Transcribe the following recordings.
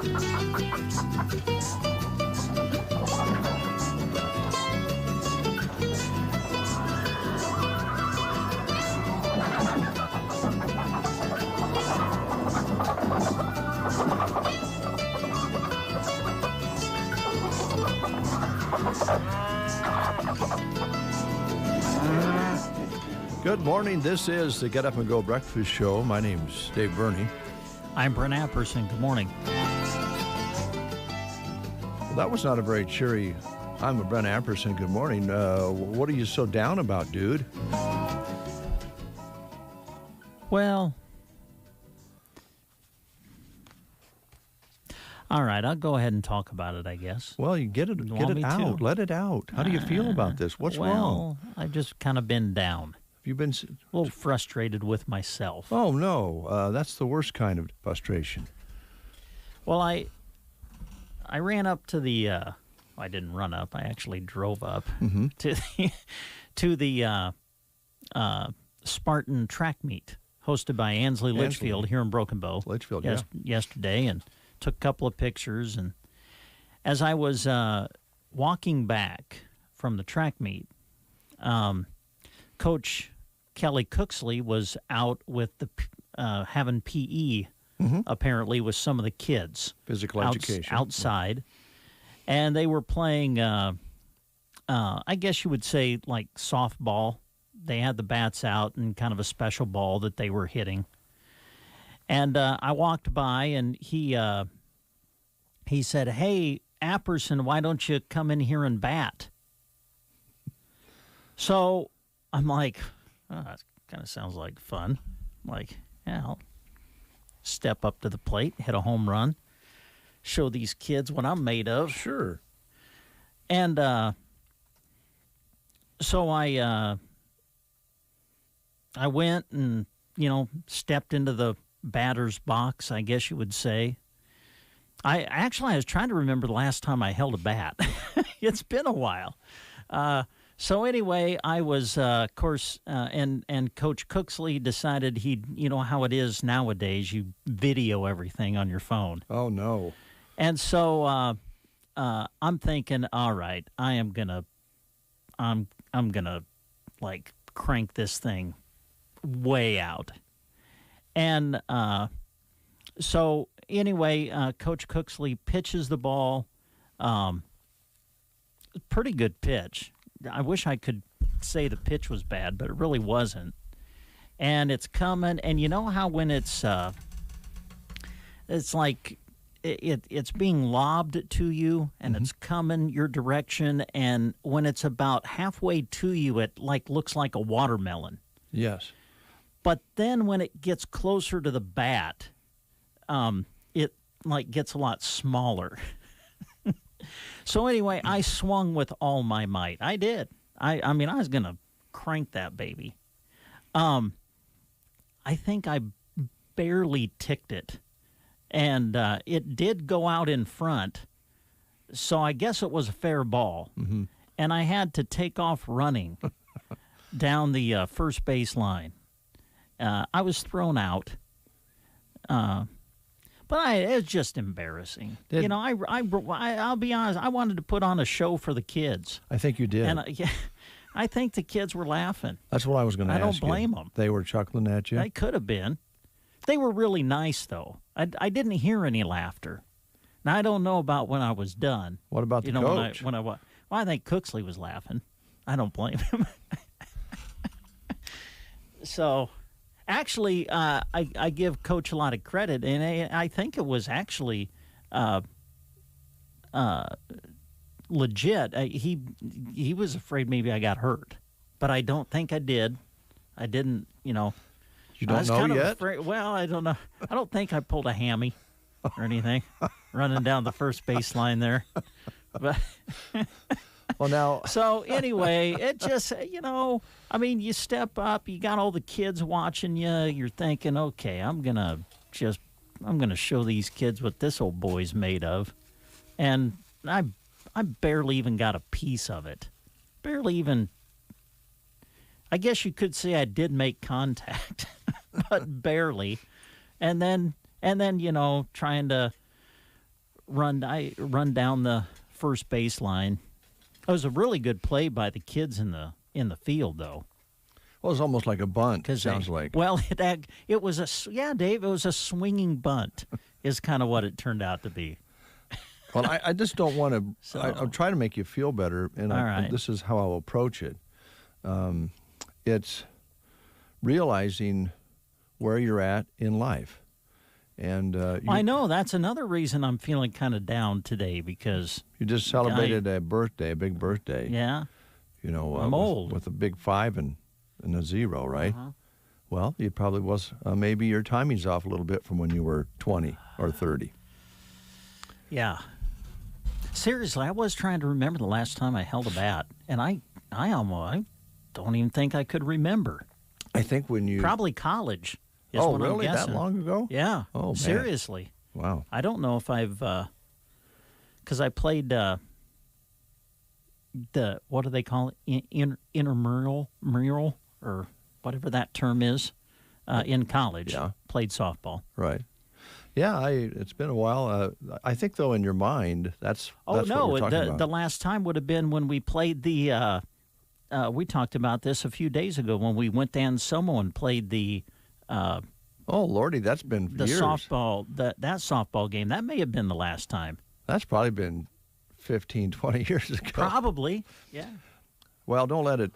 Good morning. This is the Get Up and Go Breakfast Show. My name's Dave Burney. I'm Brent Apperson. Good morning. Well, that was not a very cheery, I'm a Brent Apperson. Good morning. What are you so down about, dude? Well, all right. I'll go ahead and talk about it, I guess. Well, you get it out. To? Let it out. How do you feel about this? What's wrong? Well, I've just kind of been down. You've been a little frustrated with myself. Oh, no. That's the worst kind of frustration. Well, I ran up to the I didn't run up. I actually drove up to the Spartan track meet hosted by Ansley Litchfield here in Broken Bow. Litchfield, yesterday, and took a couple of pictures. And as I was walking back from the track meet, Coach Kelly Cooksley was out with the having PE, apparently, with some of the kids. Physical education. Outside. And they were playing, I guess you would say, like softball. They had the bats out and kind of a special ball that they were hitting. And I walked by, and he said, "Hey, Apperson, why don't you come in here and bat?" So I'm like, oh, that kind of sounds like fun. I'm like, yeah, I'll step up to the plate, hit a home run, show these kids what I'm made of. Sure. And so I went and, stepped into the batter's box, I guess you would say. I was trying to remember the last time I held a bat. It's been a while. So anyway, I was, of course, and Coach Cooksley decided how it is nowadays, you video everything on your phone. Oh, no. And so I'm thinking, all right, I'm gonna like crank this thing way out. And so anyway, Coach Cooksley pitches the ball. Pretty good pitch. I wish I could say the pitch was bad, but it really wasn't. And it's coming, and you know how when it's like it's being lobbed to you, and it's coming your direction, and when it's about halfway to you, it looks like a watermelon. Yes. But then when it gets closer to the bat, it gets a lot smaller. So anyway, I swung with all my might. I did. I mean, I was going to crank that baby. I think I barely ticked it. And it did go out in front. So I guess it was a fair ball. Mm-hmm. And I had to take off running down the first base line. I was thrown out. But it was just embarrassing. I'll be honest. I wanted to put on a show for the kids. I think you did. And I think the kids were laughing. That's what I was going to ask you. I don't blame them. They were chuckling at you? They could have been. They were really nice, though. I didn't hear any laughter. Now, I don't know about when I was done. What about the coach? Well, I think Cooksley was laughing. I don't blame him. So... Actually, I give Coach a lot of credit, and I think it was actually legit. He was afraid maybe I got hurt, but I don't think I did. I didn't, You don't know yet? Well, I don't know. I don't think I pulled a hammy or anything running down the first baseline there. But well, now. So anyway, it just, you step up, you got all the kids watching you, you're thinking, okay, I'm going to show these kids what this old boy's made of. And I barely even got a piece of it. Barely even, I guess you could say I did make contact, but barely. And then, trying to run down the first baseline. It was a really good play by the kids in the field, though. Well, it was almost like a bunt. Sounds like. Well, it was Dave. It was a swinging bunt, is kind of what it turned out to be. Well, I just don't want to. So, I'll try to make you feel better, and this is how I'll approach it. It's realizing where you're at in life, and I know that's another reason I'm feeling kind of down today, because you just celebrated a big birthday. Yeah, I'm old with a big 5 and a 0, right? Uh-huh. Well, it probably was. Maybe your timing's off a little bit from when you were 20 or 30. Yeah. Seriously, I was trying to remember the last time I held a bat, and I don't even think I could remember. I think when you probably college. Is oh, what really? I'm guessing. That long ago? Yeah. Oh, man. Seriously. Wow. I don't know if I've, because I played the what do they call it, intramural or whatever that term is, in college. Yeah. Played softball. Right. Yeah, it's been a while. I think, though, in your mind, that's what we're talking about. The last time would have been when we played the. We talked about this a few days ago when we went to Anselmo and played the. Oh Lordy, that's been the years. Softball. That softball game, that may have been the last time. That's probably been 15, 20 years ago. Probably. Yeah. Well, don't let it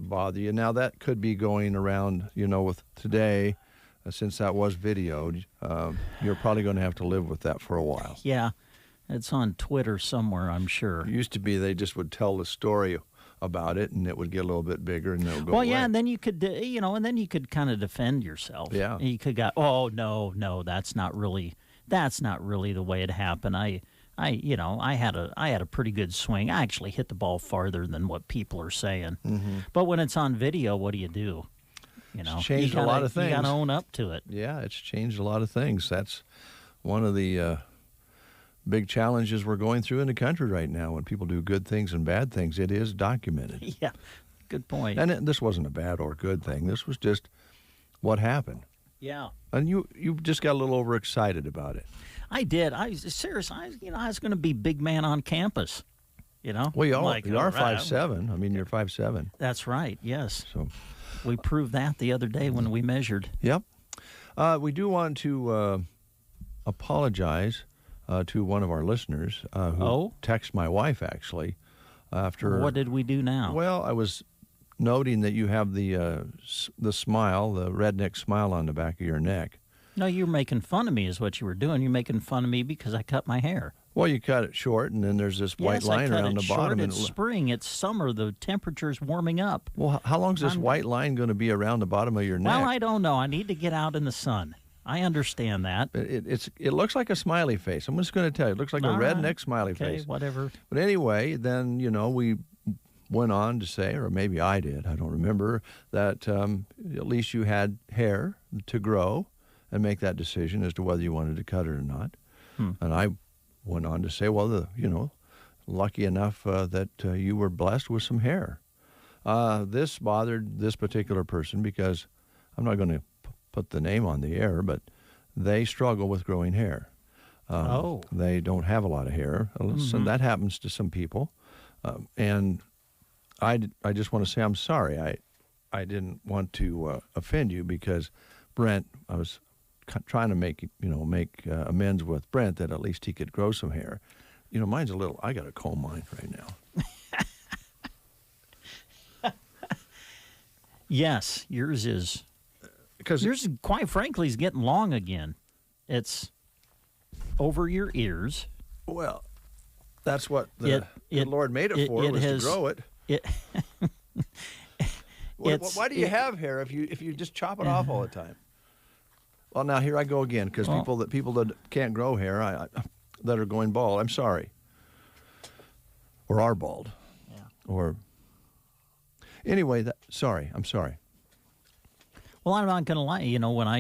bother you. Now that could be going around. With today. Since that was videoed, you're probably going to have to live with that for a while. Yeah, it's on Twitter somewhere, I'm sure. It used to be they just would tell the story about it, and it would get a little bit bigger, and it would go away. Yeah, and then you could, and then you could kind of defend yourself. Yeah, you could go, oh no, that's not really the way it happened. I had a pretty good swing. I actually hit the ball farther than what people are saying. Mm-hmm. But when it's on video, what do? It's changed a lot of things. You got to own up to it. Yeah, it's changed a lot of things. That's one of the big challenges we're going through in the country right now. When people do good things and bad things, it is documented. Yeah, good point. And this wasn't a bad or good thing. This was just what happened. Yeah. And you just got a little overexcited about it. I did. I was serious. I was going to be big man on campus. Well, you are 5'7". I mean, you're 5'7". That's right. Yes. So. We proved that the other day when we measured. Yep. We do want to apologize to one of our listeners who texted my wife, actually. After what did we do now? Well, I was noting that you have the smile, the redneck smile on the back of your neck. No, you're making fun of me is what you were doing. You're making fun of me because I cut my hair. Well, you cut it short, and then there's this white line around the bottom. It's spring. It's summer. The temperature's warming up. Well, how long is this white line going to be around the bottom of your neck? Well, I don't know. I need to get out in the sun. I understand that. It looks like a smiley face. I'm just going to tell you. It looks like a redneck smiley face. Okay, whatever. But anyway, then, we went on to say, or maybe I did, I don't remember, that at least you had hair to grow and make that decision as to whether you wanted to cut it or not. And I went on to say, well, lucky enough that you were blessed with some hair. This bothered this particular person because I'm not going to put the name on the air, but they struggle with growing hair. They don't have a lot of hair. So that happens to some people. And I just want to say I'm sorry. I didn't want to offend you because Brent, I was trying to make amends with Brent that at least he could grow some hair. Mine's a little. I got to comb mine right now. Yes, yours is. Because yours, quite frankly, is getting long again. It's over your ears. Well, that's what the Lord made it for. Was to grow it. Why do you have hair if you just chop it off all the time? Well, now here I go again because people that can't grow hair, that are going bald. I'm sorry, or are bald, or anyway. Sorry, I'm sorry. Well, I'm not going to lie.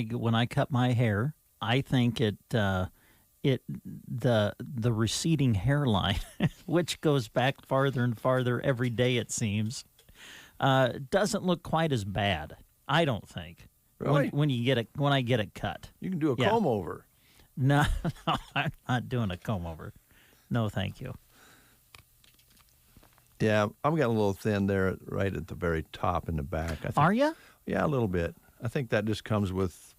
When I cut my hair, I think the receding hairline, which goes back farther and farther every day, it seems, doesn't look quite as bad. I don't think. Really? When I get it cut. You can do a comb over. No, no, I'm not doing a comb over. No, thank you. Yeah, I'm getting a little thin there right at the very top in the back. I think, Are you? Yeah, a little bit. I think that just comes with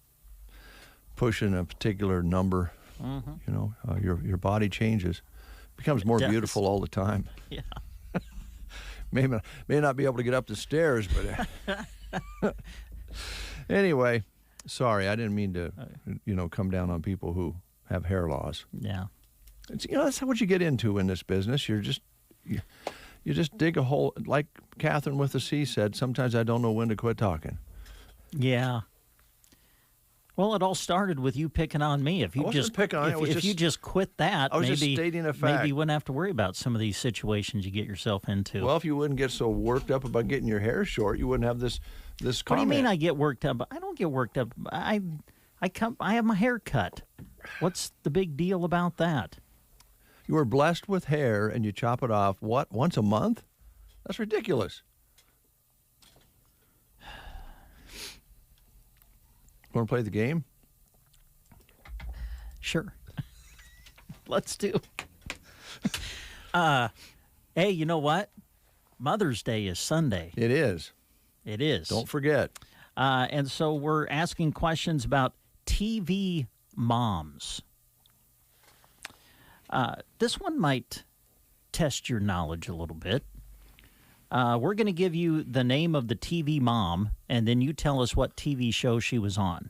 pushing a particular number. Mm-hmm. You know, your body changes. Becomes more beautiful all the time. Yeah. May not be able to get up the stairs, but anyway, sorry, I didn't mean to, come down on people who have hair loss. Yeah. It's, that's what you get into in this business. You just dig a hole, like Catherine with the C said. Sometimes I don't know when to quit talking. Yeah. Well, it all started with you picking on me. If you you just quit that, I was maybe just stating a fact. Maybe you wouldn't have to worry about some of these situations you get yourself into. Well, if you wouldn't get so worked up about getting your hair short, you wouldn't have this comment. What do you mean I get worked up? I don't get worked up. I have my hair cut. What's the big deal about that? You were blessed with hair and you chop it off, what, once a month? That's ridiculous. Want to play the game? Sure. Let's do. Hey, you know what? Mother's Day is Sunday. It is. It is. Don't forget. And so we're asking questions about TV moms. This one might test your knowledge a little bit. We're going to give you the name of the TV mom, and then you tell us what TV show she was on.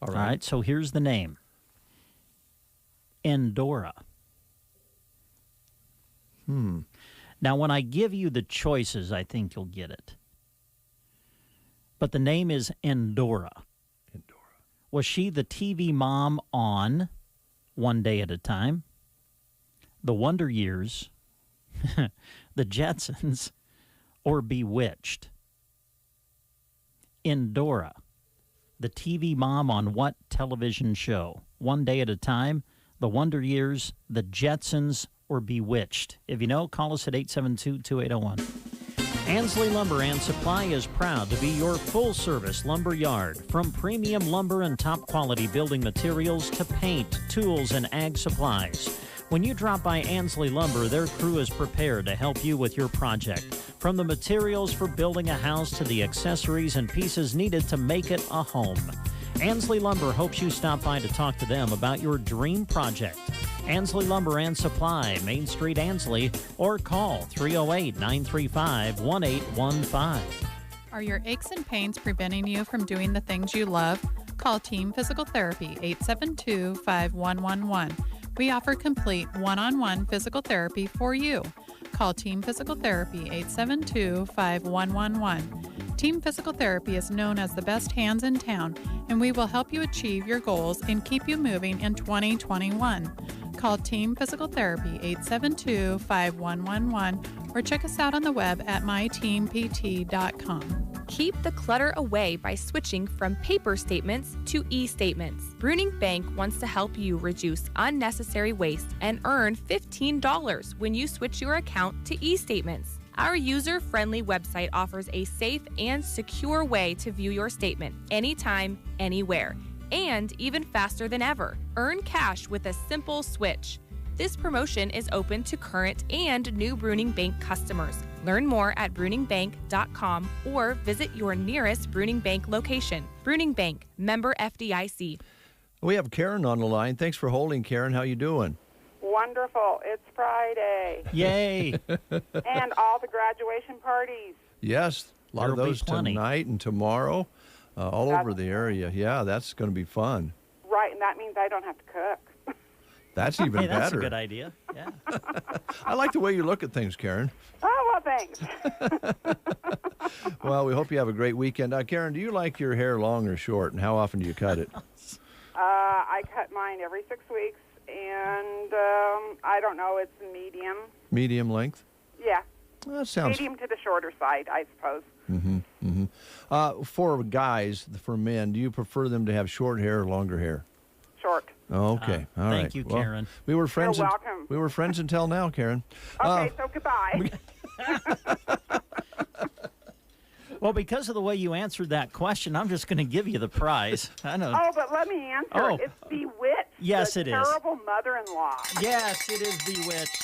All right. So here's the name. Endora. Now, when I give you the choices, I think you'll get it. But the name is Endora. Endora. Was she the TV mom on One Day at a Time, The Wonder Years, The Jetsons, or Bewitched? Endora, the TV mom on what television show? One Day at a Time, The Wonder Years, The Jetsons, or Bewitched? If you know, call us at 872-2801. Ansley Lumber and Supply is proud to be your full-service lumber yard. From premium lumber and top-quality building materials to paint, tools, and ag supplies. When you drop by Ansley Lumber, their crew is prepared to help you with your project. From the materials for building a house to the accessories and pieces needed to make it a home. Ansley Lumber hopes you stop by to talk to them about your dream project. Ansley Lumber and Supply, Main Street, Ansley, or call 308-935-1815. Are your aches and pains preventing you from doing the things you love? Call Team Physical Therapy, 872-5111. We offer complete one-on-one physical therapy for you. Call Team Physical Therapy, 872-5111. Team Physical Therapy is known as the best hands in town, and we will help you achieve your goals and keep you moving in 2021. Call Team Physical Therapy, 872-5111, or check us out on the web at myteampt.com. Keep the clutter away by switching from paper statements to e-statements. Bruning Bank wants to help you reduce unnecessary waste and earn $15 when you switch your account to e-statements. Our user-friendly website offers a safe and secure way to view your statement anytime, anywhere, and even faster than ever. Earn cash with a simple switch. This promotion is open to current and new Bruning Bank customers. Learn more at bruningbank.com or visit your nearest Bruning Bank location. Bruning Bank, member FDIC. We have Karen on the line. Thanks for holding, Karen. How you doing? Wonderful. It's Friday. Yay. And all the graduation parties. Yes, a lot of There'll be those plenty. tonight and tomorrow, all over the area. Yeah, that's going to be fun. Right, and that means I don't have to cook. That's even Hey, that's better. a good idea. Yeah. I like the way you look at things, Karen. Oh, well, thanks. Well, we hope you have a great weekend. Karen, do you like your hair long or short, and how often do you cut it? I cut mine every 6 weeks, and I don't know, it's medium. Medium length? Yeah, That sounds... medium to the shorter side, I suppose. For guys, for men, do you prefer them to have short hair or longer hair? Short. Oh, okay. All right. Thank you, Well, Karen. we were friends. You're welcome. We were friends until now, Karen. Okay, so goodbye. Well, because of the way you answered that question, I'm just going to give you the prize. I know. Oh, but let me answer. Oh. It's Bewitched. Yes, the it is. terrible mother-in-law. Yes, it is Bewitched.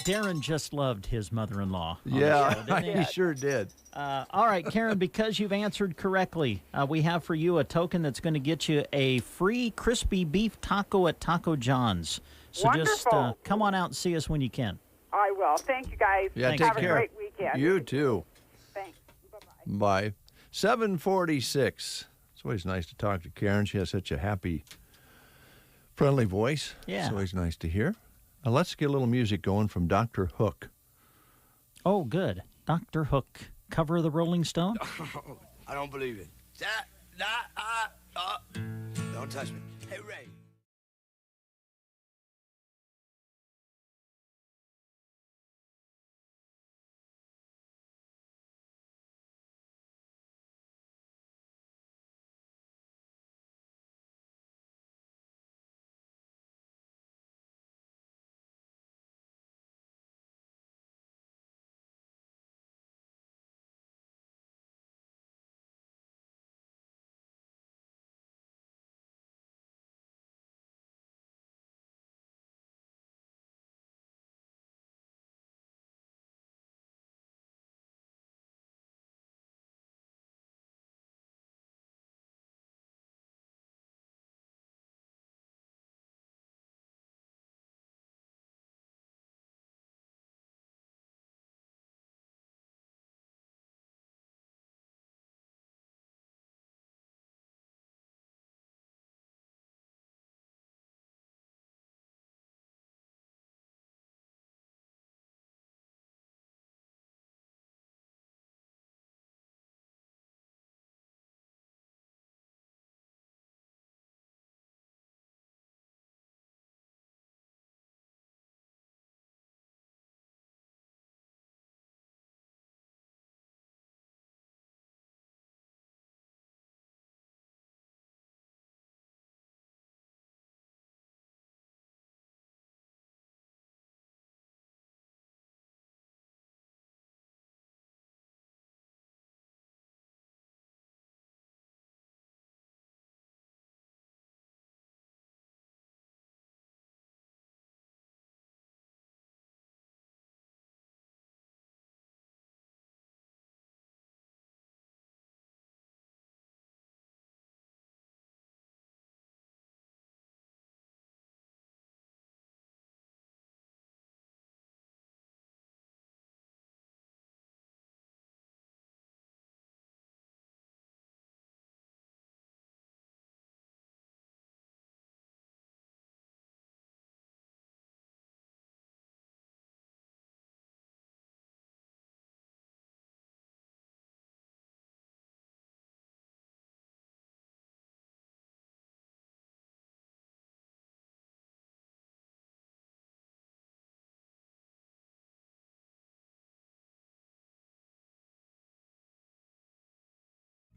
Darren just loved his mother-in-law. On the show, didn't he? he sure did. All right, Karen, because you've answered correctly, we have for you a token that's going to get you a free crispy beef taco at Taco John's. So just Wonderful. come on out and see us when you can. I will. Thank you, guys. Yeah, Thanks, take Have care. a great weekend. You too. Thanks. Bye-bye. Bye. 746. It's always nice to talk to Karen. She has such a happy, friendly voice. Yeah. It's always nice to hear. Let's get a little music going from Dr. Hook. Oh, good. Dr. Hook, cover of the Rolling Stone? I don't believe it. Don't touch me. Hey, Ray.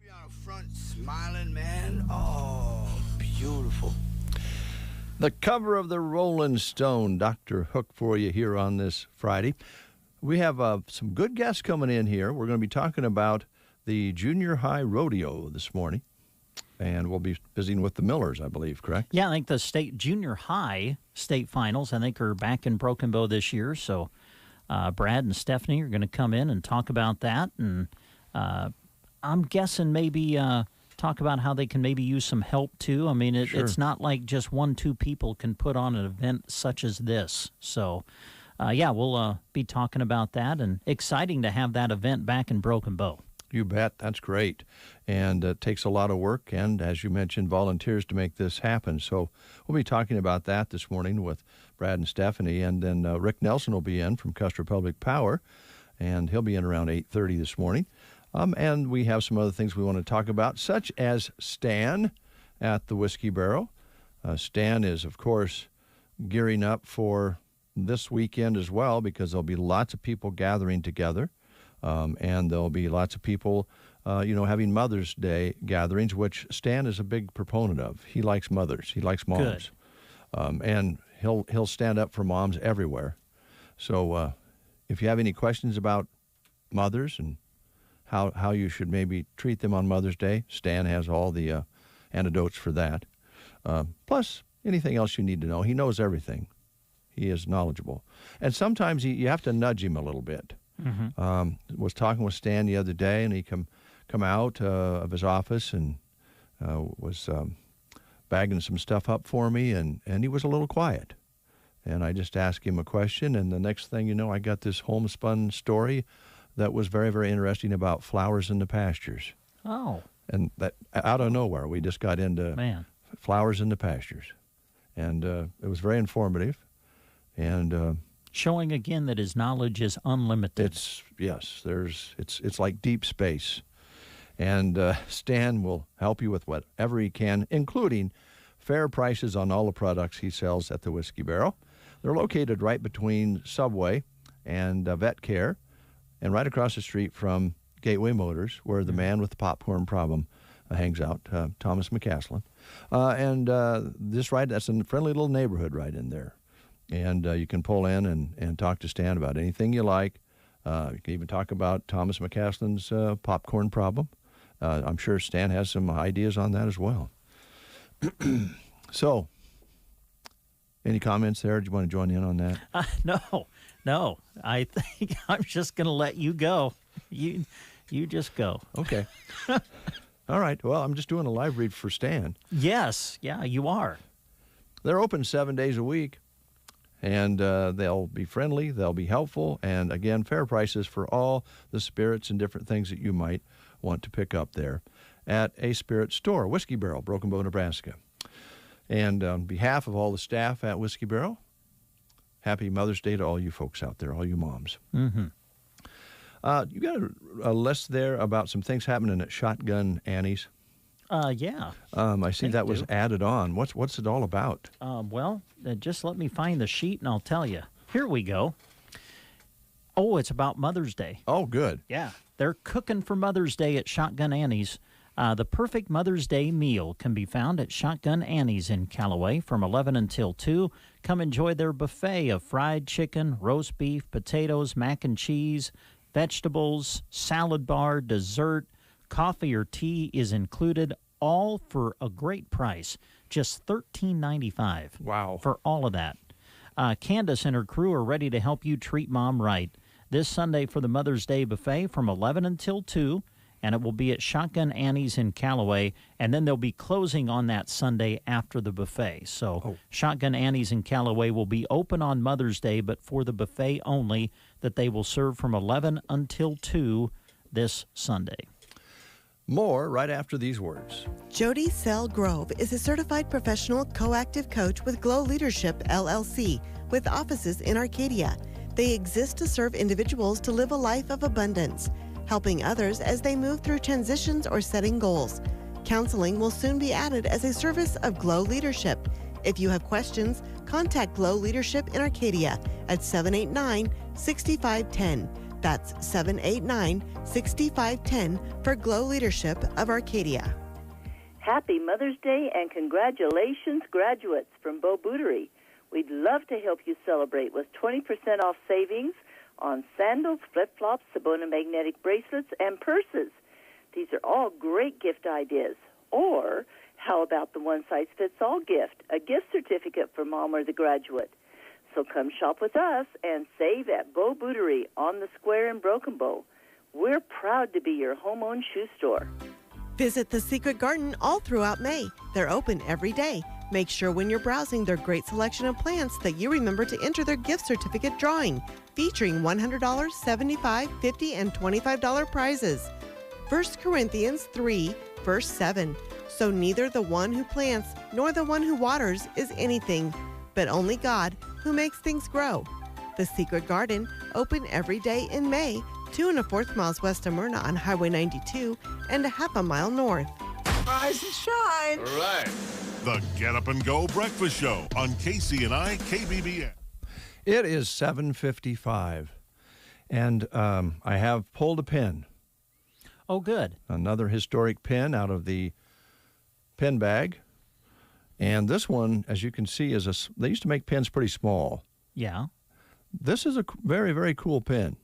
Be on the front smiling, man. Oh, beautiful. The cover of the Rolling Stone, Dr. Hook, for you here on this Friday. We have some good guests coming in here. We're going to be talking about the junior high rodeo this morning, and we'll be visiting with the Millers, I believe, correct? Yeah, I think the state junior high state finals, I think, are back in Broken Bow this year. So Brad and Stephanie are going to come in and talk about that. And I'm guessing maybe talk about how they can maybe use some help, too. I mean, Sure. It's not like just 1-2 people can put on an event such as this. So, yeah, we'll be talking about that. And exciting to have that event back in Broken Bow. You bet. That's great. And it takes a lot of work and, as you mentioned, volunteers to make this happen. So we'll be talking about that this morning with Brad and Stephanie. And then Rick Nelson will be in from Custer Public Power, and he'll be in around 8:30 this morning. And we have some other things we want to talk about, such as Stan at the Whiskey Barrel. Stan is, of course, gearing up for this weekend as well, because there'll be lots of people gathering together. And there'll be lots of people, having Mother's Day gatherings, which Stan is a big proponent of. He likes mothers. He likes moms. And he'll stand up for moms everywhere. So if you have any questions about mothers and how you should maybe treat them on Mother's Day, Stan has all the antidotes for that. plus anything else you need to know. He knows everything. He is knowledgeable. And sometimes you have to nudge him a little bit. Was talking with Stan the other day, and he come out of his office and was bagging some stuff up for me, and he was a little quiet. And I just asked him a question, and the next thing you know, I got this homespun story that was very, very interesting about flowers in the pastures. Oh. And that out of nowhere, we just got into flowers in the pastures. And it was very informative. And showing again that his knowledge is unlimited. It's like deep space. And Stan will help you with whatever he can, including fair prices on all the products he sells at the Whiskey Barrel. They're located right between Subway and Vet Care, and right across the street from Gateway Motors, where the man with the popcorn problem hangs out, Thomas McCaslin. That's a friendly little neighborhood right in there. And you can pull in and talk to Stan about anything you like. You can even talk about Thomas McCaslin's popcorn problem. I'm sure Stan has some ideas on that as well. So, any comments there? Do you want to join in on that? No. I think I'm just going to let you go. You just go. Okay. All right. Well, I'm just doing a live read for Stan. Yes. Yeah, you are. They're open 7 days a week, and they'll be friendly, they'll be helpful, and again, fair prices for all the spirits and different things that you might want to pick up there at a spirit store, Whiskey Barrel, Broken Bow, Nebraska. And on behalf of all the staff at Whiskey Barrel, happy Mother's Day to all you folks out there, all you moms. Mm-hmm. You got a list there about some things happening at Shotgun Annie's? Yeah. I see that was added on. What's it all about? Just let me find the sheet and I'll tell you. Here we go. Oh, it's about Mother's Day. Oh, good. Yeah. They're cooking for Mother's Day at Shotgun Annie's. The perfect Mother's Day meal can be found at Shotgun Annie's in Callaway from 11 until 2. Come enjoy their buffet of fried chicken, roast beef, potatoes, mac and cheese, vegetables, salad bar, dessert, coffee or tea is included, all for a great price, just $13.95. Wow. For all of that. Candace and her crew are ready to help you treat Mom right. This Sunday for the Mother's Day buffet from 11 until 2, and it will be at Shotgun Annie's in Callaway, and then they'll be closing on that Sunday after the buffet. So Shotgun Annie's in Callaway will be open on Mother's Day, but for the buffet only, that they will serve from 11 until 2 this Sunday. More right after these words. Jody Sell Grove is a certified professional coactive coach with Glow Leadership, LLC, with offices in Arcadia. They exist to serve individuals to live a life of abundance, helping others as they move through transitions or setting goals. Counseling will soon be added as a service of Glow Leadership. If you have questions, contact Glow Leadership in Arcadia at 789-6510. That's 789-6510 for Glow Leadership of Arcadia. Happy Mother's Day and congratulations, graduates from Bo Bootery. We'd love to help you celebrate with 20% off savings on sandals, flip-flops, Sabona magnetic bracelets, and purses. These are all great gift ideas. Or how about the one-size-fits-all gift, a gift certificate for Mom or the graduate? So come shop with us and save at Bo Bootery on the Square in Broken Bow. We're proud to be your home-owned shoe store. Visit the Secret Garden all throughout May. They're open every day. Make sure when you're browsing their great selection of plants that you remember to enter their gift certificate drawing, featuring $100, $75, $50, and $25 prizes. 1 Corinthians 3, verse 7. So neither the one who plants nor the one who waters is anything, but only God who makes things grow. The Secret Garden, open every day in May, 2 1/4 miles west of Myrna on Highway 92 and a half a mile north. Rise and shine. All right. The Get Up and Go Breakfast Show on KCNI KBBN. It is 7:55, and I have pulled a pin. Oh, good. Another historic pin out of the pin bag. And this one, as you can see, they used to make pins pretty small. Yeah. This is a very, very cool pin.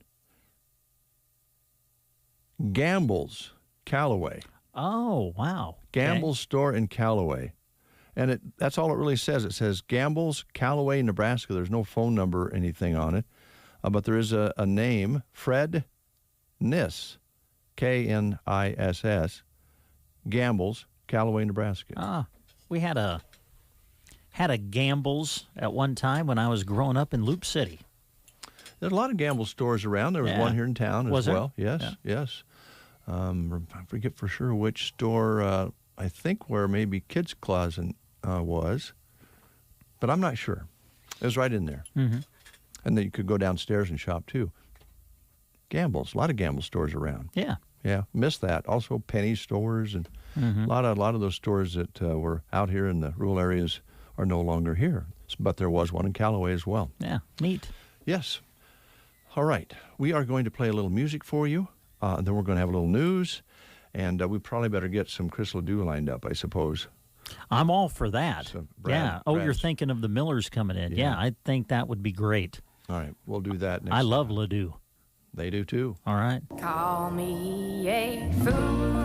Gamble's, Callaway. Oh, wow. Gamble's store in Callaway. And that's all it really says. It says Gambles, Callaway, Nebraska. There's no phone number or anything on it. But there is a name, Fred Niss, Kniss, Gambles, Callaway, Nebraska. We had a Gambles at one time when I was growing up in Loop City. There's a lot of Gamble stores around. There was one here in town as well. Yes. I forget for sure which store. I think where maybe Kids Closet was, but I'm not sure. It was right in there. Mm-hmm. And then you could go downstairs and shop too. Gamble's, a lot of Gamble stores around. Yeah. Yeah, missed that. Also penny stores and a lot of those stores that were out here in the rural areas are no longer here. But there was one in Callaway as well. Yeah, neat. Yes. All right. We are going to play a little music for you. And then we're going to have a little news. And we probably better get some Chris Ledoux lined up, I suppose. I'm all for that. So You're thinking of the Millers coming in. Yeah, I think that would be great. All right. We'll do that next I love time. Ledoux. They do too. All right. Call me a fool.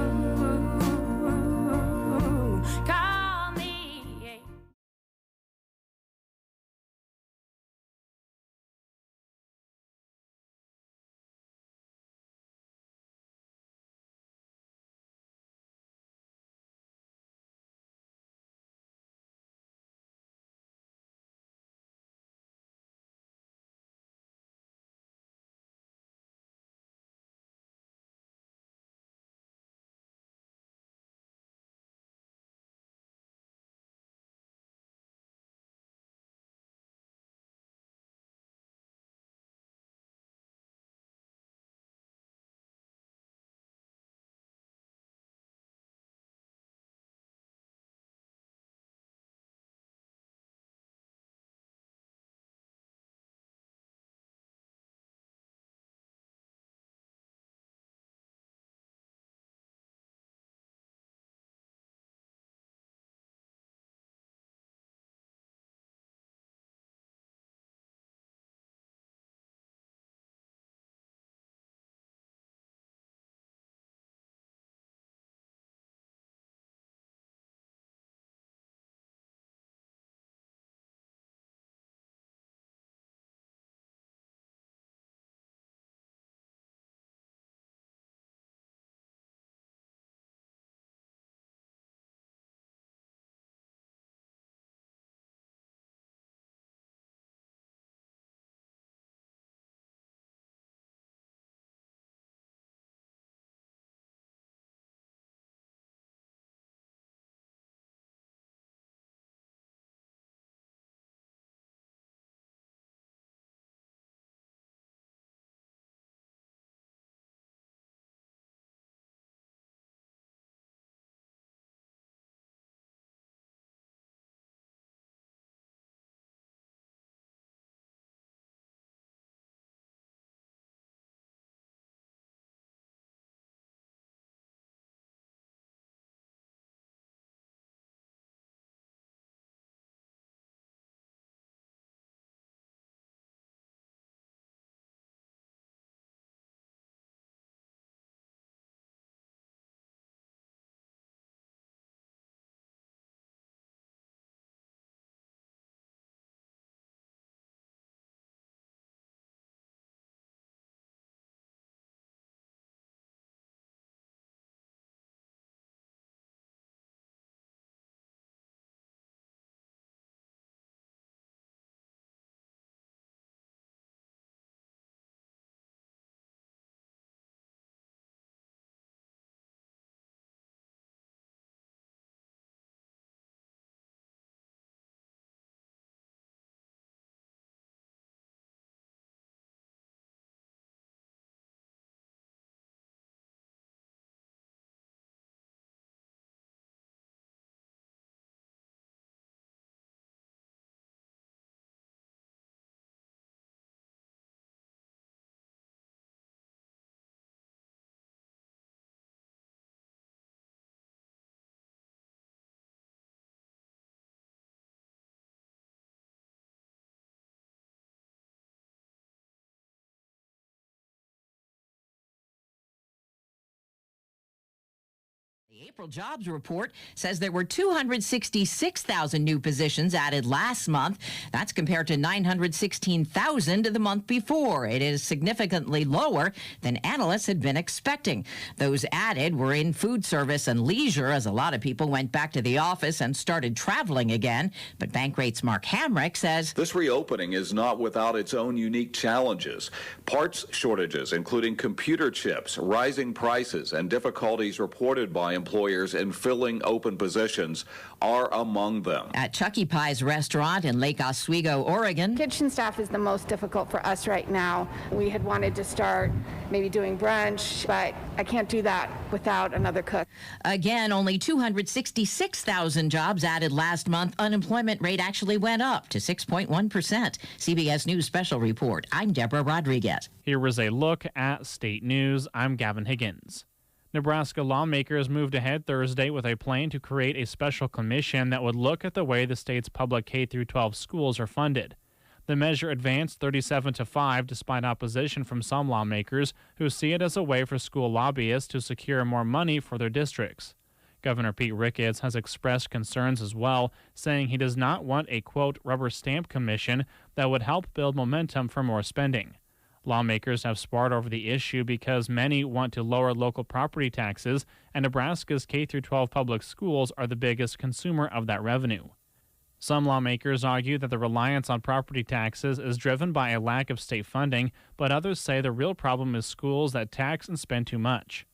April jobs report says there were 266,000 new positions added last month. That's compared to 916,000 the month before. It is significantly lower than analysts had been expecting. Those added were in food service and leisure, as a lot of people went back to the office and started traveling again. But Bankrate's Mark Hamrick says this reopening is not without its own unique challenges. Parts shortages, including computer chips, rising prices, and difficulties reported by employers in filling open positions are among them. At Chucky Pie's restaurant in Lake Oswego, Oregon, kitchen staff is the most difficult for us right now. We had wanted to start maybe doing brunch, but I can't do that without another cook. Again, only 266,000 jobs added last month. Unemployment rate actually went up to 6.1%. CBS News Special Report. I'm Deborah Rodriguez. Here was a look at state news. I'm Gavin Higgins. Nebraska lawmakers moved ahead Thursday with a plan to create a special commission that would look at the way the state's public K-12 schools are funded. The measure advanced 37-5 despite opposition from some lawmakers who see it as a way for school lobbyists to secure more money for their districts. Governor Pete Ricketts has expressed concerns as well, saying he does not want a, quote, rubber stamp commission that would help build momentum for more spending. Lawmakers have sparred over the issue because many want to lower local property taxes, and Nebraska's K-12 public schools are the biggest consumer of that revenue. Some lawmakers argue that the reliance on property taxes is driven by a lack of state funding, but others say the real problem is schools that tax and spend too much.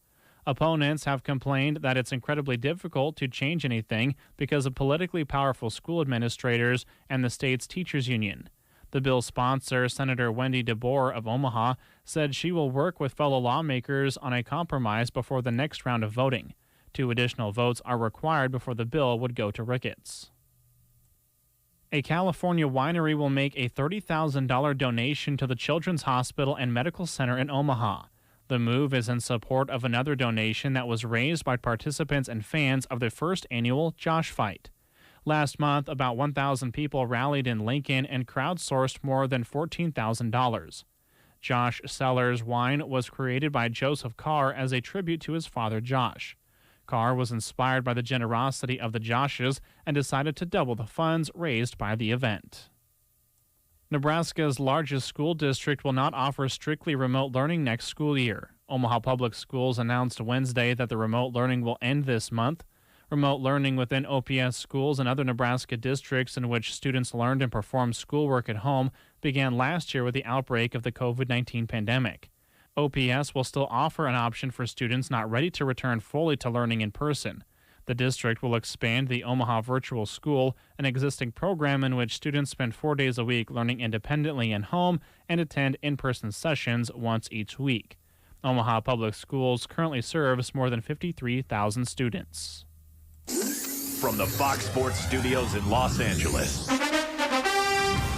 Opponents have complained that it's incredibly difficult to change anything because of politically powerful school administrators and the state's teachers union. The bill's sponsor, Senator Wendy DeBoer of Omaha, said she will work with fellow lawmakers on a compromise before the next round of voting. 2 additional votes are required before the bill would go to Ricketts. A California winery will make a $30,000 donation to the Children's Hospital and Medical Center in Omaha. The move is in support of another donation that was raised by participants and fans of the first annual Josh Fight. Last month, about 1,000 people rallied in Lincoln and crowdsourced more than $14,000. Josh Sellers wine was created by Joseph Carr as a tribute to his father, Josh. Carr was inspired by the generosity of the Joshes and decided to double the funds raised by the event. Nebraska's largest school district will not offer strictly remote learning next school year. Omaha Public Schools announced Wednesday that the remote learning will end this month. Remote learning within OPS schools and other Nebraska districts in which students learned and performed schoolwork at home began last year with the outbreak of the COVID-19 pandemic. OPS will still offer an option for students not ready to return fully to learning in person. The district will expand the Omaha Virtual School, an existing program in which students spend 4 days a week learning independently at home and attend in-person sessions once each week. Omaha Public Schools currently serves more than 53,000 students. From the Fox Sports Studios in Los Angeles,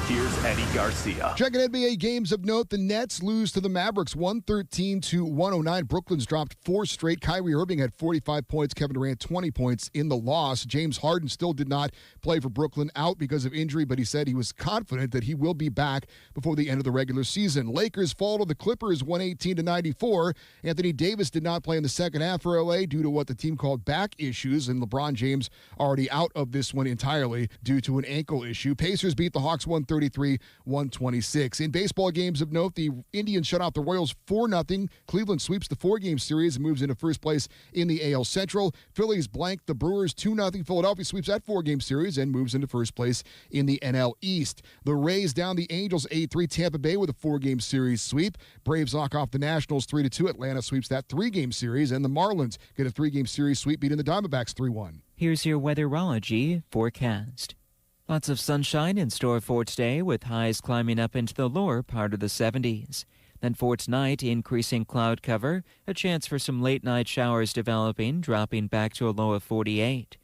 here's Eddie Garcia. Checking NBA games of note, the Nets lose to the Mavericks 113-109. Brooklyn's dropped 4 straight. Kyrie Irving had 45 points. Kevin Durant 20 points in the loss. James Harden still did not play for Brooklyn, out because of injury, but he said he was confident that he will be back before the end of the regular season. Lakers fall to the Clippers 118-94. Anthony Davis did not play in the second half for LA due to what the team called back issues, and LeBron James already out of this one entirely due to an ankle issue. Pacers beat the Hawks 133-126. In baseball games of note, the Indians shut out the Royals 4-0. Cleveland sweeps the 4-game series and moves into first place in the AL Central. Phillies blank the Brewers 2-0. Philadelphia sweeps that 4-game series and moves into first place in the NL East. The Rays down the Angels 8-3. Tampa Bay with a 4-game series sweep. Braves knock off the Nationals 3-2. Atlanta sweeps that 3-game series, and the Marlins get a 3-game series sweep, beating the Diamondbacks 3-1. Here's your Weatherology forecast. Lots of sunshine in store for today, with highs climbing up into the lower part of the 70s. Then for tonight, increasing cloud cover, a chance for some late-night showers developing, dropping back to a low of 48.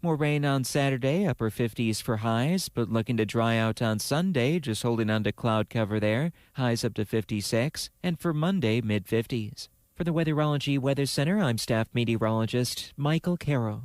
More rain on Saturday, upper 50s for highs, but looking to dry out on Sunday, just holding on to cloud cover there, highs up to 56, and for Monday, mid-50s. For the Weatherology Weather Center, I'm staff meteorologist Michael Carroll.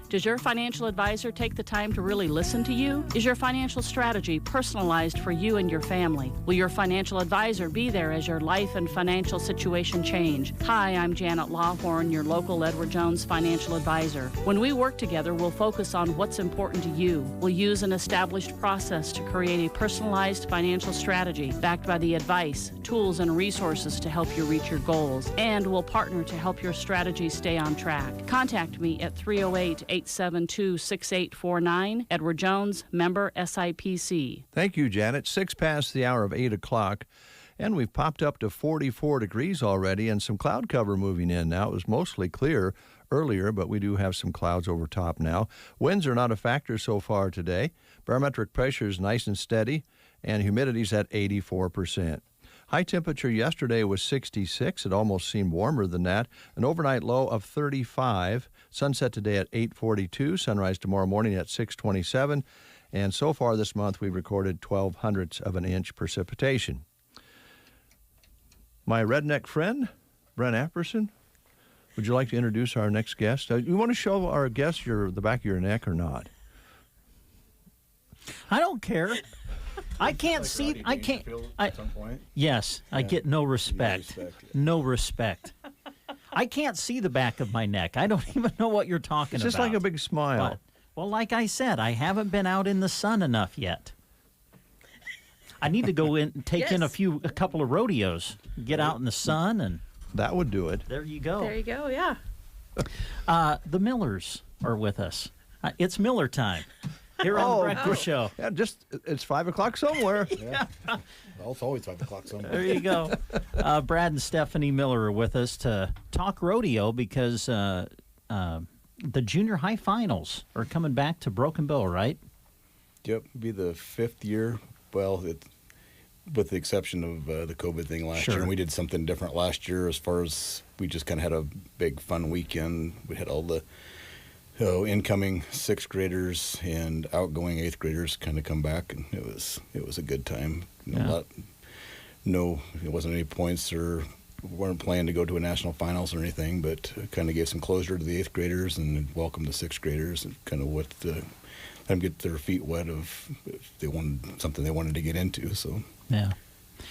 Does your financial advisor take the time to really listen to you? Is your financial strategy personalized for you and your family? Will your financial advisor be there as your life and financial situation change? Hi, I'm Janet Lawhorn, your local Edward Jones financial advisor. When we work together, we'll focus on what's important to you. We'll use an established process to create a personalized financial strategy backed by the advice, tools, and resources to help you reach your goals. And we'll partner to help your strategy stay on track. Contact me at 308-872-6849. Edward Jones, member SIPC. Thank you, Janet. 6 past the hour of 8 o'clock, and we've popped up to 44 degrees already and some cloud cover moving in now. It was mostly clear earlier, but we do have some clouds over top now. Winds are not a factor so far today. Barometric pressure is nice and steady, and humidity's at 84%. High temperature yesterday was 66. It almost seemed warmer than that. An overnight low of 35. Sunset today at 8:42. Sunrise tomorrow morning at 6:27. And so far this month, we've recorded 0.12 of an inch precipitation. My redneck friend, Brent Apperson, would you like to introduce our next guest? You want to show our guest the back of your neck or not? I don't care. I can't see. I can't. At some point? Yes, yeah. I get no respect. No respect. I can't see the back of my neck. I don't even know what you're talking about. It's just like a big smile. But, well, like I said, I haven't been out in the sun enough yet. I need to go in and take in a couple of rodeos, get out in the sun, and that would do it. There you go. There you go. Yeah. The Millers are with us. It's Miller time. Here on the Breakfast Show. Yeah, it's 5 o'clock somewhere. Yeah. Well, it's always 5 o'clock somewhere. There you go. Brad and Stephanie Miller are with us to talk rodeo because the junior high finals are coming back to Broken Bow, right? Yep, it'll be the 5th year. Well, with the exception of the COVID thing last year. And we did something different last year as far as we just kind of had a big fun weekend. We had all the incoming 6th graders and outgoing 8th graders kind of come back, and it was a good time. It wasn't any points or weren't planning to go to a national finals or anything, but kind of gave some closure to the 8th graders and welcomed the 6th graders and kind of let them get their feet wet if they wanted something they wanted to get into. So yeah,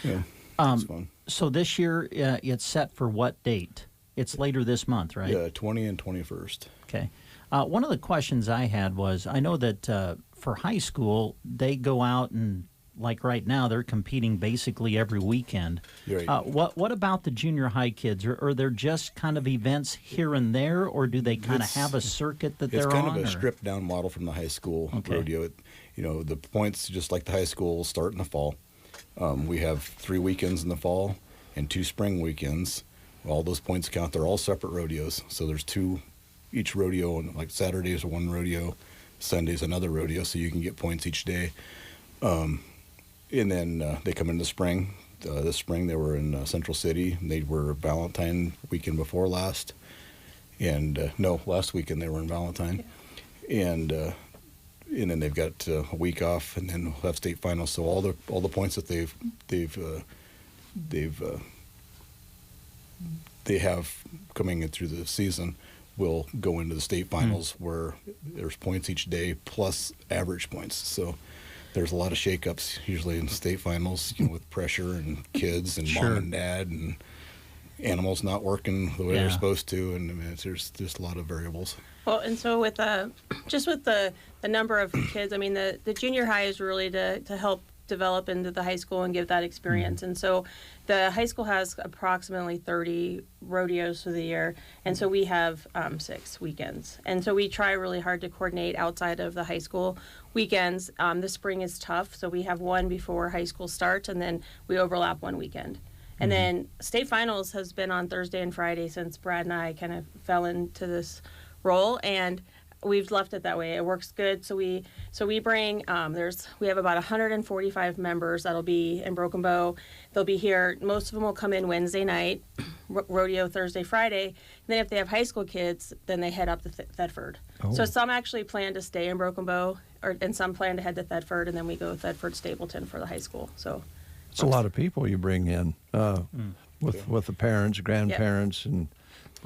it's fun. So this year it's set for what date? It's later this month, right? Yeah, 20 and 21st. Okay. One of the questions I had was, I know that for high school, they go out and, like right now, they're competing basically every weekend. Right. What about the junior high kids? Are there just kind of events here and there, or do they kind of have a circuit that they're on? It's kind of a stripped-down model from the high school rodeo. The points, just like the high school, start in the fall. We have 3 weekends in the fall and 2 spring weekends. All those points count. They're all separate rodeos, so there's 2 each rodeo, and like Saturdays are 1 rodeo, Sundays another rodeo, so you can get points each day. And then they come in the spring. This spring they were in Central City. They were Valentine weekend before last, and last weekend they were in Valentine, and then they've got a week off, and then we'll have state finals. So all the points that they have coming in through the season will go into the state finals where there's points each day plus average points. So there's a lot of shakeups usually in state finals, with pressure and kids and mom and dad and animals not working the way they're supposed to, and there's just a lot of variables. Well, and so with the number of kids, the junior high is really to help develop into the high school and give that experience. And so the high school has approximately 30 rodeos through the year, and so we have 6 weekends. And so we try really hard to coordinate outside of the high school weekends. The spring is tough, so we have 1 before high school starts, and then we overlap 1 weekend. And then state finals has been on Thursday and Friday since Brad and I kind of fell into this role, and we've left it that way. It works good. So we bring we have about 145 members that'll be in Broken Bow. They'll be here. Most of them will come in Wednesday night, rodeo Thursday, Friday. And then if they have high school kids, then they head up to Thetford. Oh. So some actually plan to stay in Broken Bow, and some plan to head to Thetford, and then we go Thetford, Stapleton for the high school. So it's a lot of people you bring in with the parents, grandparents, and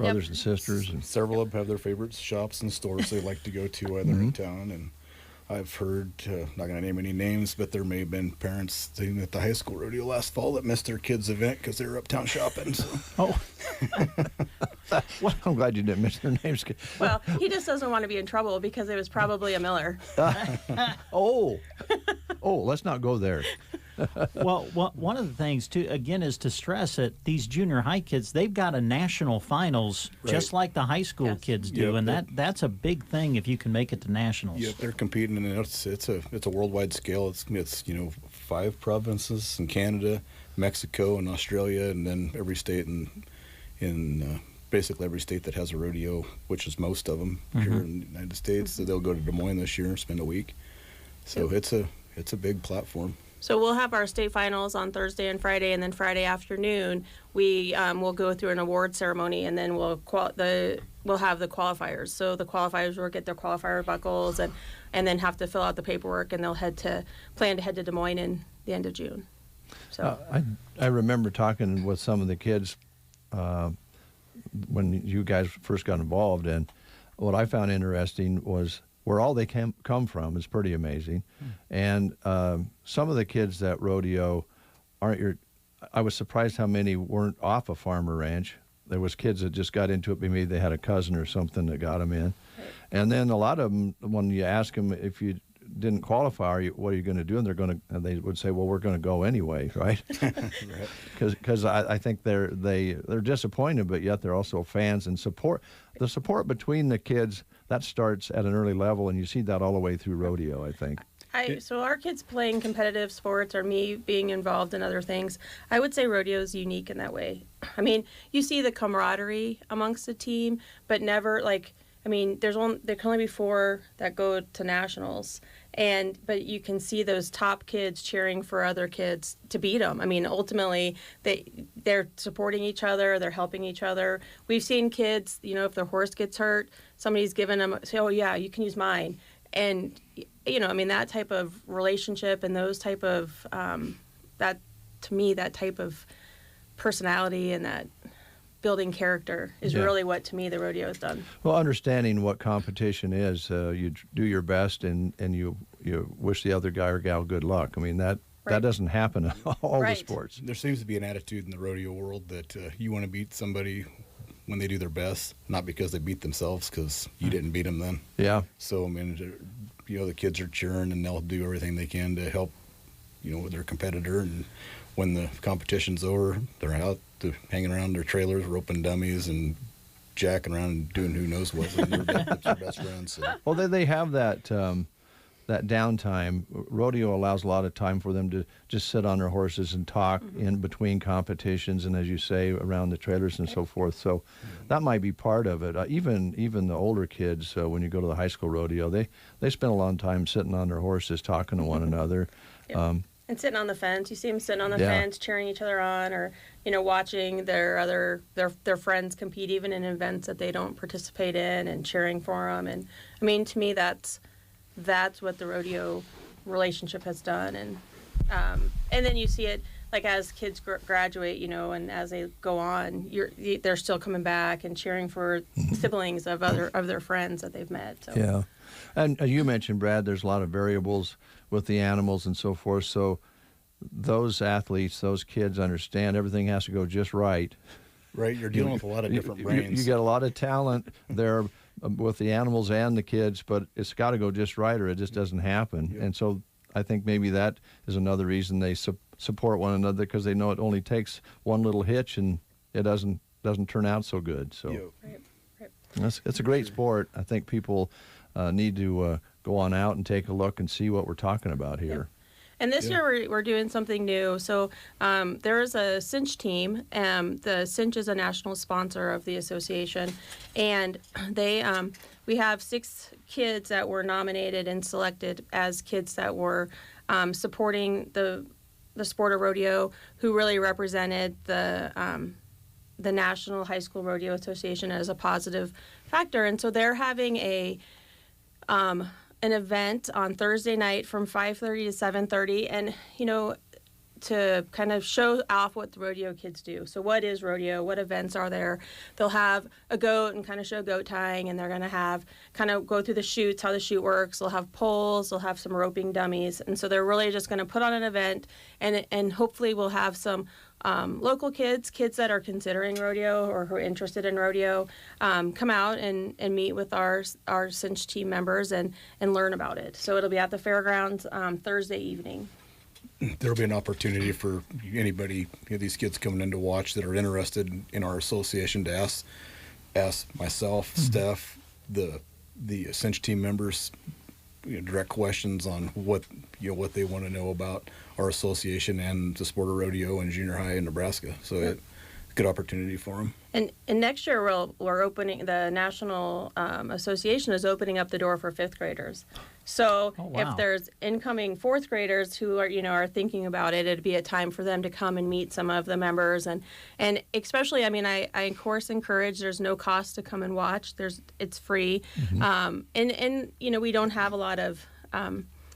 brothers and sisters. And several of them have their favorite shops and stores they like to go to while they're in town. And I've heard, not going to name any names, but there may have been parents sitting at the high school rodeo last fall that missed their kids' event because they were uptown shopping. So. Oh. Well, I'm glad you didn't mention their names. Well, he just doesn't want to be in trouble because it was probably a Miller. Let's not go there. Well, one of the things, too, again, is to stress that these junior high kids, they've got a national finals just like the high school kids do, and that's a big thing if you can make it to nationals. Yep, they're competing, and it's a worldwide scale. It's 5 provinces in Canada, Mexico, and Australia, and then every state in basically every state that has a rodeo, which is most of them here in the United States. So they'll go to Des Moines this year and spend a week. So it's a big platform. So we'll have our state finals on Thursday and Friday, and then Friday afternoon we will go through an award ceremony, and then we'll have the qualifiers. So the qualifiers will get their qualifier buckles and then have to fill out the paperwork, and they'll plan to head to Des Moines in the end of June. So I remember talking with some of the kids when you guys first got involved, and what I found interesting was where all they come from is pretty amazing. And some of the kids that rodeo I was surprised how many weren't off a farmer ranch. There was kids that just got into it, maybe they had a cousin or something that got them in. And then a lot of them, when you ask them if you didn't qualify, what are you going to do? And they would say, well, we're going to go anyway, right? Because I think they're disappointed, but yet they're also fans and support. The support between the kids, that starts at an early level, and you see that all the way through rodeo, I think. So our kids playing competitive sports or me being involved in other things, I would say rodeo is unique in that way. I mean, you see the camaraderie amongst the team, but never there can only be 4 that go to nationals, but you can see those top kids cheering for other kids to beat them. I mean, ultimately they're supporting each other, they're helping each other. We've seen kids, if their horse gets hurt, somebody's given them, say, oh yeah, you can use mine, and that type of relationship and those type of that type of personality and that building character is really what, to me, the rodeo has done. Well, understanding what competition is, you do your best and you wish the other guy or gal good luck. I mean, that doesn't happen in all the sports. There seems to be an attitude in the rodeo world that you want to beat somebody when they do their best, not because they beat themselves, because you didn't beat them then. Yeah. So, I mean, the kids are cheering, and they'll do everything they can to help, their competitor. And when the competition's over, they're out hanging around their trailers, roping dummies, and jacking around and doing who knows what. And that's their best friends. So. Well, they have that downtime. Rodeo allows a lot of time for them to just sit on their horses and talk in between competitions, and as you say, around the trailers and so forth. So that might be part of it. Even the older kids, when you go to the high school rodeo, they spend a long time sitting on their horses, talking to one another. And sitting on the fence. You see them sitting on the fence, cheering each other on, or watching their friends compete, even in events that they don't participate in, and cheering for them. And I mean, to me, that's what the rodeo relationship has done. And then you see it like as kids graduate, and as they go on, they're still coming back and cheering for siblings of their friends that they've met. So. Yeah, and you mentioned, Brad, there's a lot of variables with the animals and so forth. So those athletes, those kids understand everything has to go just right. Right, you're dealing with a lot of different brains. You get a lot of talent there with the animals and the kids, but it's got to go just right or it just doesn't happen. Yep. And so I think maybe that is another reason they support one another, because they know it only takes one little hitch and it doesn't turn out so good. So it's a great sport. I think people need to go on out and take a look and see what we're talking about here. Yep. And this year we're doing something new. So there is a cinch team. The cinch is a national sponsor of the association, and we have 6 kids that were nominated and selected as kids that were supporting the sport of rodeo, who really represented the National High School Rodeo Association as a positive factor. And so they're having an event on Thursday night from 5:30 to 7:30, and to kind of show off what the rodeo kids do. So what is rodeo? What events are there? They'll have a goat and kind of show goat tying, and they're going to have kind of go through the chutes, how the chute works. They'll have poles. They'll have some roping dummies. And so they're really just going to put on an event, and hopefully we'll have some local kids that are considering rodeo or who are interested in rodeo, come out and meet with our cinch team members and learn about it. So it'll be at the fairgrounds Thursday evening. There'll be an opportunity for anybody, these kids coming in to watch that are interested in our association to ask myself, Steph, the cinch team members, direct questions on what they want to know about our association and the sport of rodeo and junior high in Nebraska. So it's a good opportunity for them. And next year we're opening, the National Association is opening up the door for 5th graders. So if there's incoming 4th graders who are thinking about it, it'd be a time for them to come and meet some of the members, and especially, I of course encourage. There's no cost to come and watch. It's free, and we don't have a lot of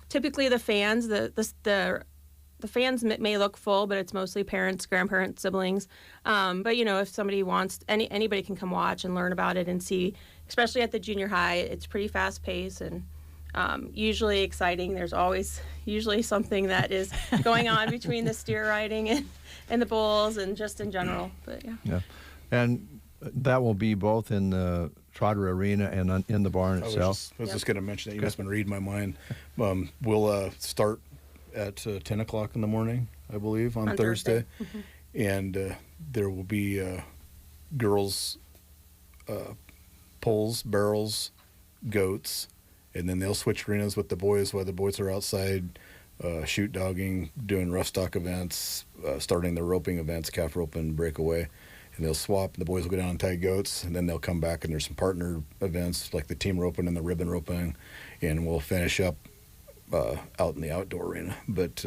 typically the fans. The fans may look full, but it's mostly parents, grandparents, siblings. But if somebody wants, anybody can come watch and learn about it and see. Especially at the junior high, it's pretty fast paced and usually exciting. There's always usually something that is going on between the steer riding and the bulls and just in general. But yeah. And that will be both in the Trotter Arena and in the barn itself. I was just going to mention that. You guys been reading my mind. We'll start at 10 o'clock in the morning, I believe, on Thursday. And there will be girls, poles, barrels, goats, and then they'll switch arenas with the boys while the boys are outside shoot dogging, doing rough stock events, starting the roping events, calf rope and breakaway. And they'll swap. The boys will go down and tie goats, and then they'll come back, and there's some partner events like the team roping and the ribbon roping, and we'll finish up out in the outdoor arena. But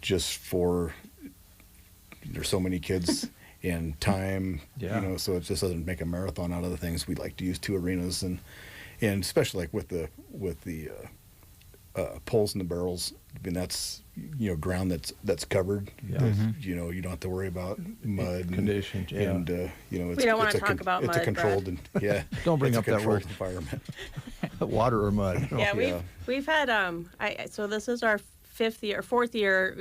just for there's so many kids and time, so it just doesn't make a marathon out of the things. We like to use 2 arenas, and especially like with the poles and the barrels. That's ground that's covered. You don't have to worry about mud and conditions. And we don't want to talk about mud. It's a controlled Don't bring up that word. Environment. Water or mud. Yeah, we've had so this is our 4th year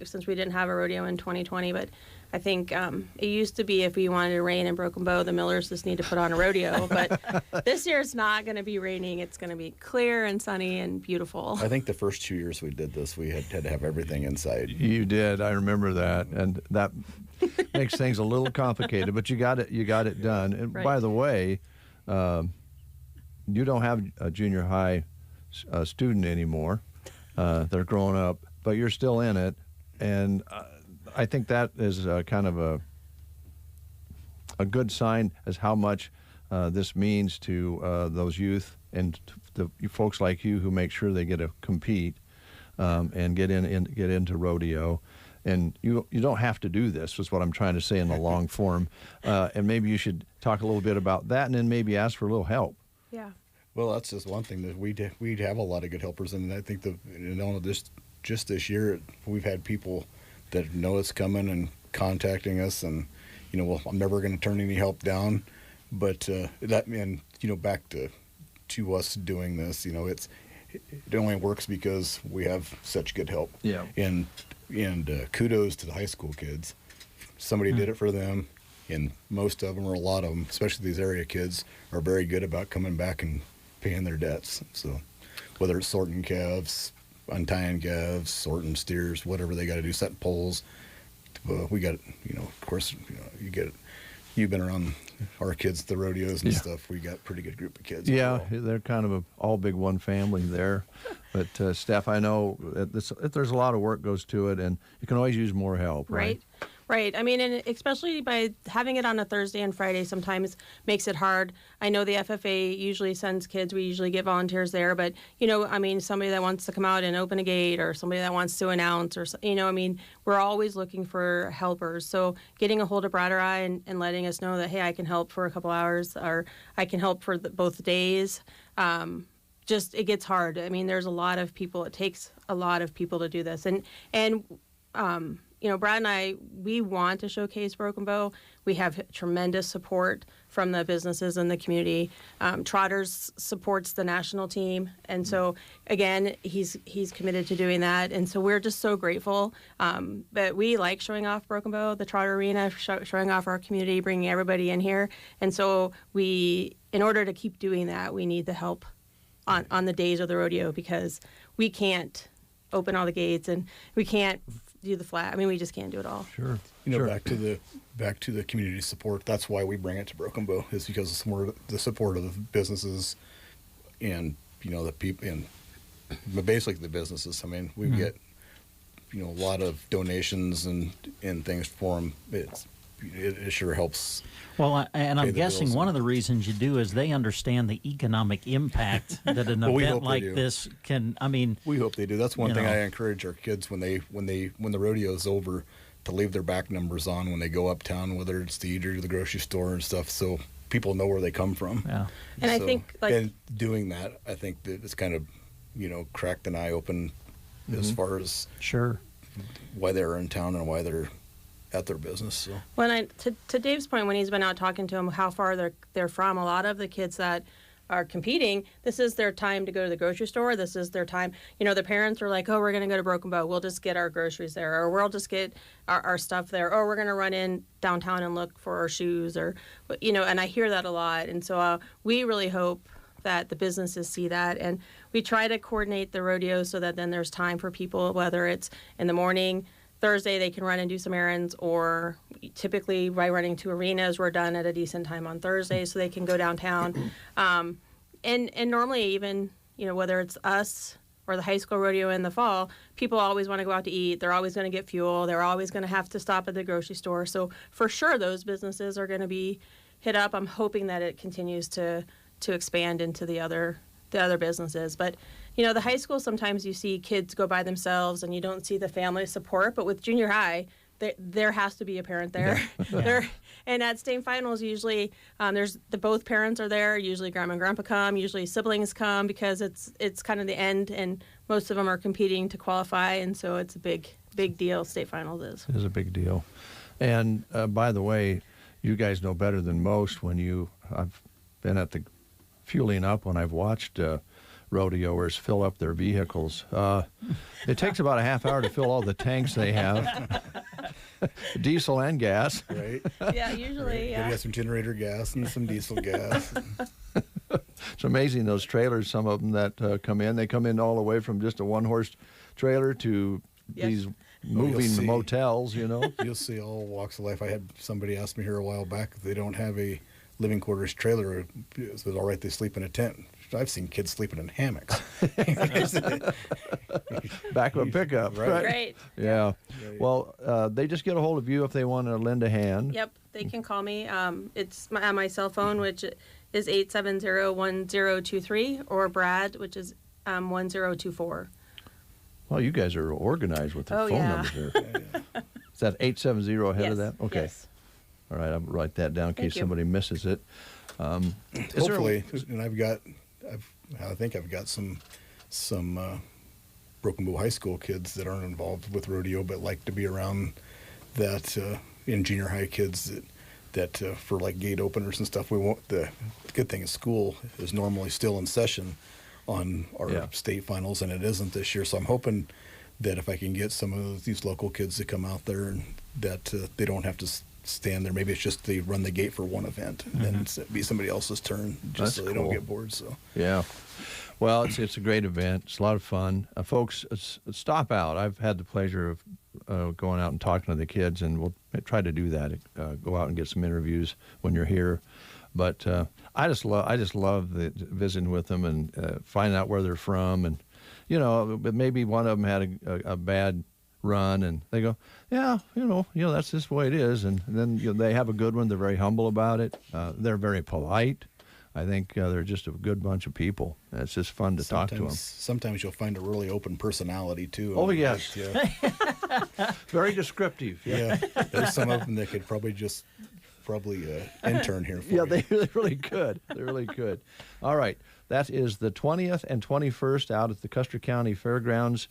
since we didn't have a rodeo in 2020, but I think it used to be if we wanted to rain in Broken Bow, the Millers just need to put on a rodeo. But this year it's not going to be raining. It's going to be clear and sunny and beautiful. I think the first 2 years we did this, we had to have everything inside. You did. I remember that, and that makes things a little complicated. But you got it done. And by the way, you don't have a junior high student anymore. They're growing up, but you're still in it, and I think that is kind of a good sign as how much this means to those youth and the folks like you who make sure they get to compete and get into rodeo. And you don't have to do this, is what I'm trying to say in the long form. And maybe you should talk a little bit about that, and then maybe ask for a little help. Yeah. Well, that's just one thing that we have a lot of good helpers, and I think just this year we've had people that know it's coming and contacting us, and I'm never going to turn any help down. But back to us doing this, it only works because we have such good help. Yeah. And kudos to the high school kids. Somebody did it for them, and most of them, or a lot of them, especially these area kids, are very good about coming back and paying their debts. So whether it's sorting calves, untying calves, sorting steers, whatever they got to do, setting poles. We got, of course, you get it. You've been around our kids at the rodeos and stuff. We got a pretty good group of kids. Yeah, they're kind of all big one family there. But Steph, I know there's a lot of work goes to it, and you can always use more help, right? Right. And especially by having it on a Thursday and Friday sometimes makes it hard. I know the FFA usually sends kids. We usually get volunteers there. But, somebody that wants to come out and open a gate, or somebody that wants to announce, or, we're always looking for helpers. So getting a hold of Brad or I and letting us know that, hey, I can help for a couple hours, or I can help for both days. It gets hard. There's a lot of people. It takes a lot of people to do this. And Brad and I, we want to showcase Broken Bow. We have tremendous support from the businesses in the community. Trotters supports the national team. And so, again, he's committed to doing that. And so we're just so grateful that we like showing off Broken Bow, the Trotter Arena, showing off our community, bringing everybody in here. And so in order to keep doing that, we need the help on the days of the rodeo, because we can't open all the gates and we can't do the flat. I mean, we just can't do it all. Sure. Back to the community support. That's why we bring it to Broken Bow, is because of the support of the businesses and the people, and basically the businesses. I mean, we get a lot of donations and things for them. It sure helps. Well, and I'm guessing one of the reasons you do is they understand the economic impact that an event like this can. I mean, we hope they do. That's one thing I encourage our kids when the rodeo is over, to leave their back numbers on when they go uptown, whether it's to eat or to the grocery store and stuff, so people know where they come from. Yeah. And I think and doing that, I think that it's kind of cracked an eye open as far as why they're in town and why they're at their business. So. When to Dave's point, when he's been out talking to them, how far they're from, a lot of the kids that are competing, this is their time to go to the grocery store. This is their time. The parents are like, oh, we're going to go to Broken Bow. We'll just get our groceries there, or we'll just get our stuff there. Or we're going to run in downtown and look for our shoes, or, and I hear that a lot. And so we really hope that the businesses see that. And we try to coordinate the rodeo so that then there's time for people, whether it's in the morning, Thursday they can run and do some errands, or typically by running to arenas, we're done at a decent time on Thursday so they can go downtown. And normally even, whether it's us or the high school rodeo in the fall, people always want to go out to eat. They're always going to get fuel. They're always going to have to stop at the grocery store. So for sure those businesses are going to be hit up. I'm hoping that it continues to expand into the other businesses. But the high school, sometimes you see kids go by themselves and you don't see the family support. But with junior high, there has to be a parent there. Yeah. And at state finals, usually both parents are there. Usually grandma and grandpa come. Usually siblings come, because it's kind of the end, and most of them are competing to qualify. And so it's a big deal. State finals is. It is a big deal. And by the way, you guys know better than most I've been at the fueling up when I've watched rodeoers fill up their vehicles. It takes about a half hour to fill all the tanks they have, diesel and gas. Right. Yeah, usually. Yeah. You got some generator gas and some diesel gas. It's amazing, those trailers. Some of them that come in, they come in all the way from just a one-horse trailer to these moving motels. You'll see all walks of life. I had somebody ask me here a while back if they don't have a living quarters trailer, is it all right they sleep in a tent? I've seen kids sleeping in hammocks. Back of a pickup, right? Right. Yeah. Right. Well, they just get a hold of you if they want to lend a hand. Yep, they can call me. It's my cell phone, which is 870-1023, or Brad, which is 1024. Well, you guys are organized with the phone numbers there. Is that 870 ahead of that? Okay. Yes. All right, I'll write that down in case somebody misses it. Hopefully, and I think I've got some Broken Bow high school kids that aren't involved with rodeo but like to be around that, in junior high kids that for like gate openers and stuff. The good thing is school is normally still in session on our state finals, and it isn't this year. So I'm hoping that if I can get some of these local kids to come out there, and that they don't have to stand there. Maybe it's just they run the gate for one event, and then it'd be somebody else's turn, just so they don't get bored. So yeah, well, it's a great event. It's a lot of fun, folks. Stop out. I've had the pleasure of going out and talking to the kids, and we'll try to do that. Go out and get some interviews when you're here. But I just love visiting with them and finding out where they're from, and but maybe one of them had a bad run, and they go, that's just the way it is. And then they have a good one. They're very humble about it. They're very polite. I think they're just a good bunch of people. It's just fun to talk to them. Sometimes you'll find a really open personality too. Oh, yes. Very descriptive. Yeah. There's some of them that could probably intern here for you. They really could. They really could. All right. That is the 20th and 21st out at the Custer County Fairgrounds.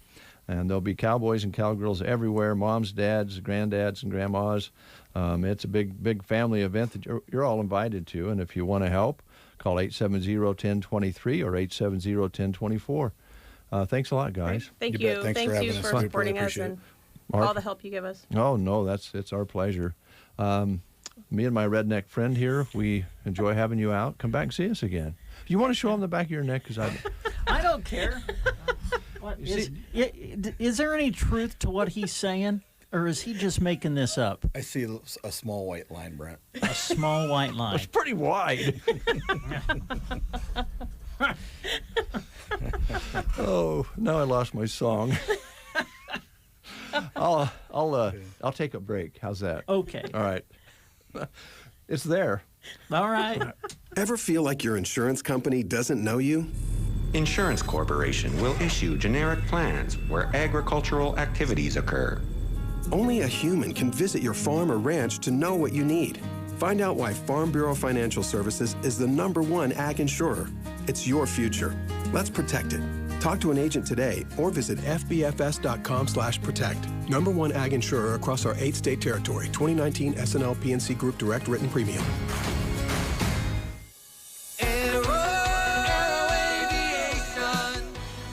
And there'll be cowboys and cowgirls everywhere, moms, dads, granddads, and grandmas. It's a big family event that you're all invited to. And if you want to help, call 870-1023 or 870-1024. Thanks a lot, guys. Thank you. Thank you for supporting us and all the help you give us. Oh, no, it's our pleasure. Me and my redneck friend here, we enjoy having you out. Come back and see us again. You want to show them the back of your neck? Because I don't care. Is there any truth to what he's saying, or is he just making this up? I see a small white line, Brent. A small white line. It's pretty wide. Oh, now I lost my song. I'll take a break. How's that? Okay. All right. It's there. All right. Ever feel like your insurance company doesn't know you? Insurance Corporation will issue generic plans where agricultural activities occur. Only a human can visit your farm or ranch to know what you need. Find out why Farm Bureau Financial Services is the #1 ag insurer. It's your future. Let's protect it. Talk to an agent today or visit fbfs.com/protect. #1 ag insurer across our 8-state territory. 2019 SNL PNC Group Direct Written Premium.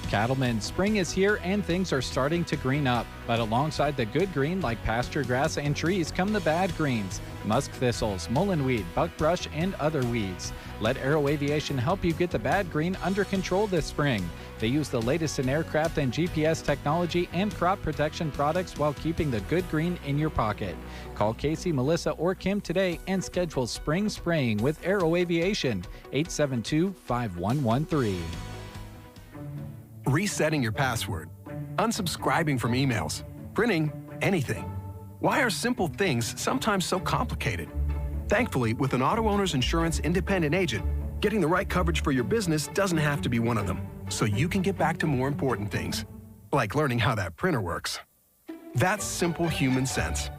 Cattlemen, spring is here and things are starting to green up. But alongside the good green like pasture grass and trees come the bad greens. Musk thistles, mullenweed, buckbrush, and other weeds. Let Aero Aviation help you get the bad green under control this spring. They use the latest in aircraft and GPS technology and crop protection products while keeping the good green in your pocket. Call Casey, Melissa, or Kim today and schedule spring spraying with Aero Aviation. 872-5113. Resetting your password, unsubscribing from emails, printing anything. Why are simple things sometimes so complicated? Thankfully, with an auto owner's insurance independent agent, getting the right coverage for your business doesn't have to be one of them, so you can get back to more important things, like learning how that printer works. That's simple human sense.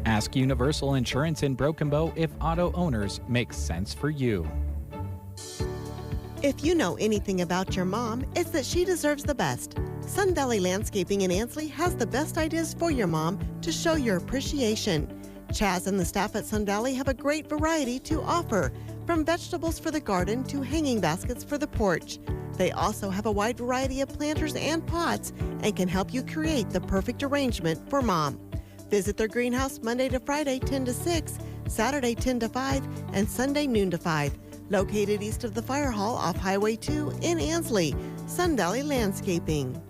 Ask Universal Insurance in Broken Bow if auto owners make sense for you. If you know anything about your mom, it's that she deserves the best. Sun Valley Landscaping in Ansley has the best ideas for your mom to show your appreciation. Chaz and the staff at Sun Valley have a great variety to offer, from vegetables for the garden to hanging baskets for the porch. They also have a wide variety of planters and pots and can help you create the perfect arrangement for mom. Visit their greenhouse Monday to Friday 10 to 6, Saturday 10 to 5, and Sunday noon to 5. Located east of the Fire Hall off Highway 2 in Ansley. Sun Valley Landscaping.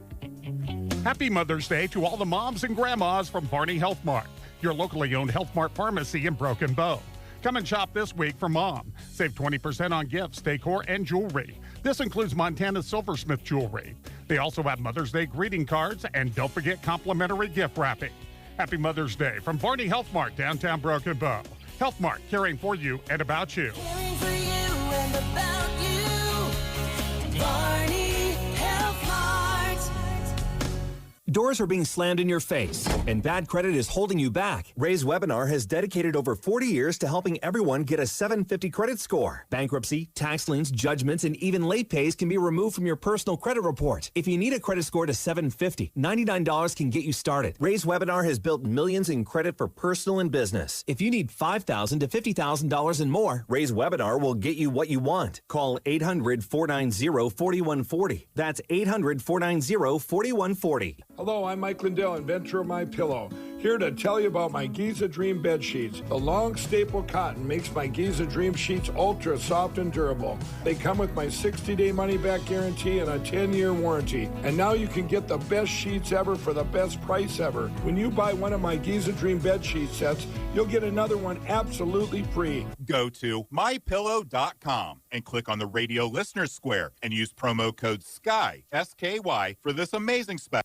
Happy Mother's Day to all the moms and grandmas from Barney Health Mart, your locally owned Health Mart pharmacy in Broken Bow. Come and shop this week for Mom. Save 20% on gifts, decor, and jewelry. This includes Montana Silversmith jewelry. They also have Mother's Day greeting cards, and don't forget complimentary gift wrapping. Happy Mother's Day from Barney Health Mart, downtown Broken Bow. Health Mart, caring for you and about you. Doors are being slammed in your face, and bad credit is holding you back. Ray's Webinar has dedicated over 40 years to helping everyone get a 750 credit score. Bankruptcy, tax liens, judgments, and even late pays can be removed from your personal credit report. If you need a credit score to 750, $99 can get you started. Ray's Webinar has built millions in credit for personal and business. If you need $5,000 to $50,000 and more, Ray's Webinar will get you what you want. Call 800-490-4140. That's 800-490-4140. Hello, I'm Mike Lindell, inventor of MyPillow, here to tell you about my Giza Dream bed sheets. The long staple cotton makes my Giza Dream sheets ultra soft and durable. They come with my 60-day money-back guarantee and a 10-year warranty. And now you can get the best sheets ever for the best price ever. When you buy one of my Giza Dream bed sheet sets, you'll get another one absolutely free. Go to mypillow.com and click on the radio listener square and use promo code SKY, S-K-Y, for this amazing special.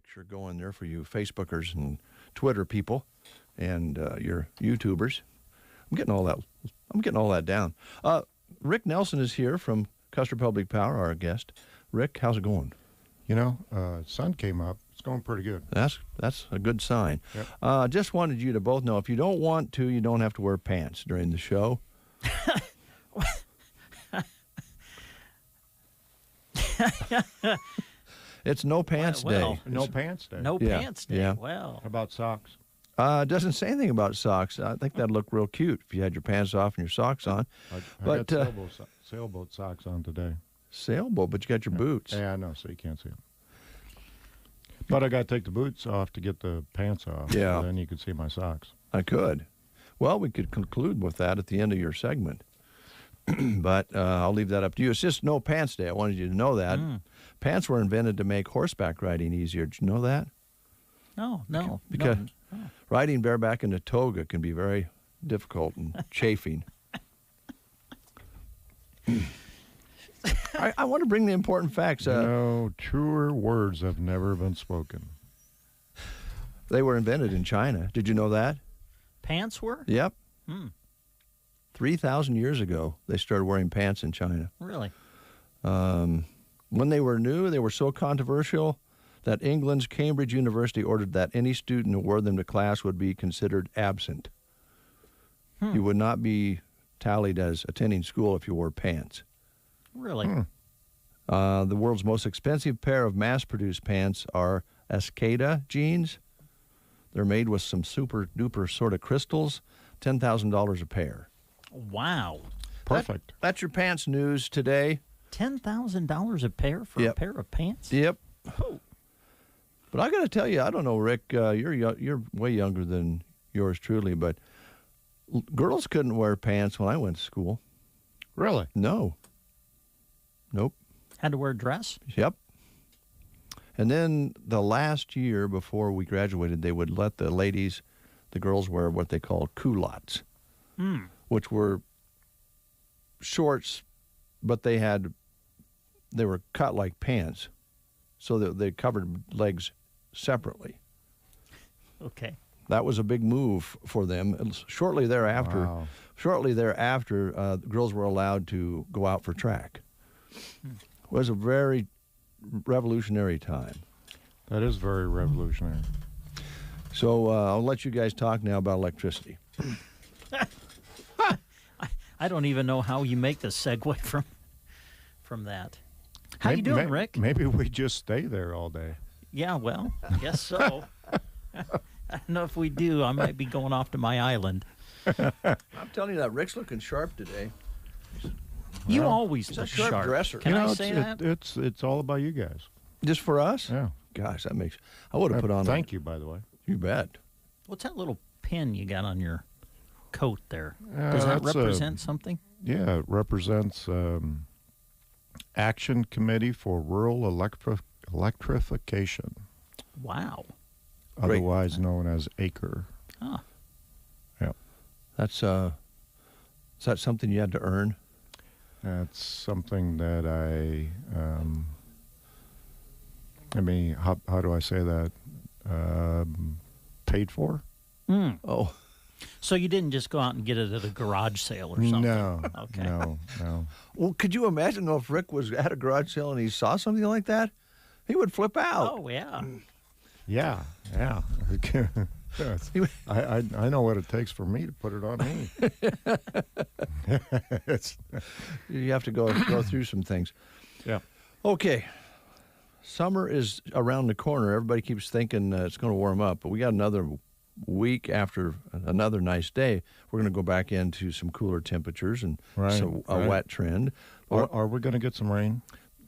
picture going there for you Facebookers and Twitter people and your YouTubers. I'm getting all that down. Rick Nelson is here from Custer Public Power, our guest. Rick, how's it going? Sun came up. It's going pretty good. That's a good sign. Yep. Just wanted you to both know, if you don't want to, you don't have to wear pants during the show. It's no pants day. No pants day. No pants day. Yeah. Well. How about socks? It doesn't say anything about socks. I think that'd look real cute if you had your pants off and your socks on. I got sailboat socks on today. Sailboat, but you got your boots. Yeah, I know, so you can't see them. But I got to take the boots off to get the pants off. Yeah. So then you could see my socks. I could. Well, we could conclude with that at the end of your segment. But I'll leave that up to you. It's just no pants day. I wanted you to know that. Pants were invented to make horseback riding easier. Did you know that? No. Because riding bareback in a toga can be very difficult and chafing. I want to bring the important facts. No, truer words have never been spoken. They were invented in China. Did you know that? Pants were? Yep. 3,000 years ago, they started wearing pants in China. Really? When they were new, they were so controversial that England's Cambridge University ordered that any student who wore them to class would be considered absent. You would not be tallied as attending school if you wore pants. Really? The world's most expensive pair of mass-produced pants are Escada jeans. They're made with some super-duper sort of crystals, $10,000 a pair. Wow. Perfect. That's your pants news today. $10,000 a pair for a pair of pants? Yep. Oh. But I got to tell you, I don't know, Rick, you're way younger than yours truly, but girls couldn't wear pants when I went to school. Really? No. Nope. Had to wear a dress? Yep. And then the last year before we graduated, they would let the girls wear what they called culottes, which were shorts, but they were cut like pants, so that they covered legs separately. Okay. That was a big move for them. Shortly thereafter, the girls were allowed to go out for track. It was a very revolutionary time. That is very revolutionary. So I'll let you guys talk now about electricity. I don't even know how you make the segue from that. How you doing, Rick? Maybe we just stay there all day. Yeah, well, I guess so. I don't know if we do. I might be going off to my island. I'm telling you that Rick's looking sharp today. You always look sharp sharp. Dresser. Can I say that? It's all about you guys. Just for us? Yeah. Gosh, that makes... I would have put on... Thank you, by the way. You bet. What's that little pin you got on your coat there? Does that represent something? Yeah, it represents Action Committee for Rural Electrification. Wow. Otherwise known as ACRE. Huh. Yeah. Is that something you had to earn? That's something that how do I say that? Paid for? Oh. So you didn't just go out and get it at a garage sale or something? No. Okay. No. Well, could you imagine if Rick was at a garage sale and he saw something like that? He would flip out. Oh, yeah. Yeah. I know what it takes for me to put it on me. You have to go through some things. Yeah. Okay. Summer is around the corner. Everybody keeps thinking it's going to warm up, but we got another week after another nice day. We're going to go back into some cooler temperatures and a wet trend. Are we going to get some rain?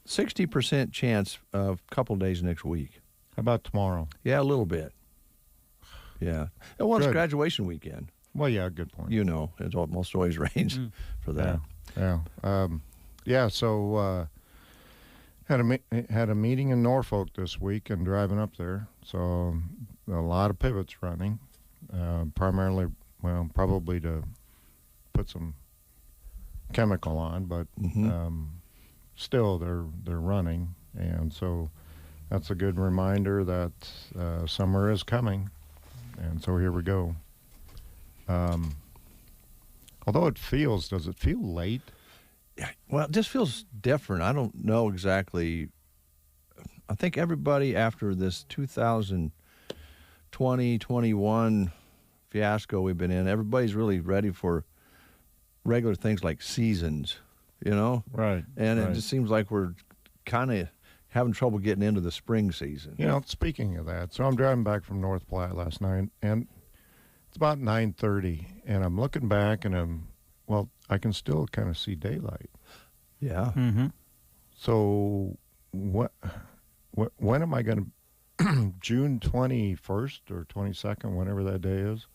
60% chance of a couple days next week. How about tomorrow? Yeah, a little bit. Yeah. Well, it's graduation weekend. Well, yeah, good point. You know, it almost always rains for that. Yeah. So had a meeting in Norfolk this week and driving up there. So a lot of pivots running, primarily, probably to put some chemical on, but still they're running. And so that's a good reminder that summer is coming, and so here we go. Although does it feel late? Yeah, well, it just feels different. I don't know exactly. I think everybody after this 2020-21 fiasco we've been in, everybody's really ready for regular things like seasons, you know? Right. And right. it just seems like we're kind of having trouble getting into the spring season. You know, speaking of that, so I'm driving back from North Platte last night, and it's about 9:30, and I'm looking back, and I can still kind of see daylight. Yeah. Mm-hmm. So when am I going to, June 21st or 22nd, whenever that day is,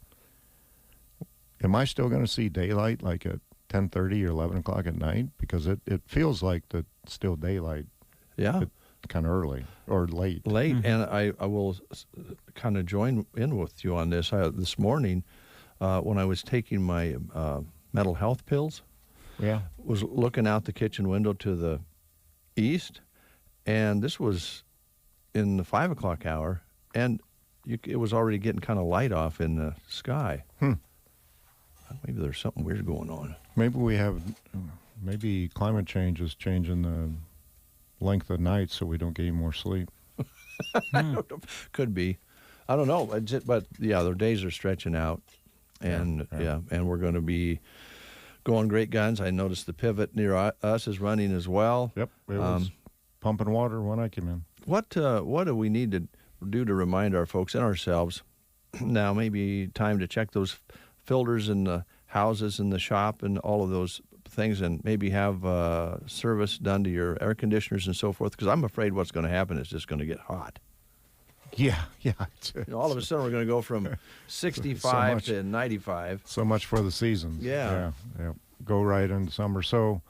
am I still going to see daylight like at 10:30 or 11 o'clock at night? Because it feels like it's still daylight. Yeah. Kind of early or late. Late, and I will kind of join in with you on this. This morning, when I was taking my mental health pills, was looking out the kitchen window to the east, and this was in the 5 o'clock hour, and it was already getting kind of light off in the sky. Maybe there's something weird going on. Maybe climate change is changing the length of night so we don't get any more sleep. Could be. I don't know. But yeah, their days are stretching out, and and we're going to be going great guns. I noticed the pivot near us is running as well. Yep, it was pumping water when I came in. What do we need to do to remind our folks and ourselves now? Maybe time to check those filters in the houses and the shop and all of those things, and maybe have service done to your air conditioners and so forth, because I'm afraid what's going to happen is just going to get hot. Yeah. All of a sudden we're going to go from 65 to 95. So much for the seasons. Yeah. Go right into summer. So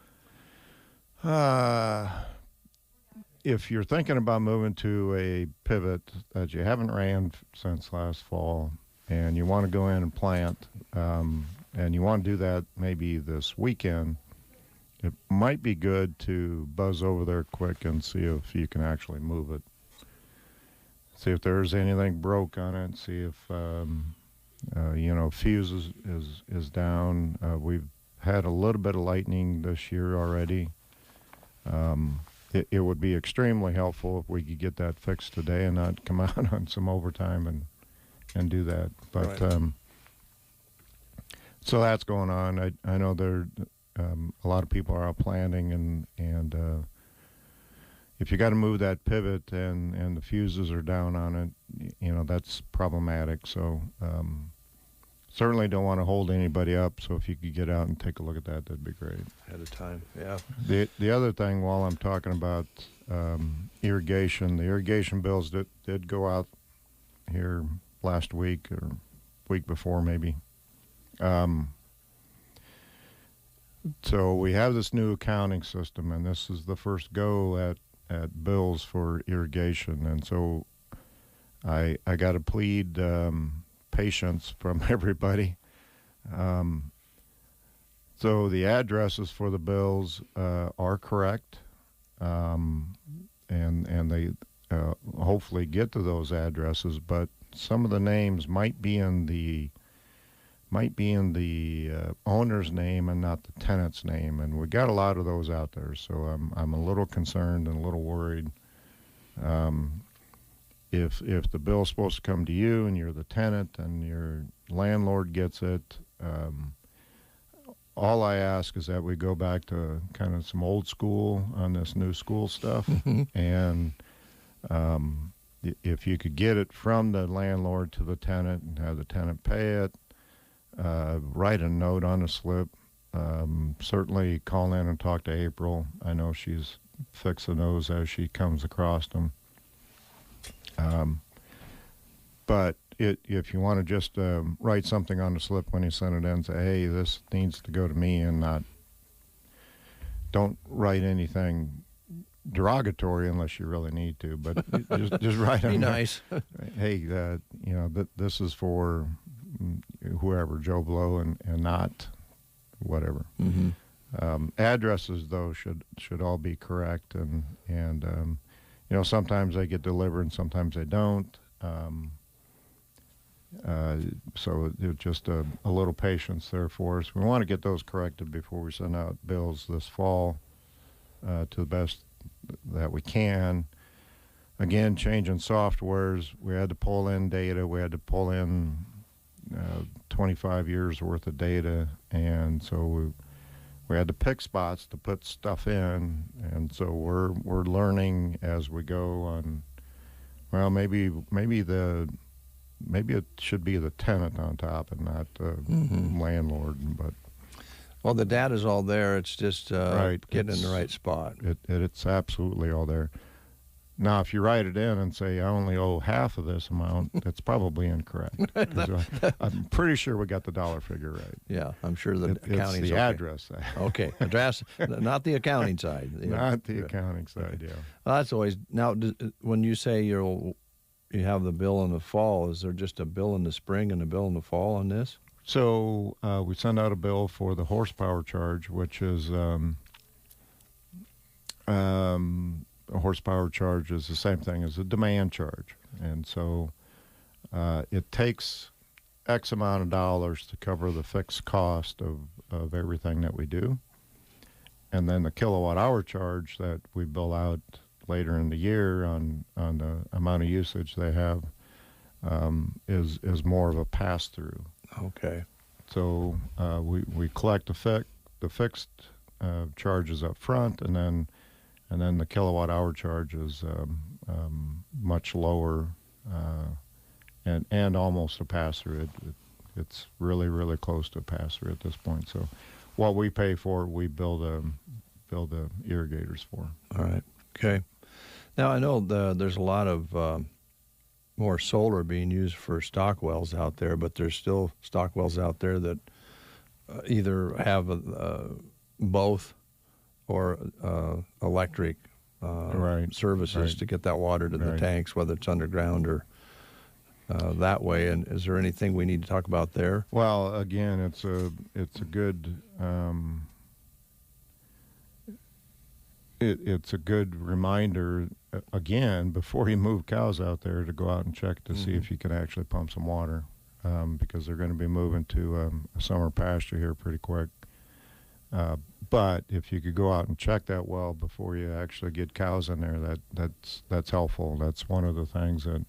if you're thinking about moving to a pivot that you haven't ran since last fall, and you want to go in and plant, and you want to do that maybe this weekend, it might be good to buzz over there quick and see if you can actually move it. See if there's anything broke on it. See if fuse is down. We've had a little bit of lightning this year already. It would be extremely helpful if we could get that fixed today and not come out on some overtime and do that. But so that's going on. I know there a lot of people are out planting, and if you got to move that pivot and the fuses are down on it, that's problematic. So certainly don't want to hold anybody up. So if you could get out and take a look at that, that'd be great. Ahead of time, yeah. The other thing, while I'm talking about irrigation, the irrigation bills did go out here last week or week before maybe. So we have this new accounting system, and this is the first go at bills for irrigation. And so I got to plead patience from everybody. So the addresses for the bills are correct, and they hopefully get to those addresses, but some of the names might be in the owner's name and not the tenant's name, and we got a lot of those out there. So I'm a little concerned and a little worried. If the bill's supposed to come to you and you're the tenant and your landlord gets it, all I ask is that we go back to kind of some old school on this new school stuff, and if you could get it from the landlord to the tenant and have the tenant pay it, write a note on a slip. Certainly call in and talk to April. I know she's fixing those as she comes across them. But if you want to just write something on the slip when you send it in, say, hey, this needs to go to me, and don't write anything derogatory unless you really need to, but just write on there. Nice. Hey, this is for whoever, Joe Blow, and not whatever. Mm-hmm. Addresses though should all be correct, and sometimes they get delivered and sometimes they don't. So it's just a little patience there for us. We want to get those corrected before we send out bills this fall to the best that we can. Again, changing softwares, we had to pull in data. We had to pull in 25 years worth of data, and so we had to pick spots to put stuff in, and so we're learning as we go on. Well, maybe it should be the tenant on top and not the landlord, but. Well, the data's all there. It's just right. Getting in the right spot. It's absolutely all there. Now, if you write it in and say, I only owe half of this amount, that's probably incorrect. I'm pretty sure we got the dollar figure right. Yeah, I'm sure the accounting's it's the okay. address. Okay, address, not the accounting side. Not the accounting side, yeah. Well, that's always, now, when you say you have the bill in the fall, is there just a bill in the spring and a bill in the fall on this? So we send out a bill for the horsepower charge, which is a horsepower charge is the same thing as a demand charge. And so it takes X amount of dollars to cover the fixed cost of everything that we do. And then the kilowatt hour charge that we bill out later in the year on the amount of usage they have is more of a pass-through. Okay. So we collect the fixed charges up front, and then the kilowatt hour charge is much lower and almost a pass-through. It's really, really close to a pass-through at this point. So what we pay for, we build the irrigators for. All right. Okay. Now, I know there's a lot of more solar being used for stock wells out there, but there's still stock wells out there that either have both or electric services to get that water to the tanks, whether it's underground or that way. And is there anything we need to talk about there? Well, again, it's a good it's a good reminder, again, before you move cows out there, to go out and check to see if you can actually pump some water, because they're going to be moving to a summer pasture here pretty quick. But if you could go out and check that well before you actually get cows in there, that's helpful. That's one of the things that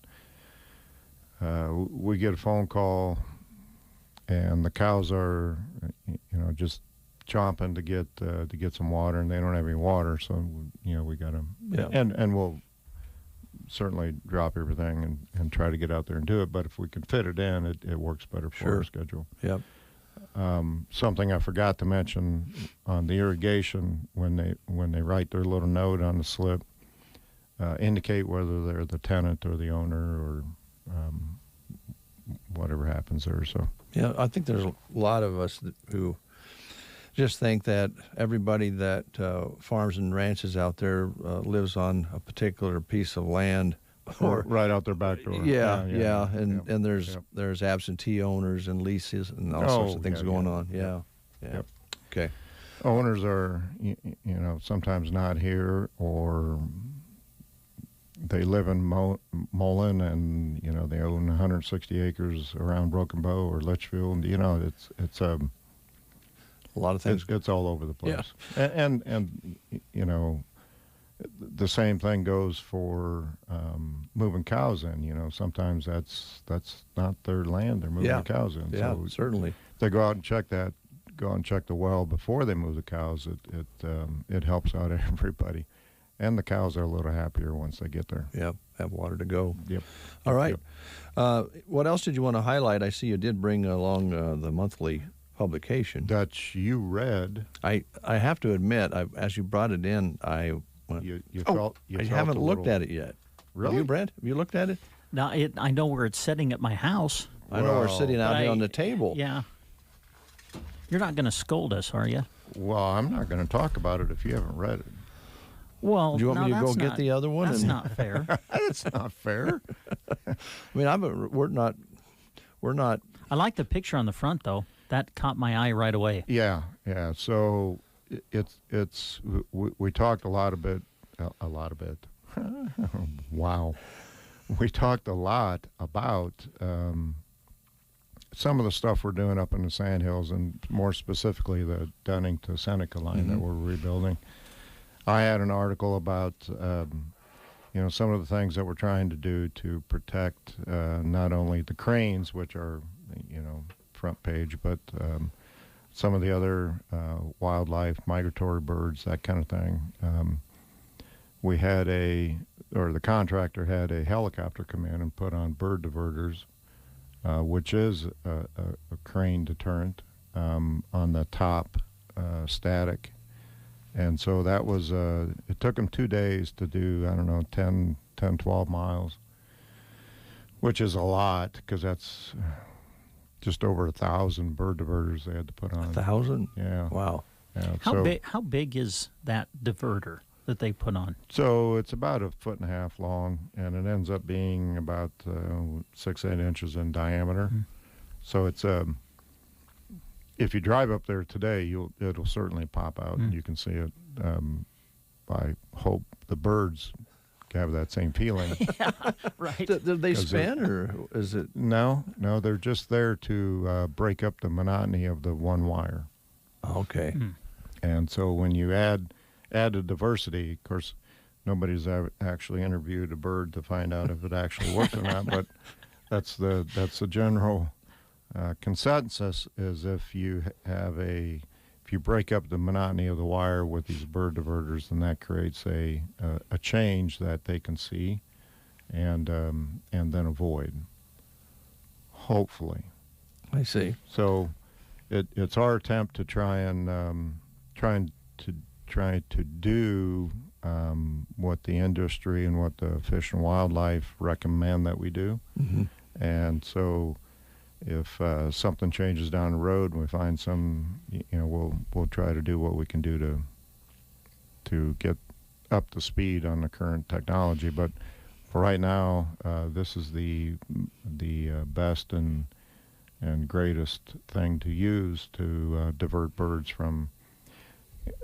we get a phone call, and the cows are, just chomping to get some water, and they don't have any water, so we got to, and we'll certainly drop everything and try to get out there and do it. But if we can fit it in, it works better for our schedule. Yep. Something I forgot to mention on the irrigation, when they write their little note on the slip, indicate whether they're the tenant or the owner or whatever happens there. So yeah, I think there's a lot of us who just think that everybody that farms and ranches out there lives on a particular piece of land, or right out their back door. And there's absentee owners and leases and all sorts of things going on. Yeah. Okay. Owners are sometimes not here, or they live in Mullen, and they own 160 acres around Broken Bow or Litchfield, and it's a lot of things. It's all over the place. Yeah. And the same thing goes for moving cows in. Sometimes that's not their land they're moving the cows in. Yeah, so certainly. They go out and check the well before they move the cows. It helps out everybody. And the cows are a little happier once they get there. Yep, have water to go. Yep. All right. Yep. What else did you want to highlight? I see you did bring along the monthly publication that you read. I have to admit, as you brought it in, I haven't looked at it yet. Really? Have you, Brent? Have you looked at it? No, I know where it's sitting at my house. I know we're sitting out here on the table. Yeah. You're not going to scold us, are you? Well, I'm not going to talk about it if you haven't read it. Well, do you want me to go get the other one? That's not fair. It's not fair. I mean, we're not. I like the picture on the front, though. That caught my eye right away. Yeah. So we talked a lot a bit Wow. We talked a lot about some of the stuff we're doing up in the Sandhills, and more specifically the Dunning to Seneca line that we're rebuilding. I had an article about some of the things that we're trying to do to protect not only the cranes, which are front page, but some of the other wildlife, migratory birds, that kind of thing. We had the contractor had a helicopter come in and put on bird diverters, which is a crane deterrent on the top, static. And so that was, it took them 2 days to do, 10, 12 miles, which is a lot, because that's just over 1,000 bird diverters they had to put on. 1,000? Yeah. Wow. Yeah. How big is that diverter that they put on? So it's about 1.5 feet long, and it ends up being about 6-8 inches in diameter. So it's if you drive up there today, it'll certainly pop out, and you can see it. I hope the birds have that same feeling. Yeah, right. Do they spin, or is it? No, they're just there to break up the monotony of the one wire. Okay. And so when you add a diversity, of course, nobody's actually interviewed a bird to find out if it actually works or not, but that's the general consensus, is if you break up the monotony of the wire with these bird diverters, then that creates a change that they can see and then avoid, hopefully. I see. So it's our attempt to try to do what the industry and what the Fish and Wildlife recommend that we do. And so if something changes down the road and we find some, we'll try to do what we can do to get up to speed on the current technology. But for right now, this is the best and greatest thing to use to divert birds from.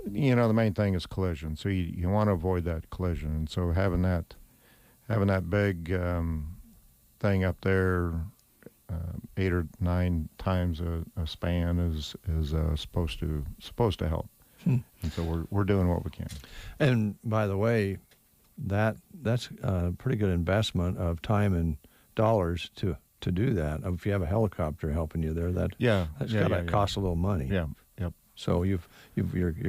The main thing is collision. So you want to avoid that collision, and so having that big thing up there, 8 or 9 times a span is supposed to help. And so we're doing what we can. And by the way, that's a pretty good investment of time and dollars to do that. If you have a helicopter helping you there, that's got to cost a little money. Yeah. Yep. So you're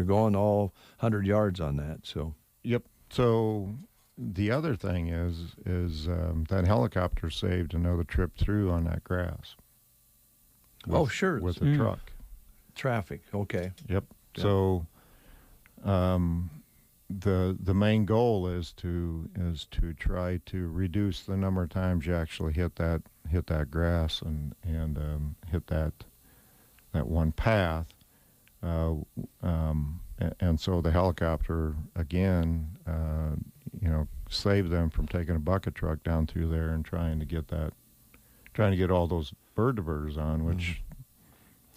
going all 100 yards on that. So. Yep. So the other thing is that helicopter saved another trip through on that grass. Sure. With the truck. Traffic. Okay. Yep. So the main goal is to try to reduce the number of times you actually hit that grass and hit that one path. And so the helicopter again, saved them from taking a bucket truck down through there and trying to get all those bird diverters on, which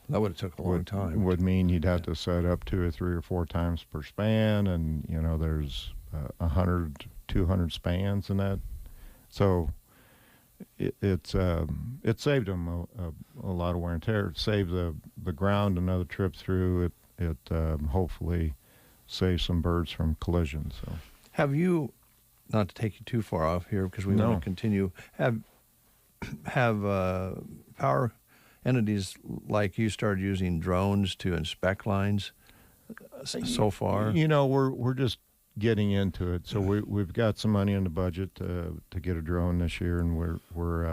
that would have took a long time. Would mean you'd have to set up 2 or 3 or 4 times per span, and there's 100, 200 spans in that. So it saved them a lot of wear and tear. It saved the ground another trip through. It hopefully saved some birds from collisions. So have you, not to take you too far off here because we want to continue, have power entities like you started using drones to inspect lines so far? We're just getting into it. So we've got some money in the budget to get a drone this year, and we're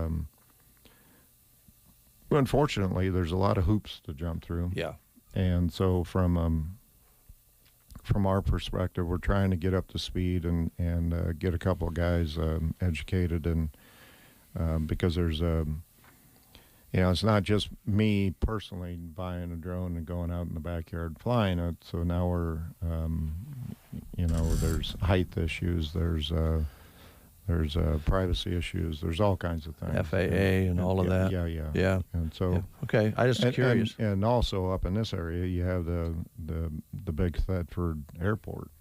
unfortunately there's a lot of hoops to jump through. Yeah. And so from our perspective, we're trying to get up to speed and get a couple of guys educated, and because there's it's not just me personally buying a drone and going out in the backyard flying it. So now we're there's height issues, there's privacy issues, there's all kinds of things. FAA and all of that. Yeah. And so okay, I just curious. And also up in this area, you have the big Thetford Airport.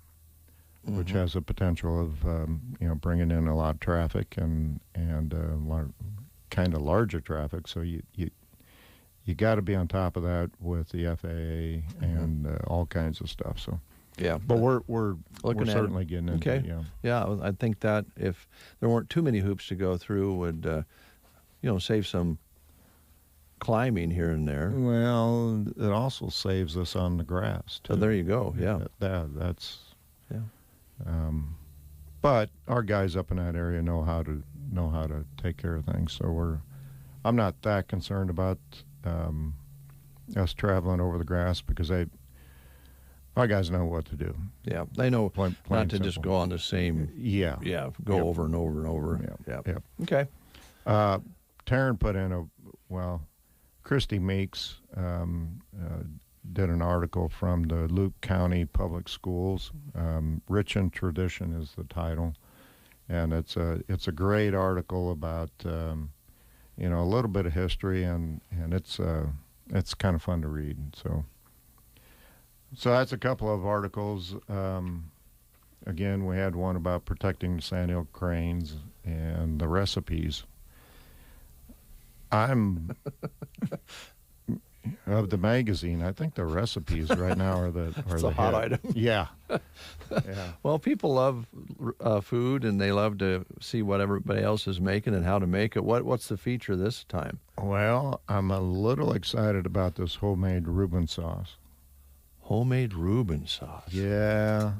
which has the potential of bringing in a lot of traffic and kind of larger traffic. So you got to be on top of that with the FAA and all kinds of stuff. So yeah, but we're certainly it. getting into okay. it. Yeah. Yeah, I think that if there weren't too many hoops to go through, would save some climbing here and there. Well, it also saves us on the grass too. So there you go. Yeah, that's yeah. But our guys up in that area know how to take care of things. So I'm not that concerned about us traveling over the grass because our guys know what to do. Yeah, they know plain not to simple. just go on the same. Yeah. Over and over and over. Yeah. Okay. Taryn put in Christy Meeks did an article from the Luke County Public Schools. Rich in Tradition is the title, and it's a great article about a little bit of history, and it's kind of fun to read. So that's a couple of articles. Again, we had one about protecting the sandhill cranes and the recipes. Of the magazine, I think the recipes right now are the hot item. Yeah. Well, people love food, and they love to see what everybody else is making and how to make it. What's the feature this time? Well, I'm a little excited about this homemade Reuben sauce. Homemade Reuben sauce. Yeah,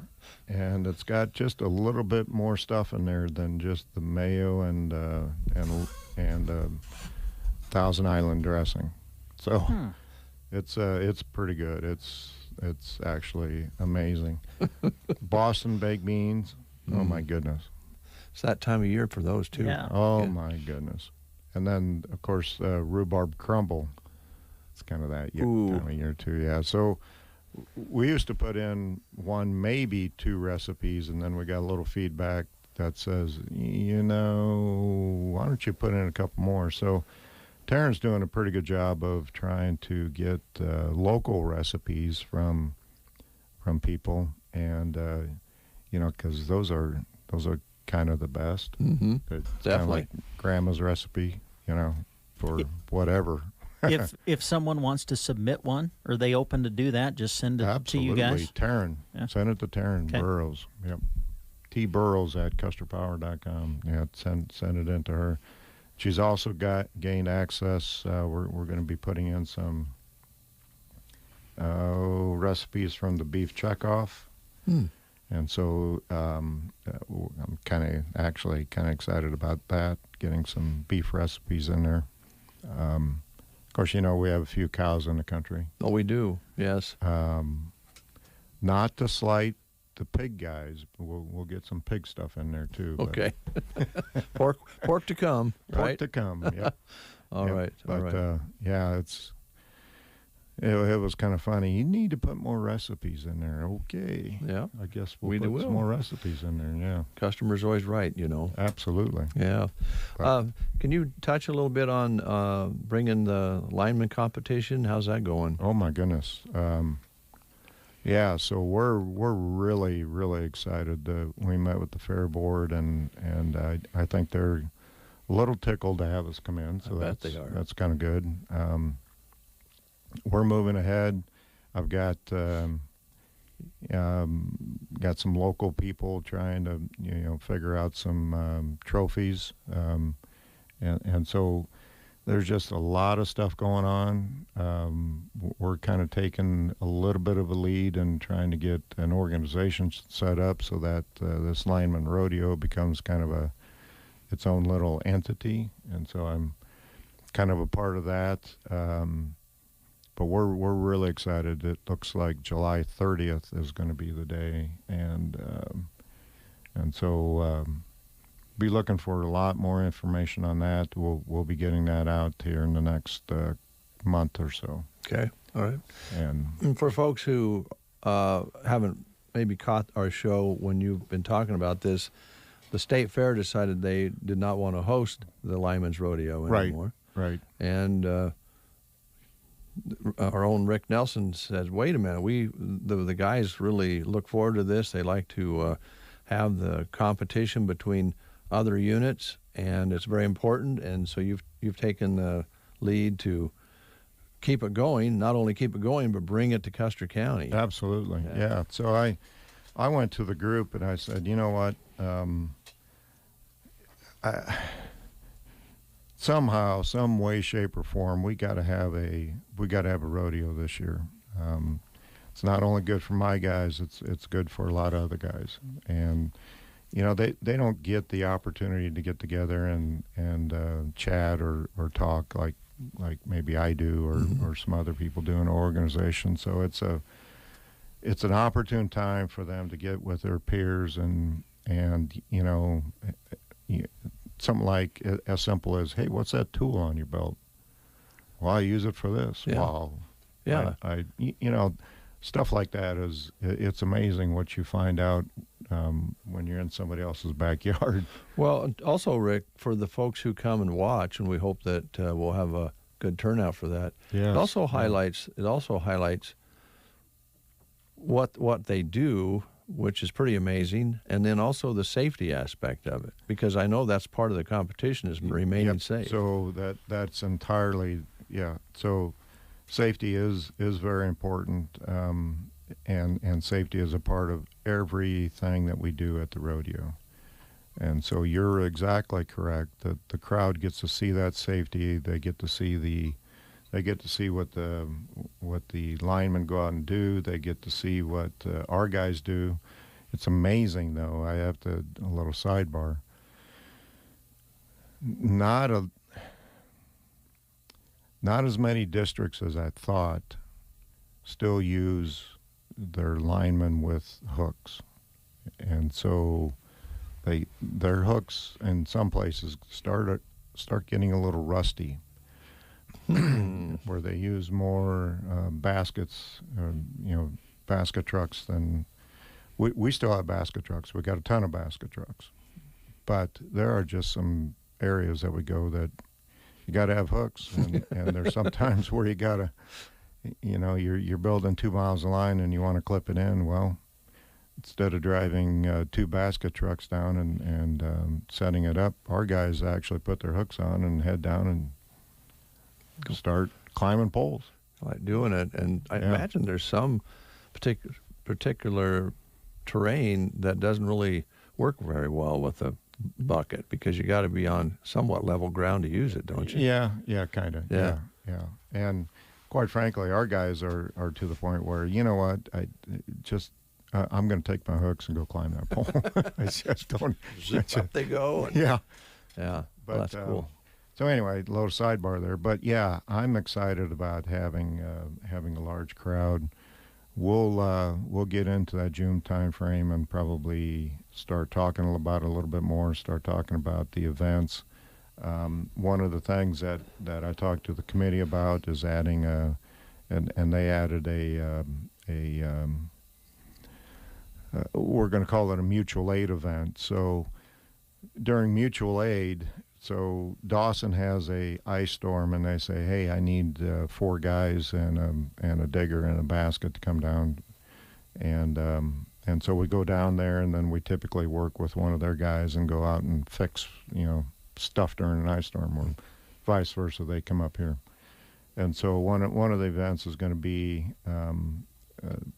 and it's got just a little bit more stuff in there than just the mayo and Thousand Island dressing. So it's pretty good. It's actually amazing. Boston baked beans. Oh my goodness. It's that time of year for those too. Yeah. Oh my goodness. And then of course rhubarb crumble. It's kind of that time of year too. Yeah. So we used to put in one, maybe two recipes, and then we got a little feedback that says, why don't you put in a couple more? So Taryn's doing a pretty good job of trying to get local recipes from people, and because those are kind of the best. Mm-hmm. It's Definitely. kind of like grandma's recipe, for whatever. if someone wants to submit one, are they open to do that? Just send it to you guys. Taryn. Yeah. Send it to Taryn Burrows. Yep. tburrows@custerpower.com. Yeah, send it in to her. She's also gained access. We're going to be putting in some recipes from the beef checkoff. And so I'm kind of excited about that, getting some beef recipes in there. Of course, we have a few cows in the country. Oh, we do, yes. Not to slight the pig guys. We'll get some pig stuff in there too. Okay. pork to come, right? Pork to come, yeah. All right. But it was kind of funny. You need to put more recipes in there. Okay. Yeah. I guess we'll put some more recipes in there, yeah. Customer's always right, Absolutely. Yeah. Can you touch a little bit on bringing the lineman competition? How's that going? Oh, my goodness. Yeah, so we're really, really excited. We met with the fair board, and I think they're a little tickled to have us come in. So I bet they are. That's kind of good. We're moving ahead. I've got some local people trying to figure out some trophies, and so there's just a lot of stuff going on. We're kind of taking a little bit of a lead and trying to get an organization set up so that this lineman rodeo becomes kind of its own little entity, and so I'm kind of a part of that. But we're really excited. It looks like July 30th is going to be the day, and so be looking for a lot more information on that. We'll be getting that out here in the next month or so. Okay, all right. And for folks who haven't maybe caught our show when you've been talking about this, the state fair decided they did not want to host the Lineman's Rodeo anymore. Right. And our own Rick Nelson says, wait a minute, the guys really look forward to this. They like to have the competition between other units, and it's very important. And so you've taken the lead to keep it going, not only keep it going, but bring it to Custer County. Absolutely, yeah. So I went to the group and I said, you know what, somehow, some way, shape, or form, we got to have a rodeo this year. It's not only good for my guys; it's good for a lot of other guys. And you know, they don't get the opportunity to get together and chat or talk like maybe I do or some other people do in an organization. So it's an opportune time for them to get with their peers and you know, something like as simple as, hey, what's that tool on your belt? Well, I use it for this. Yeah. Wow. Yeah. I you know, stuff like that it's amazing what you find out when you're in somebody else's backyard. Well, also, Rick, for the folks who come and watch, and we hope that we'll have a good turnout for that. Yes. It also highlights what they do, which is pretty amazing, and then also the safety aspect of it, because I know that's part of the competition is remaining safe. So that's entirely, yeah. So safety is very important, and safety is a part of everything that we do at the rodeo. And so you're exactly correct that the crowd gets to see that safety. They get to see what the linemen go out and do. They get to see what our guys do. It's amazing, though. I have a little sidebar. Not as many districts as I thought still use their linemen with hooks, and so their hooks in some places start getting a little rusty. Where they use more baskets, basket trucks than we still have basket trucks. We got a ton of basket trucks, but there are just some areas that we go that you got to have hooks, and there's sometimes where you got to, you're building 2 miles of line and you want to clip it in. Well, instead of driving 2 basket trucks down and setting it up, our guys actually put their hooks on and head down and start climbing poles. Like doing it. And I imagine there's some particular terrain that doesn't really work very well with a bucket, because you got to be on somewhat level ground to use it, don't you? Yeah, kind of. Yeah. And quite frankly, our guys are to the point where, you know what, I'm going to take my hooks and go climb that pole. I just don't. Zip up they go. Yeah. But well, that's cool. So anyway, little sidebar there, but yeah, I'm excited about having a large crowd. We'll get into that June time frame and probably start talking about it a little bit more. Start talking about the events. One of the things that I talked to the committee about is adding and they added we're going to call it a mutual aid event. So during mutual aid. So Dawson has a ice storm, and they say, "Hey, I need 4 guys and a digger and a basket to come down," and so we go down there, and then we typically work with one of their guys and go out and fix stuff during an ice storm, or vice versa. They come up here, and so one of the events is going to be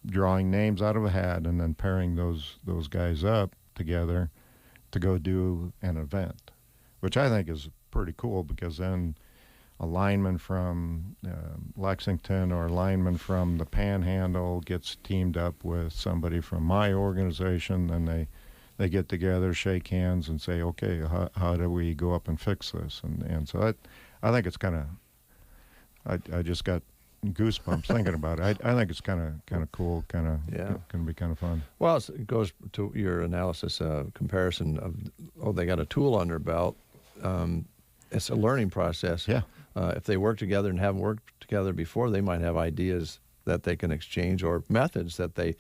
drawing names out of a hat and then pairing those guys up together to go do an event, which I think is pretty cool, because then a lineman from Lexington or a lineman from the Panhandle gets teamed up with somebody from my organization, then they get together, shake hands, and say, okay, how do we go up and fix this? And so I think it's kind of, I just got goosebumps thinking about it. I think it's kind of cool, going to be kind of fun. Well, it goes to your analysis comparison of, they got a tool on their belt. It's a learning process. Yeah. If they work together and haven't worked together before, they might have ideas that they can exchange or methods that they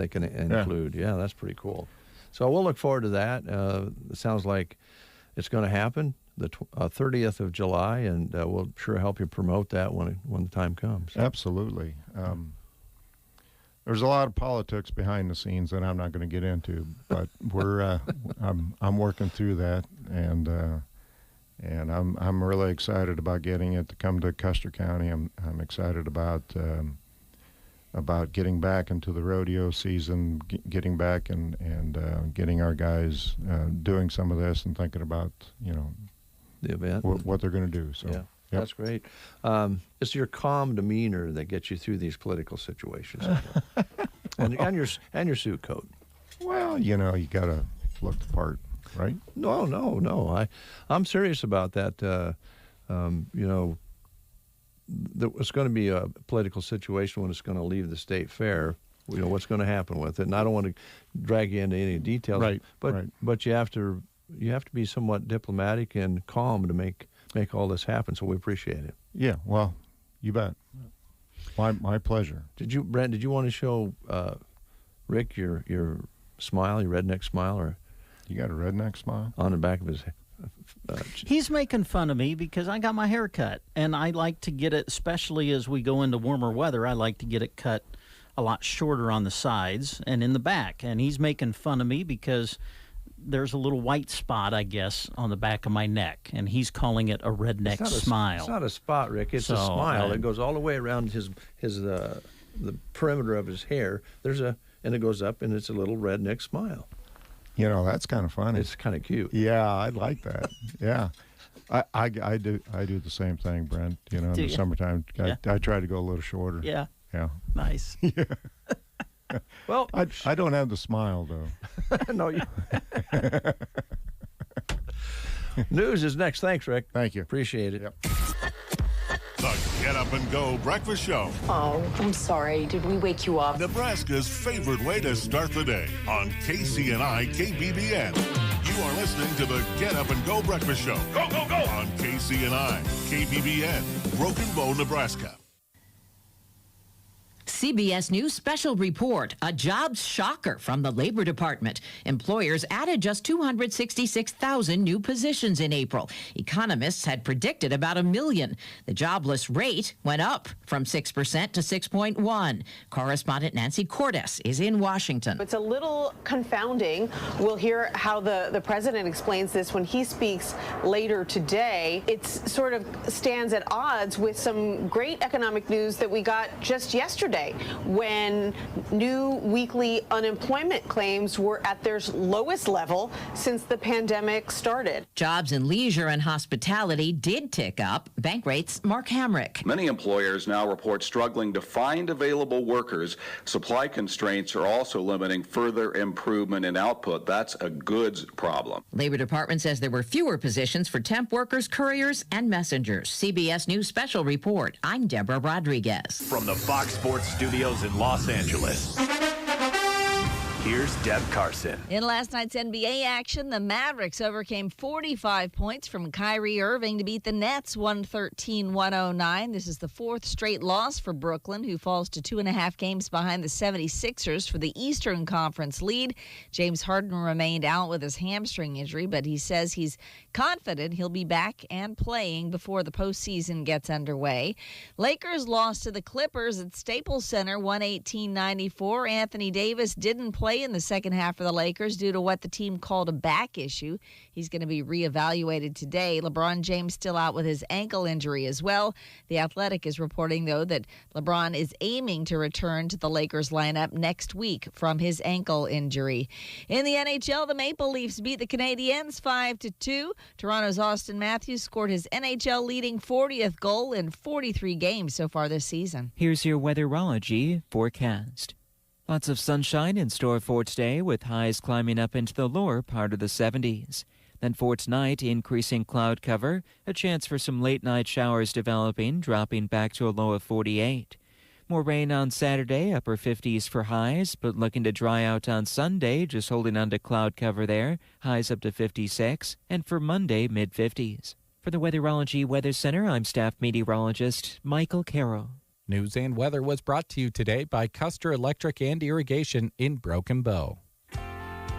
can include. Yeah, that's pretty cool. So we'll look forward to that. It sounds like it's going to happen the 30th of July, and we'll sure help you promote that when the time comes. Absolutely. There's a lot of politics behind the scenes that I'm not going to get into, but we're I'm working through that, and I'm really excited about getting it to come to Custer County. I'm excited about getting back into the rodeo season, getting back and getting our guys doing some of this and thinking about the event, what they're going to do. So. Yeah. Yep. That's great. It's your calm demeanor that gets you through these political situations, and your suit coat. Well, you got to look the part, right? No. I'm serious about that. It's going to be a political situation when it's going to leave the state fair. What's going to happen with it, and I don't want to drag you into any details. Right. But you have to be somewhat diplomatic and calm to make all this happen, so we appreciate it. Yeah, well, you bet. My pleasure. Brent, did you want to show Rick your smile, your redneck smile? Or you got a redneck smile? On the back of his He's making fun of me because I got my hair cut, and I like to get it, especially as we go into warmer weather, I like to get it cut a lot shorter on the sides and in the back. And he's making fun of me because there's a little white spot, I guess, on the back of my neck, and he's calling it a redneck smile. It's not a spot, Rick. It's a smile. It goes all the way around the perimeter of his hair. And it goes up, and it's a little redneck smile. That's kind of funny. It's kind of cute. Yeah, I like that. Yeah, I do the same thing, Brent. In the summertime, I try to go a little shorter. Yeah. Yeah. Nice. Yeah. Well, I don't have the smile though. No. News is next. Thanks, Rick. Thank you. Appreciate it. Yep. The Get Up and Go Breakfast Show. Oh, I'm sorry. Did we wake you up? Nebraska's favorite way to start the day on KCNI KBBN. You are listening to the Get Up and Go Breakfast Show. Go, go, go! On KCNI KBBN, Broken Bow, Nebraska. CBS News special report, a jobs shocker from the Labor Department. Employers added just 266,000 new positions in April. Economists had predicted about 1 million. The jobless rate went up from 6% to 6.1%. Correspondent Nancy Cordes is in Washington. It's a little confounding. We'll hear how the president explains this when he speaks later today. It sort of stands at odds with some great economic news that we got just yesterday, when new weekly unemployment claims were at their lowest level since the pandemic started. Jobs in leisure and hospitality did tick up. Bankrate's Mark Hamrick. Many employers now report struggling to find available workers. Supply constraints are also limiting further improvement in output. That's a goods problem. Labor Department says there were fewer positions for temp workers, couriers, and messengers. CBS News special report. I'm Deborah Rodriguez. From the Fox Sports Studios in Los Angeles, here's Deb Carson. In last night's NBA action, the Mavericks overcame 45 points from Kyrie Irving to beat the Nets 113-109. This is the fourth straight loss for Brooklyn, who falls to 2.5 games behind the 76ers for the Eastern Conference lead. James Harden remained out with his hamstring injury, but he says he's confident he'll be back and playing before the postseason gets underway. Lakers lost to the Clippers at Staples Center 118-94. Anthony Davis didn't play in the second half for the Lakers due to what the team called a back issue. He's going to be reevaluated today. LeBron James still out with his ankle injury as well. The Athletic is reporting, though, that LeBron is aiming to return to the Lakers lineup next week from his ankle injury. In the NHL, the Maple Leafs beat the Canadiens 5-2. Toronto's Austin Matthews scored his NHL-leading 40th goal in 43 games so far this season. Here's your Weatherology forecast. Lots of sunshine in store for today, with highs climbing up into the lower part of the 70s. Then for tonight, increasing cloud cover, a chance for some late-night showers developing, dropping back to a low of 48. More rain on Saturday, upper 50s for highs, but looking to dry out on Sunday, just holding on to cloud cover there, highs up to 56, and for Monday, mid-50s. For the Weatherology Weather Center, I'm staff meteorologist Michael Carroll. News and weather was brought to you today by Custer Electric and Irrigation in Broken Bow.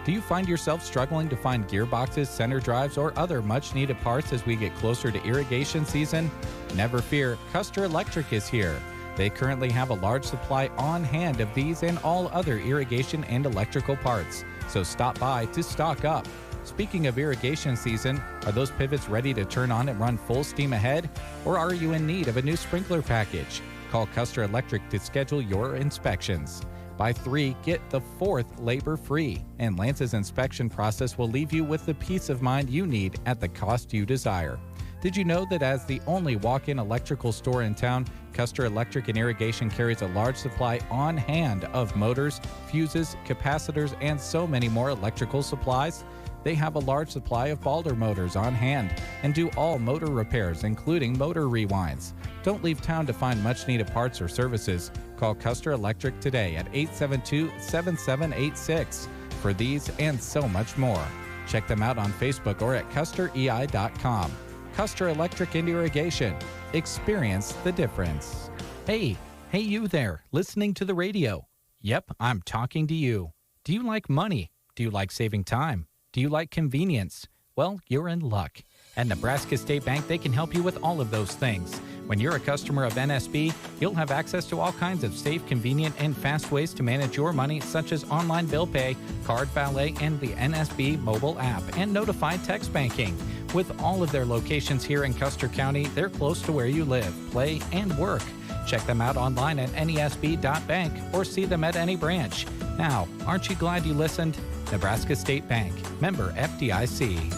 Do you find yourself struggling to find gearboxes, center drives, or other much-needed parts as we get closer to irrigation season? Never fear, Custer Electric is here. They currently have a large supply on hand of these and all other irrigation and electrical parts, so stop by to stock up. Speaking of irrigation season, are those pivots ready to turn on and run full steam ahead? Or are you in need of a new sprinkler package? Call Custer Electric to schedule your inspections. Buy 3, get the 4th labor-free, and Lance's inspection process will leave you with the peace of mind you need at the cost you desire. Did you know that as the only walk-in electrical store in town, Custer Electric and Irrigation carries a large supply on hand of motors, fuses, capacitors, and so many more electrical supplies? They have a large supply of Balder motors on hand and do all motor repairs, including motor rewinds. Don't leave town to find much-needed parts or services. Call Custer Electric today at 872-7786 for these and so much more. Check them out on Facebook or at custerei.com. Custer Electric and Irrigation. Experience the difference. Hey you there, listening to the radio. Yep, I'm talking to you. Do you like money? Do you like saving time? Do you like convenience? Well, you're in luck. At Nebraska State Bank, they can help you with all of those things. When you're a customer of NSB, you'll have access to all kinds of safe, convenient, and fast ways to manage your money, such as online bill pay, card valet, and the NSB mobile app, and notified text banking. With all of their locations here in Custer County, they're close to where you live, play, and work. Check them out online at nesb.bank or see them at any branch. Now, aren't you glad you listened? Nebraska State Bank, member FDIC.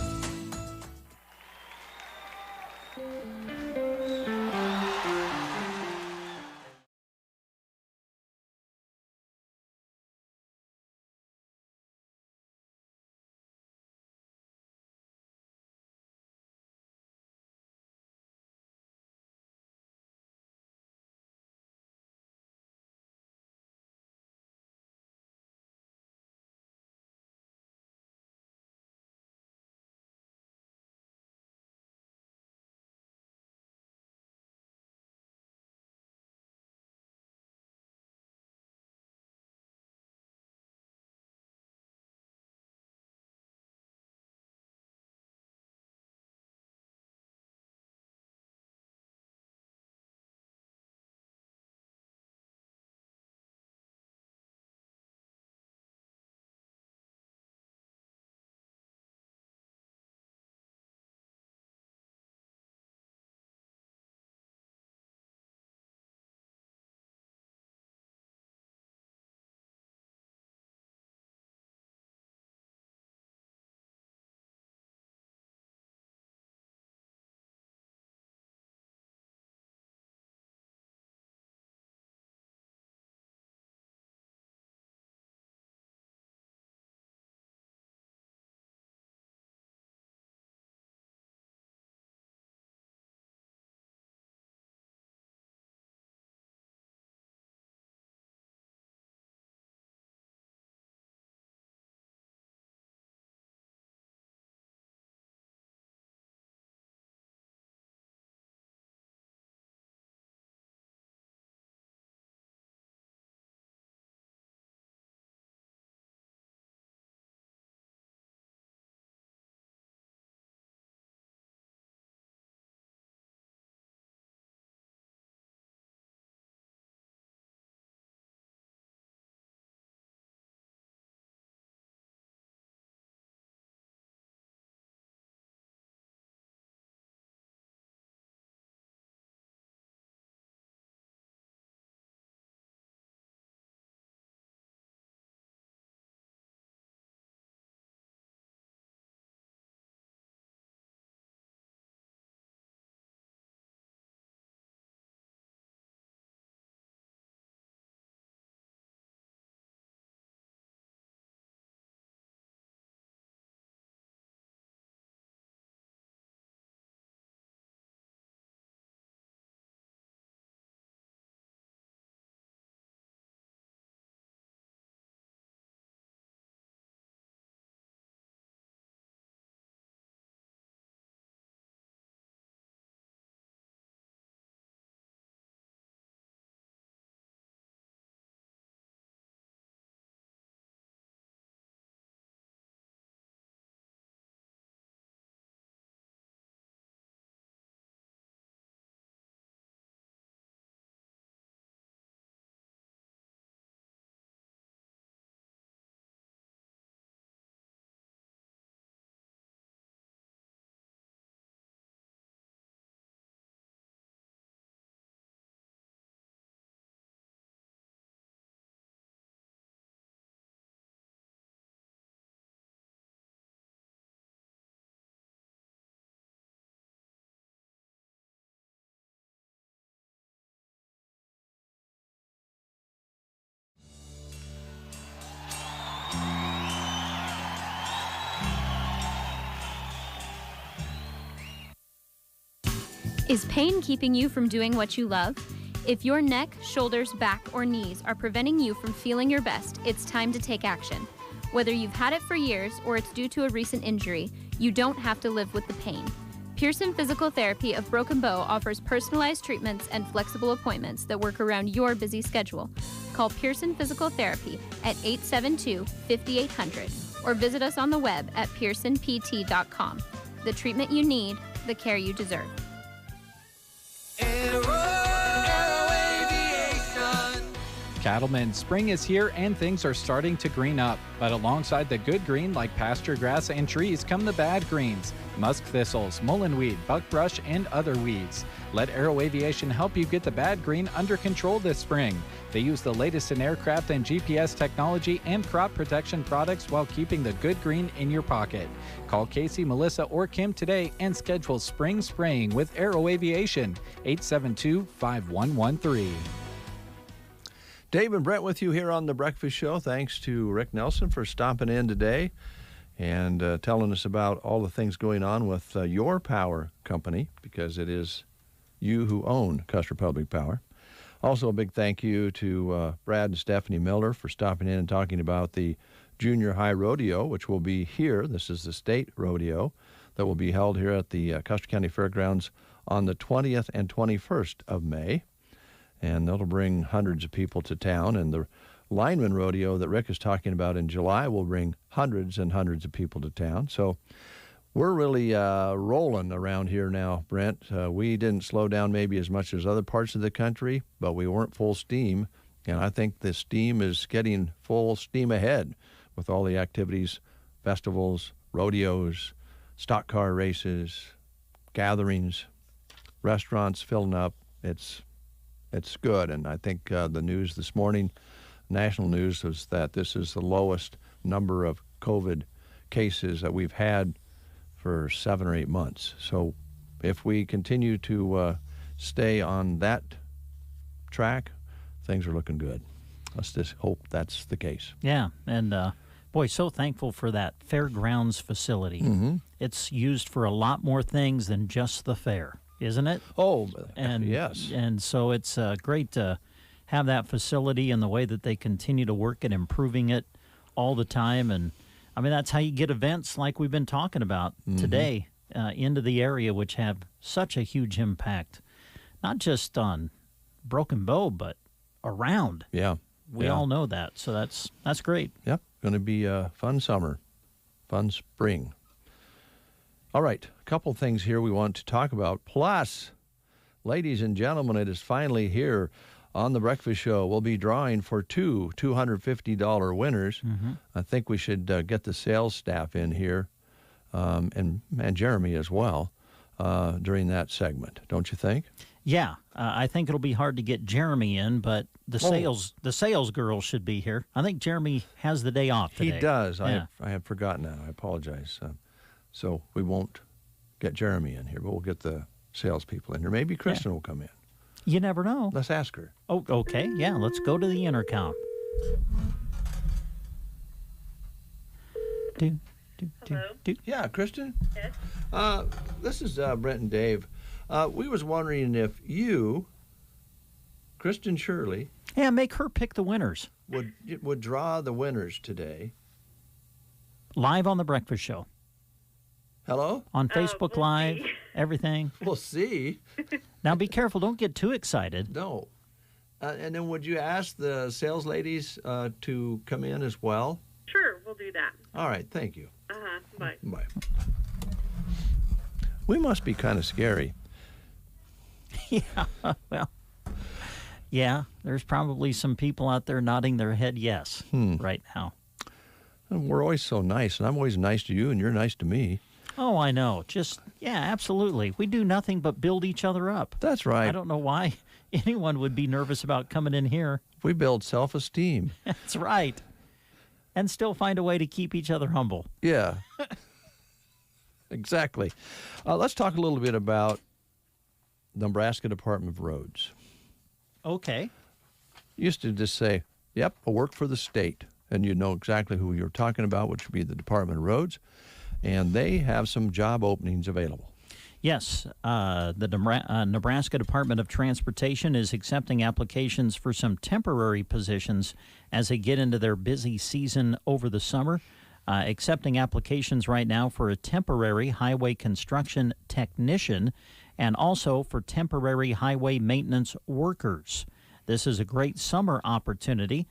Is pain keeping you from doing what you love? If your neck, shoulders, back, or knees are preventing you from feeling your best, it's time to take action. Whether you've had it for years or it's due to a recent injury, you don't have to live with the pain. Pearson Physical Therapy of Broken Bow offers personalized treatments and flexible appointments that work around your busy schedule. Call Pearson Physical Therapy at 872-5800 or visit us on the web at pearsonpt.com. The treatment you need, the care you deserve. Cattlemen, spring is here and things are starting to green up. But alongside the good green like pasture grass and trees come the bad greens. Musk thistles, mullenweed, buckbrush, and other weeds. Let Aero Aviation help you get the bad green under control this spring. They use the latest in aircraft and GPS technology and crop protection products while keeping the good green in your pocket. Call Casey, Melissa, or Kim today and schedule spring spraying with Aero Aviation, 872-5113. Dave and Brent with you here on The Breakfast Show. Thanks to Rick Nelson for stopping in today and telling us about all the things going on with your power company, because it is you who own Custer Public Power. Also, a big thank you to Brad and Stephanie Miller for stopping in and talking about the Junior High Rodeo, which will be here. This is the state rodeo that will be held here at the Custer County Fairgrounds on the 20th and 21st of May. And that'll bring hundreds of people to town. And the Lineman Rodeo that Rick is talking about in July will bring hundreds and hundreds of people to town. So we're really rolling around here now, Brent. We didn't slow down maybe as much as other parts of the country, but we weren't full steam. And I think the steam is getting full steam ahead with all the activities, festivals, rodeos, stock car races, gatherings, restaurants filling up. It's good, and I think the news this morning, national news, was that this is the lowest number of COVID cases that we've had for 7 or 8 months. So if we continue to stay on that track, things are looking good. Let's just hope that's the case. Yeah, and boy, so thankful for that fairgrounds facility. Mm-hmm. It's used for a lot more things than just the fair, isn't it? Oh, and yes. And so it's great to have that facility and the way that they continue to work at improving it all the time. And, I mean, that's how you get events like we've been talking about today into the area, which have such a huge impact, not just on Broken Bow, but around. Yeah. We all know that, so that's great. Yep, going to be a fun summer, fun spring. All right, a couple things here we want to talk about. Plus, ladies and gentlemen, it is finally here on The Breakfast Show. We'll be drawing for two $250 winners. I think we should get the sales staff in here and Jeremy as well during that segment, don't you think? Yeah, I think it'll be hard to get Jeremy in, but the sales girl should be here. I think Jeremy has the day off today. He does. Yeah. I have forgotten that. I apologize. So we won't get Jeremy in here, but we'll get the salespeople in here. Maybe Kristen will come in. You never know. Let's ask her. Oh, okay. Yeah, let's go to the intercom. Yeah, Kristen? Yes? This is Brent and Dave. We was wondering if you, Kristen Shirley... Yeah, make her pick the winners. Would draw the winners today. Live on The Breakfast Show. Hello? On Facebook we'll Live, see. everything. We'll see. Now be careful. Don't get too excited. No. And then would you ask the sales ladies to come in as well? Sure, we'll do that. All right, thank you. Bye. Bye. We must be kind of scary. Yeah, well, yeah, there's probably some people out there nodding their head yes right now. And we're always so nice, and I'm always nice to you, and you're nice to me. Oh, I know. Yeah, absolutely. We do nothing but build each other up. That's right. I don't know why anyone would be nervous about coming in here. We build self-esteem. That's right. And still find a way to keep each other humble. Yeah. Exactly. Let's talk a little bit about the Nebraska Department of Roads. Okay. Used to just say, yep, I work for the state. And you know exactly who you're talking about, which would be the Department of Roads. And they have some job openings available. Yes, the Nebraska Department of Transportation is accepting applications for some temporary positions as they get into their busy season over the summer. Accepting applications right now for a temporary highway construction technician and also for temporary highway maintenance workers. This is a great summer opportunity.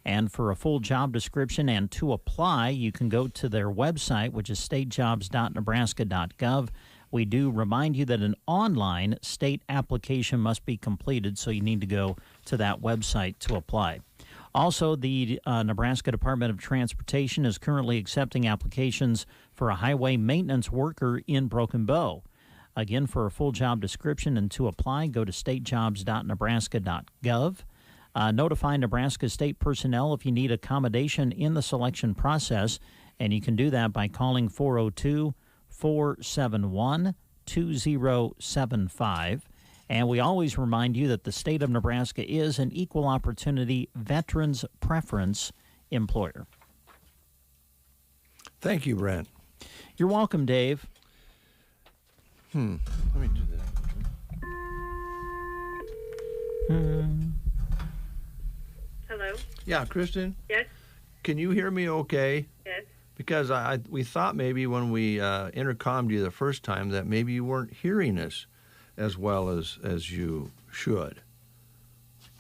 And for a full job description and to apply, you can go to their website, which is statejobs.nebraska.gov. We do remind you that an online state application must be completed, so you need to go to that website to apply. Also, the Nebraska Department of Transportation is currently accepting applications for a highway maintenance worker in Broken Bow. Again, for a full job description and to apply, go to statejobs.nebraska.gov. Notify Nebraska state personnel if you need accommodation in the selection process, and you can do that by calling 402-471-2075. And we always remind you that the state of Nebraska is an equal opportunity veterans preference employer. Thank you, Brent. You're welcome, Dave. Let me do that. Hello? Yeah, Kristen? Yes? Can you hear me okay? Yes. Because we thought maybe when we intercommed you the first time that maybe you weren't hearing us as well as you should.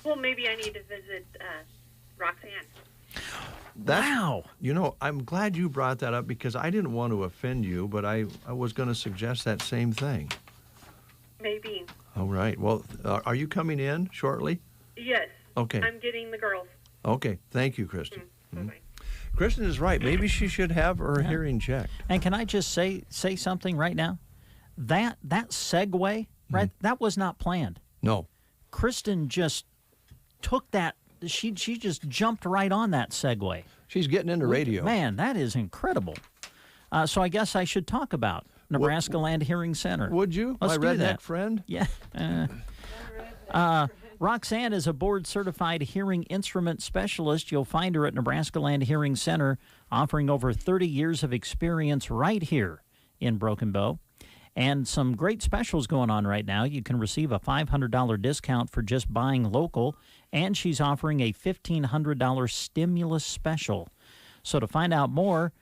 Well, maybe I need to visit Roxanne. Wow. You know, I'm glad you brought that up because I didn't want to offend you, but I was going to suggest that same thing. Maybe. All right. Well, are you coming in shortly? Yes. Okay. I'm getting the girls. Okay. Thank you, Kristen. Bye-bye. Kristen is right. Maybe she should have her hearing checked. And can I just say something right now? That segue, right, that was not planned. No. Kristen just took that. She just jumped right on that segue. She's getting into radio. Man, that is incredible. So I guess I should talk about Nebraska Land Hearing Center. Would you? Let's My do redneck that. friend? Yeah. Roxanne is a board-certified hearing instrument specialist. You'll find her at Nebraska Land Hearing Center, offering over 30 years of experience right here in Broken Bow. And some great specials going on right now. You can receive a $500 discount for just buying local, and she's offering a $1,500 stimulus special. So to find out more,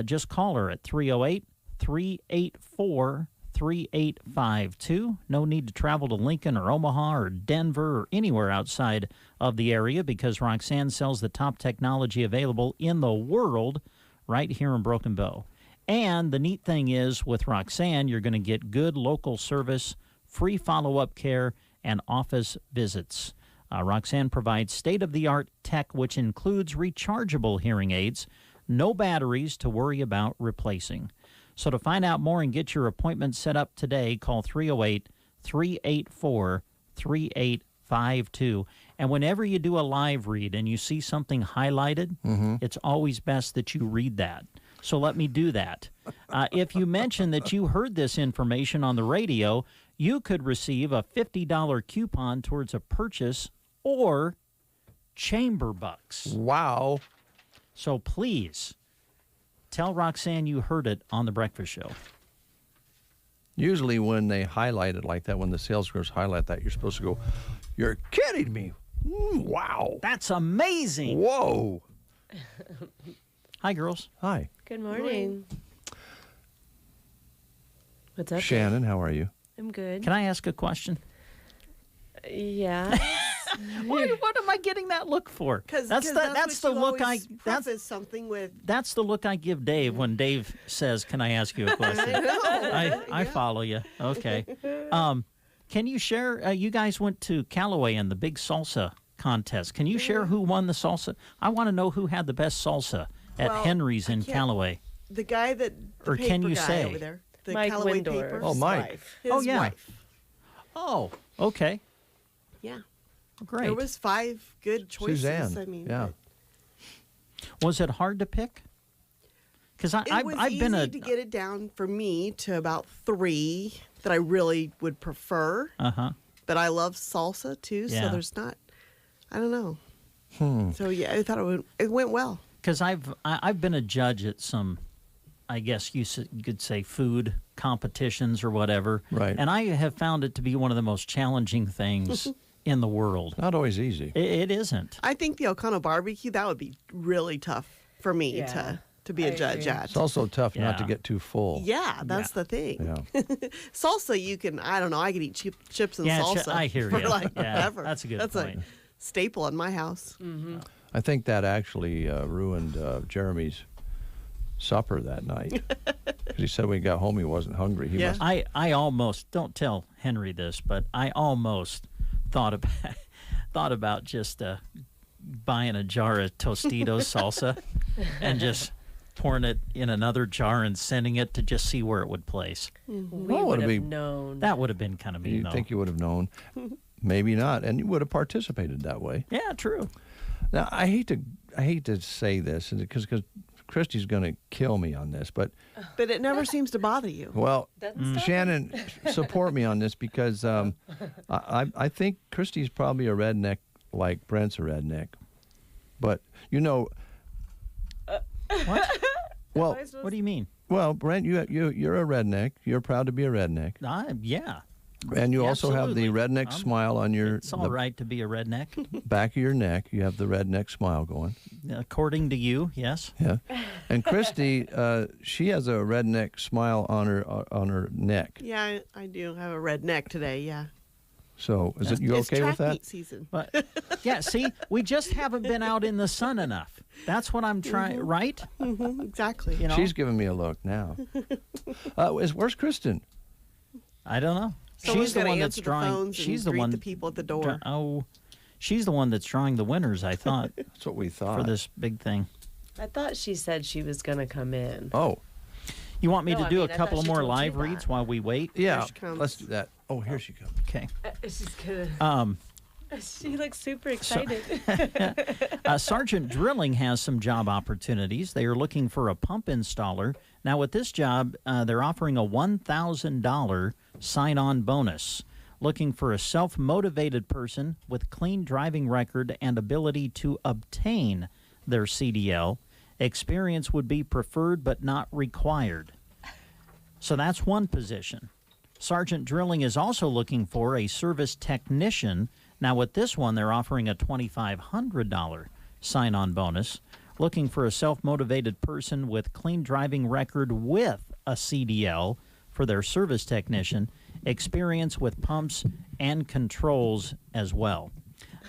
just call her at 308-384-3852. No need to travel to Lincoln or Omaha or Denver or anywhere outside of the area because Roxanne sells the top technology available in the world right here in Broken Bow. And the neat thing is, with Roxanne, you're going to get good local service, free follow-up care, and office visits. Roxanne provides state-of-the-art tech, which includes rechargeable hearing aids, no batteries to worry about replacing. So to find out more and get your appointment set up today, call 308-384-3852. And whenever you do a live read and you see something highlighted, it's always best that you read that. So let me do that. If you mention that you heard this information on the radio, you could receive a $50 coupon towards a purchase or chamber bucks. Wow. So please tell Roxanne you heard it on The Breakfast Show. Usually when they highlight it like that, when the sales girls highlight that, you're supposed to go, "You're kidding me. Wow. That's amazing." Whoa. Hi, girls. Hi. Good morning. What's up? Shannon, how are you? I'm good. Can I ask a question? Yeah. What am I getting that look for? Because that's the look I preface something with. That's the look I give Dave when Dave says, "Can I ask you a question?" I know. I follow you. Okay. Can you share? You guys went to Callaway in the big salsa contest. Can you share who won the salsa? I want to know who had the best salsa at Henry's in Callaway. The guy that. Or can you say over there? The Mike Callaway Windor. paper. Oh, Mike. Wife. His yeah. wife. Oh, okay. Yeah. Great. There was 5 good choices. Suzanne. I mean, yeah. Was it hard to pick? Because It was I've been easy to get it down for me to about 3 that I really would prefer. But I love salsa too, so there's not. I don't know. So yeah, I thought it went well. Because I've been a judge at some I guess you could say, food competitions or whatever. Right. And I have found it to be one of the most challenging things in the world. Not always easy. It isn't. I think the O'Connell barbecue, that would be really tough for me to be a judge at. It's also tough not to get too full. Yeah, that's the thing. Yeah. Salsa, you can, I don't know, I could eat chips and salsa I hear for you. forever. That's a good point. That's a staple in my house. Mm-hmm. I think that actually ruined Jeremy's supper that night. 'Cause he said when he got home he wasn't hungry. He must. I almost, don't tell Henry this, but I almost thought about just buying a jar of Tostitos salsa and just pouring it in another jar and sending it to just see where it would place. We would have known. That would have been kind of mean, You though. think you would have known? Maybe not, and you would have participated that way. Yeah, true. Now I hate to say this because Christy's going to kill me on this, but it never seems to bother you. well, Shannon, support me on this because I think Christy's probably a redneck like Brent's a redneck, but you know. What? Well, what do you mean? Well, Brent, you're a redneck. You're proud to be a redneck. Yeah. And you also have the Absolutely. redneck smile on your It's all right to be a redneck. back of your neck. You have the redneck smile going. According to you, yes. Yeah. And Christy, she has a redneck smile on her neck. Yeah, I do have a red neck today, yeah. So is it you It's okay track with that? meet season. But yeah, see, we just haven't been out in the sun enough. That's what I'm trying, right? Exactly. You know? She's giving me a look now. Where's Kristen? I don't know. Someone's She's the gotta one that's answer the drawing. phones She's and the greet one. the people at the door. She's the one that's drawing the winners. I thought. That's what we thought for this big thing. I thought she said she was going to come in. Oh. You want me No, to I do mean, a I couple thought of she more told you live that. reads while we wait? Yeah, let's do that. Oh, here she comes. Okay. She's good. She looks super excited. Sergeant Drilling has some job opportunities. They are looking for a pump installer. Now, with this job, they're offering a $1,000 sign-on bonus. Looking for a self-motivated person with clean driving record and ability to obtain their CDL. Experience would be preferred but not required. So that's one position. Sergeant Drilling is also looking for a service technician. Now, with this one, they're offering a $2,500 sign-on bonus. Looking for a self-motivated person with clean driving record with a CDL for their service technician. Experience with pumps and controls as well.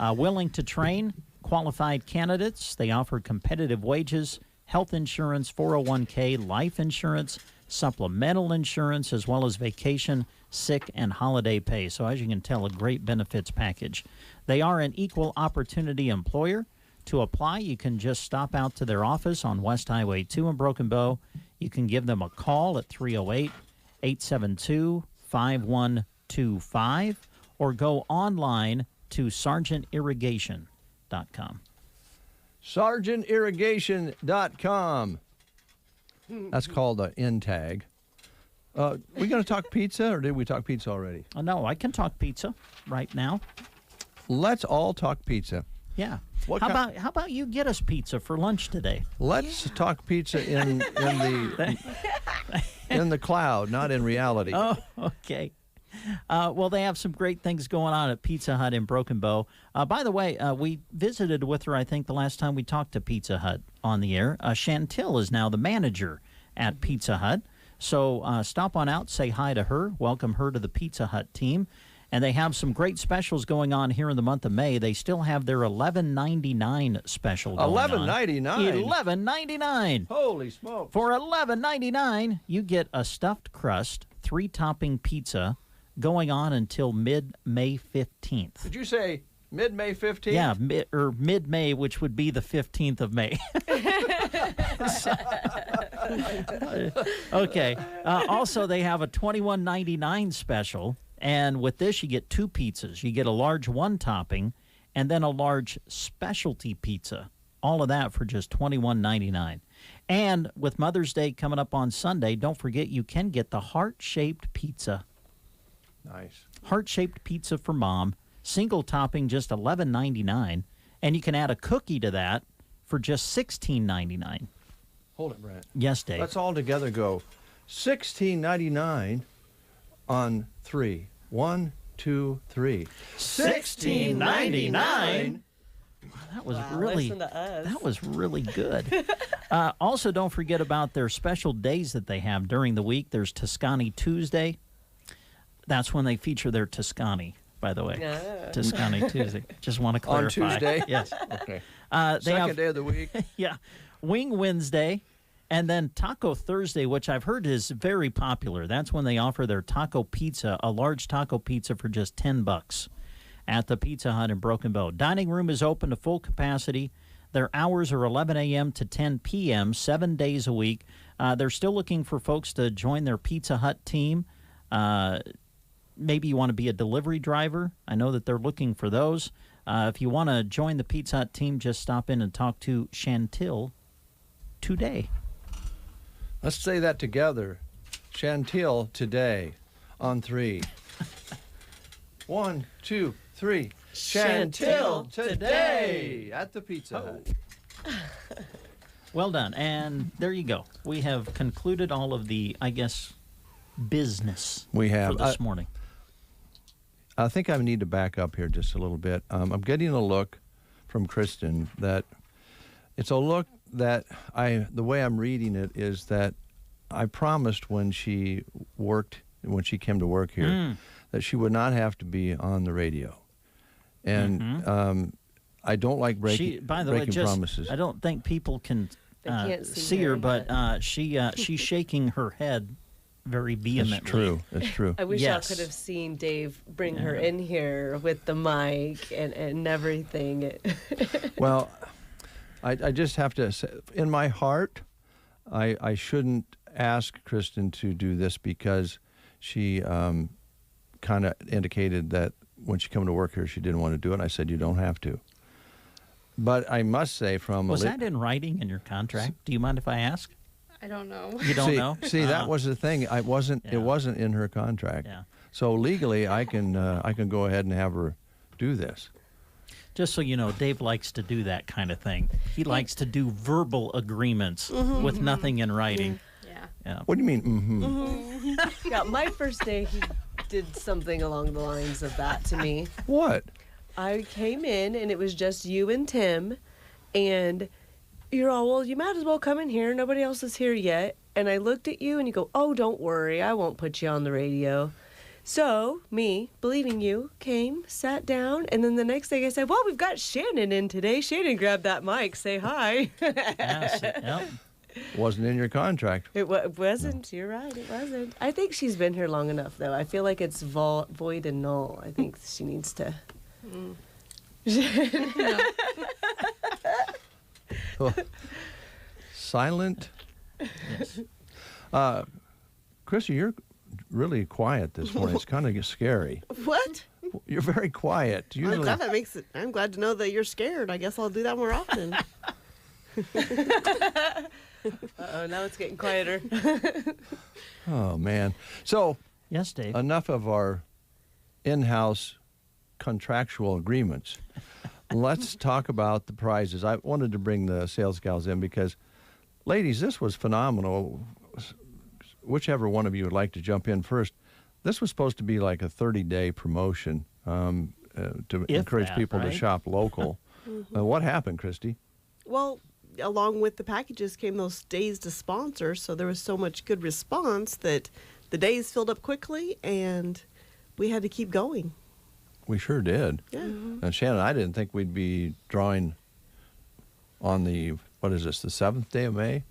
Willing to train qualified candidates. They offer competitive wages, health insurance, 401k, life insurance, supplemental insurance, as well as vacation, sick, and holiday pay. So as you can tell, a great benefits package. They are an equal opportunity employer. To apply, you can just stop out to their office on West Highway 2 in Broken Bow. You can give them a call at 308-872-5125 or go online to sergeantirrigation.com. Sergeantirrigation.com. That's called an in tag. We going to talk pizza, or did we talk pizza already? No, I can talk pizza right now. Let's all talk pizza. Yeah. What How kind- about you get us pizza for lunch today? Let's talk pizza in the cloud, not in reality. Oh, okay. Well, they have some great things going on at Pizza Hut in Broken Bow. By the way, we visited with her, I think, the last time we talked to Pizza Hut on the air. Chantel is now the manager at Pizza Hut. So stop on out, say hi to her, welcome her to the Pizza Hut team. And they have some great specials going on here in the month of May. They still have their $11.99 special going on. $11.99? $11.99. Holy smoke. For $11.99, you get a stuffed crust, 3-topping pizza going on until mid-May 15th. Did you say mid-May 15th? Yeah, mid-May, which would be the 15th of May. Okay. Also, they have a $21.99 special. And with this, you get 2 pizzas. You get a large 1-topping and then a large specialty pizza. All of that for just $21.99. And with Mother's Day coming up on Sunday, don't forget you can get the heart-shaped pizza. Nice. Heart-shaped pizza for Mom. Single topping, just $11.99. And you can add a cookie to that for just $16.99. Hold it, Brent. Yes, Dave. Let's all together go. $16.99 on 3. 1, 2, 3. $16.99. That was listen to us. That was really good. Also, don't forget about their special days that they have during the week. There's Tuscany Tuesday. That's when they feature their Tuscany, by the way. Tuscany Tuesday. Just want to clarify. On Tuesday? Yes. Okay. Second day of the week. Yeah. Wing Wednesday. And then Taco Thursday, which I've heard is very popular. That's when they offer their taco pizza, a large taco pizza for just $10 at the Pizza Hut in Broken Bow. Dining room is open to full capacity. Their hours are 11 a.m. to 10 p.m., 7 days a week. They're still looking for folks to join their Pizza Hut team. Maybe you want to be a delivery driver. I know that they're looking for those. If you want to join the Pizza Hut team, just stop in and talk to Chantil today. Let's say that together. Chantil today on 3. 1, 2, 3. Chantil today at the Pizza Hut. Well done. And there you go. We have concluded all of the, I guess, business We have. for this morning. I think I need to back up here just a little bit. I'm getting a look from Kristen that it's a look that the way I'm reading it is that I promised when she came to work here, that she would not have to be on the radio. And I don't like breaking promises. I don't think people can see her, but she's shaking her head very vehemently. That's true. I wish I could have seen Dave bring her in here with the mic and everything. Well, I just have to say, in my heart, I shouldn't ask Kristen to do this because she kind of indicated that when she came to work here, she didn't want to do it. I said, you don't have to. But I must say Was that in writing in your contract? Do you mind if I ask? I don't know. You don't know? See, that was the thing. It wasn't in her contract. Yeah. So legally, I can go ahead and have her do this. Just so you know, Dave likes to do that kind of thing. He likes to do verbal agreements with nothing in writing. Yeah. What do you mean? Yeah, my first day, he did something along the lines of that to me. What? I came in, and it was just you and Tim, and you're all, well, you might as well come in here. Nobody else is here yet. And I looked at you, and you go, oh, don't worry. I won't put you on the radio. So, me, believing you, came, sat down, and then the next thing I said, well, we've got Shannon in today. Shannon, grab that mic, say hi. Yep. Wasn't in your contract. It wasn't. No. You're right. It wasn't. I think she's been here long enough, though. I feel like it's void and null. I think she needs to. Silent. Yes. Chrissy, you're really quiet this morning. It's kind of scary. What? You're very quiet. Usually... I'm glad to know that you're scared. I guess I'll do that more often. Uh-oh, now it's getting quieter. Oh, man. So, yes, Dave. Enough of our in-house contractual agreements. Let's talk about the prizes. I wanted to bring the sales gals in because, ladies, this was phenomenal. Whichever one of you would like to jump in first. This was supposed to be like a 30-day promotion to encourage people to shop local. What happened, Christy? Well, along with the packages came those days to sponsor, so there was so much good response that the days filled up quickly, and we had to keep going. We sure did. Yeah. And Shannon, I didn't think we'd be drawing on the, the 7th day of May?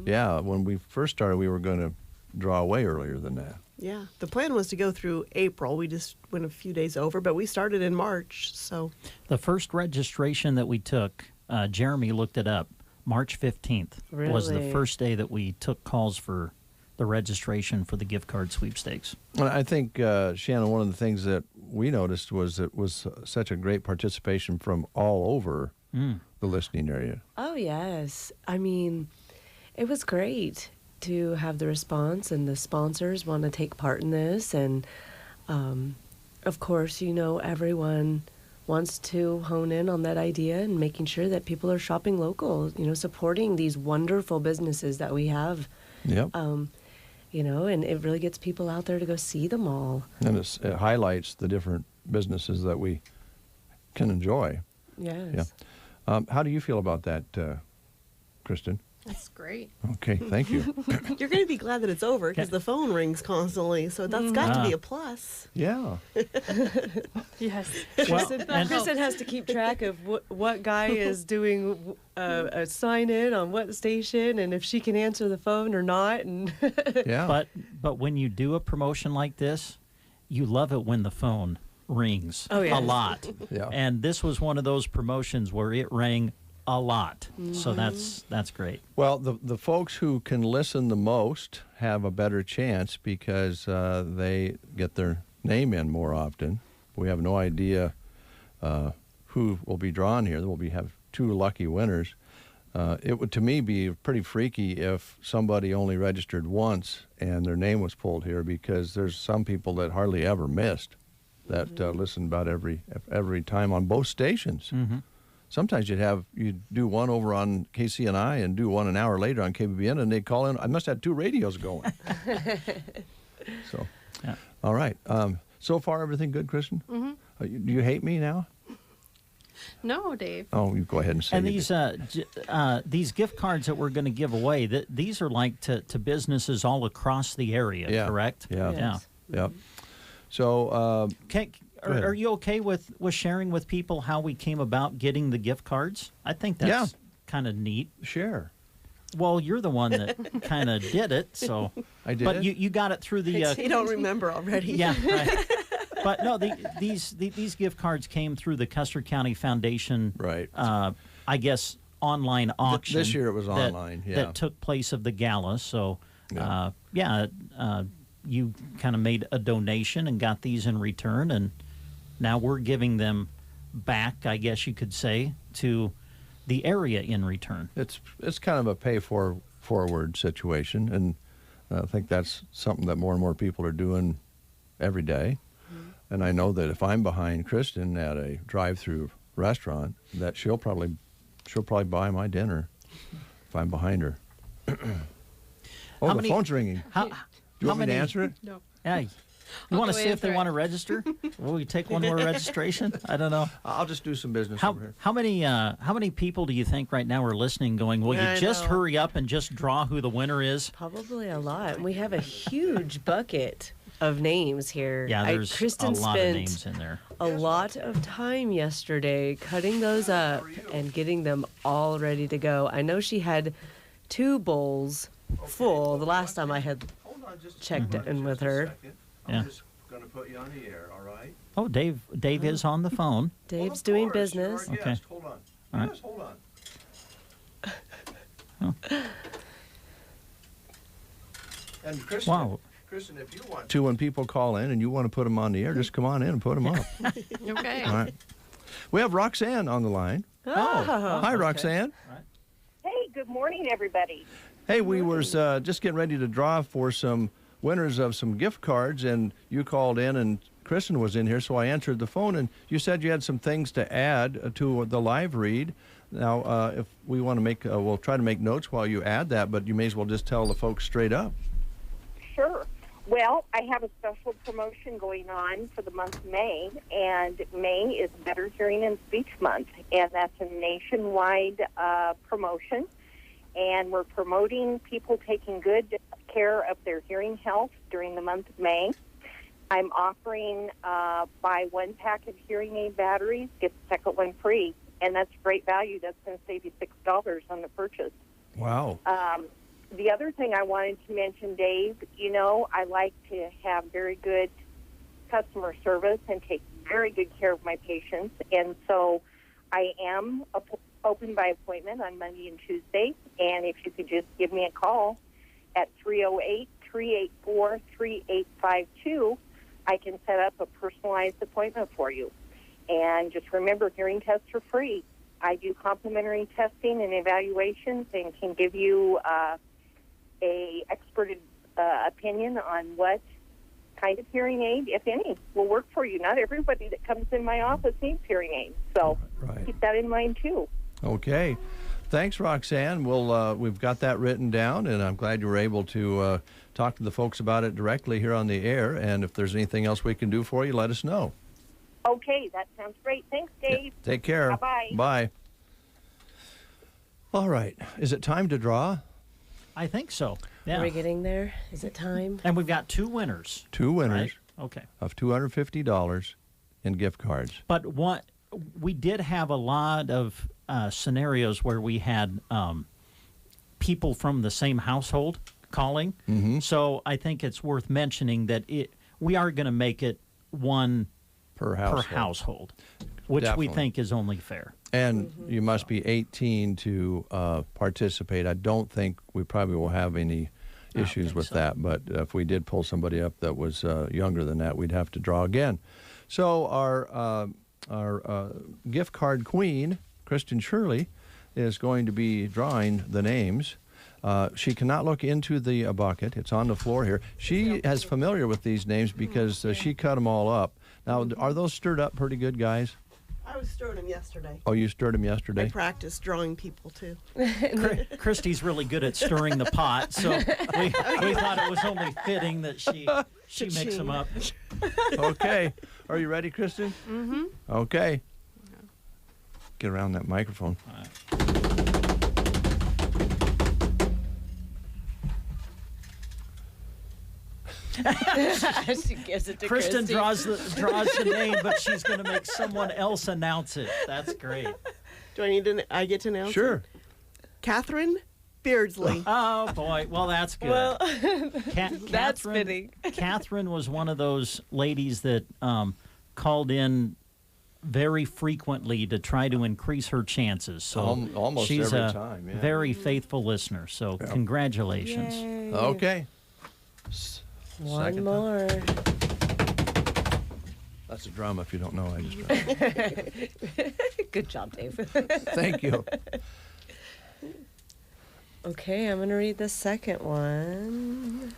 Yeah, when we first started, we were going to draw away earlier than that. Yeah, the plan was to go through April. We just went a few days over, but we started in March, so. The first registration that we took, Jeremy looked it up, March 15th was the first day that we took calls for the registration for the gift card sweepstakes. Well, I think, Shannon, one of the things that we noticed was it was such a great participation from all over the listening area. Oh, yes. I mean, it was great to have the response, and the sponsors want to take part in this. And, of course, everyone wants to hone in on that idea and making sure that people are shopping local, supporting these wonderful businesses that we have. Yep. And it really gets people out there to go see them all. And it highlights the different businesses that we can enjoy. Yes. Yeah. How do you feel about that, Kristen? That's great. Okay, thank you. You're going to be glad that it's over because the phone rings constantly, so that's got to be a plus. Yeah. Yes. Kristen has to keep track of what guy is doing a sign-in on what station and if she can answer the phone or not. And Yeah. But when you do a promotion like this, you love it when the phone rings Oh, yes. a lot. Yeah. And this was one of those promotions where it rang a lot. So Mm-hmm. that's great. Well, the folks who can listen the most have a better chance because they get their name in more often. We have no idea who will be drawn here. We'll have 2 lucky winners. It would, to me, be pretty freaky if somebody only registered once and their name was pulled here, because there's some people that hardly ever missed that listen about every time on both stations. Mm-hmm. Sometimes you'd do one over on KCNI and do one an hour later on KBBN, and they'd call in. I must have 2 radios going. So, yeah. All right. So far, everything good, Kristen? Mm-hmm. Do you hate me now? No, Dave. Oh, you go ahead and say And it. these gift cards that we're going to give away, these are like to businesses all across the area, Yeah. correct? Yeah. Yes. Yep. So, Are you okay with sharing with people how we came about getting the gift cards? I think that's kind of neat. Share. Well, you're the one that kind of did it, so. I did. But you got it through the. You don't remember already. Yeah, right. But no, these gift cards came through the Custer County Foundation. Right. I guess online auction. This year it was online. Yeah. That took place of the gala. So, you kind of made a donation and got these in return, and now we're giving them back, I guess you could say, to the area in return. It's kind of a pay-forward situation, and I think that's something that more and more people are doing every day. And I know that if I'm behind Kristen at a drive-through restaurant, that she'll probably buy my dinner if I'm behind her. Phone's ringing. Do you want me to answer it? No. Yeah. You want to see if they want to register? Will we take one more registration? I don't know. I'll just do some business over here. How many people do you think right now are listening going, will you just hurry up and just draw who the winner is? Probably a lot. We have a huge bucket of names here. Yeah, there's Kristen a lot of spent names in there. a lot of time yesterday cutting those up and getting them all ready to go. I know she had 2 bowls full the last time I had checked in with her. Yeah. I'm just going to put you on the air, all right? Oh, Dave is on the phone. Dave's doing business. Okay. Hold on. All right. Yes, hold on. And Kristen, Wow. Kristen, if you want to, when people call in and you want to put them on the air, just come on in and put them up. Okay. All right. We have Roxanne on the line. Hi, Roxanne. Hey, good morning, everybody. Hey, we were just getting ready to draw for some winners of some gift cards, and you called in, and Kristen was in here, so I answered the phone, and you said you had some things to add to the live read. Now, if we want to make, we'll try to make notes while you add that, but you may as well just tell the folks straight up. Sure. Well, I have a special promotion going on for the month of May, and May is Better Hearing and Speech Month, and that's a nationwide promotion, and we're promoting people taking good care of their hearing health during the month of May. I'm offering buy 1 pack of hearing aid batteries, get the second one free, and that's great value. That's going to save you $6 on the purchase. Wow. The other thing I wanted to mention, Dave, I like to have very good customer service and take very good care of my patients, and so I am open by appointment on Monday and Tuesday, and if you could just give me a call at 308-384-3852, I can set up a personalized appointment for you. And just remember, hearing tests are free. I do complimentary testing and evaluations and can give you a expert opinion on what kind of hearing aid, if any, will work for you. Not everybody that comes in my office needs hearing aids, so keep that in mind too. Okay. Thanks, Roxanne. We've got that written down, and I'm glad you were able to talk to the folks about it directly here on the air. And if there's anything else we can do for you, let us know. Okay, that sounds great. Thanks, Dave. Yeah. Take care. Bye-bye. Bye. All right. Is it time to draw? I think so. Yeah. Are we getting there? Is it time? And we've got two winners. Two winners. Right? Okay. Of $250 in gift cards. But we did have a lot of scenarios where we had people from the same household calling. Mm-hmm. So I think it's worth mentioning that we are going to make it one per household. Which Definitely. we think is only fair. And you must be 18 to participate. I don't think we probably will have any issues with that. But if we did pull somebody up that was younger than that, we'd have to draw again. So our gift card queen, Kristen Shirley, is going to be drawing the names. She cannot look into the bucket. It's on the floor here. She is familiar with these names because she cut them all up. Now, are those stirred up pretty good, guys? I was stirring them yesterday. Oh, you stirred them yesterday? I practiced drawing people, too. Christy's really good at stirring the pot, so we thought it was only fitting that she mix them up. Okay. Are you ready, Kristen? Mm-hmm. Okay. Get around that microphone. She gives it to Kristen Christy. draws the name, but she's going to make someone else announce it. That's great. Do I need to? I get to announce Sure. it? Catherine Beardsley. Oh, boy. Well, that's good. Well, Catherine, that's fitting. Catherine was one of those ladies that called in very frequently to try to increase her chances. So almost she's every a time, yeah. very faithful listener. So congratulations. Yay. Okay. One Second more. That's a drum if you don't know. I just Good job, Dave. Thank you. Okay, I'm going to read the second one.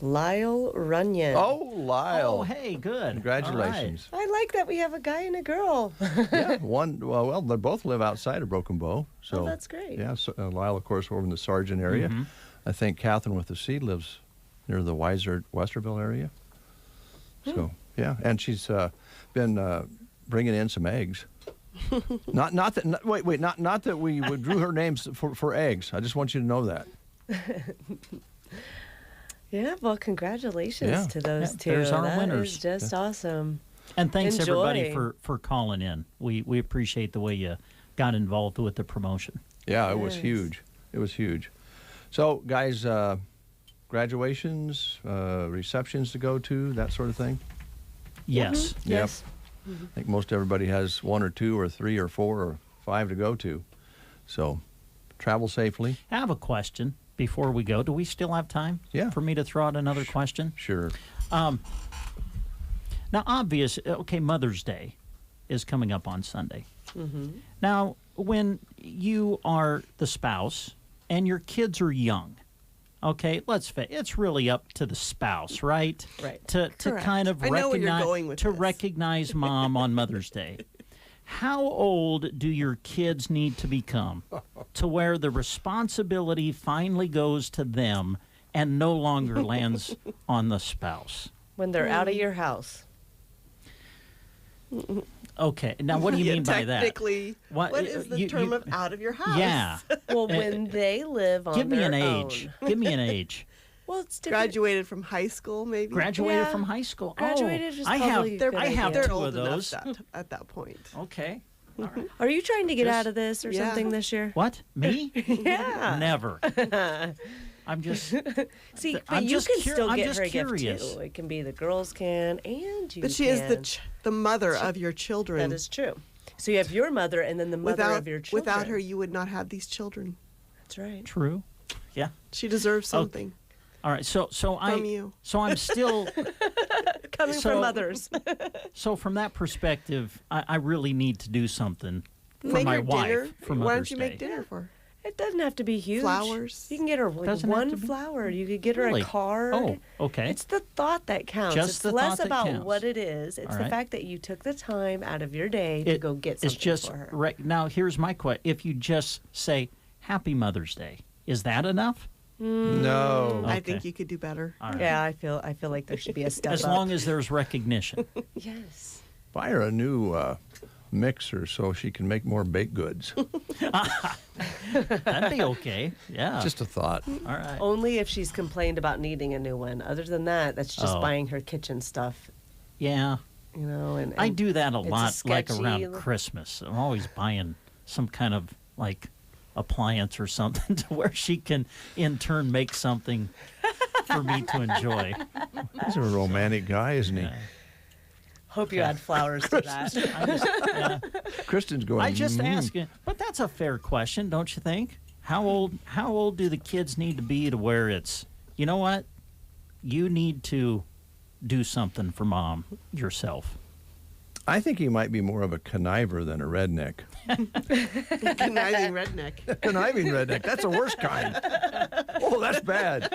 Lyle Runyon. Oh, Lyle. Oh, hey, good. Congratulations. I like that we have a guy and a girl. Yeah, well, they both live outside of Broken Bow. So Oh, that's great. Yeah, so, Lyle, of course, over in the Sargent area. Mhm. I think Catherine with the C lives near the Westerville area. So, yeah, and she's been bringing in some eggs. not that we drew her names for eggs. I just want you to know that. Yeah, well, congratulations to those two. There's our That winners. is just awesome. And thanks Enjoy. everybody for calling in. We appreciate the way you got involved with the promotion. Yeah, it was Yes. huge. It was huge. So, guys, graduations, receptions to go to, that sort of thing? Yes. Yep. Yes. I think most everybody has 1 or 2 or 3 or 4 or 5 to go to. So, travel safely. I have a question before we go. Do we still have time for me to throw out another question? Sure. Now, Mother's Day is coming up on Sunday. Mm-hmm. Now, when you are the spouse and your kids are young, okay, it's really up to the spouse, right? Right. To Correct. kind of I know where you're going with this. recognize mom on Mother's Day. How old do your kids need to become to where the responsibility finally goes to them and no longer lands on the spouse? When they're out of your house. Okay, now what do you mean by that? Technically, what is the term of out of your house? Yeah. Well, when they live on Give me their an age. own. Give me an age. Well, it's different. Graduated from high school, maybe. Graduated Yeah. from high school. Graduated is I probably have. a good I have idea. They're two old of enough those. at that point. Okay. All right. Are you trying to get Just- out of this or Yeah. something this year? What? Me? Yeah. Never. I'm just. See, but I'm you just can cur- still I'm get just her curious. a gift too. It can be the girls can, and you. But she can. is the mother of your children. That is true. So you have your mother, and then the mother of your children. Without her, you would not have these children. That's right. True. Yeah. She deserves something All right. So from you. So I'm still. Coming So- from others. So from that perspective, I really need to do something for Make my her wife dinner. for Why Mother's don't you make Day. dinner for her? It doesn't have to be huge. Flowers. You can get her like Doesn't have one to be- flower. You could get her Really? a card. Oh, okay. It's the thought that counts. Just it's the less thought that about counts. what it is. It's All the right. fact that you took the time out of your day to go get something It's just for her. right now. Here's my question: if you just say Happy Mother's Day, is that enough? No. I Okay. think you could do better. All right. Yeah, I feel like there should be a step As up. long as there's recognition. Yes. Buy her a new mixer so she can make more baked goods. That'd be okay. Yeah. Just a thought. All right. Only if she's complained about needing a new one. Other than that, that's just Oh. buying her kitchen stuff. Yeah. You know, and I do that a it's lot, like sketchy- around Christmas. I'm always buying some kind of like appliance or something to where she can, in turn, make something for me to enjoy. He's a romantic guy, isn't he? Hope you add flowers to that. I just, yeah. Kristen's going. I just "Mm." ask you, but that's a fair question, don't you think? How old do the kids need to be to where it's, you know what, you need to do something for mom yourself? I think he might be more of a conniver than a redneck. Conniving redneck. Conniving redneck. That's the worst kind. Oh, that's bad.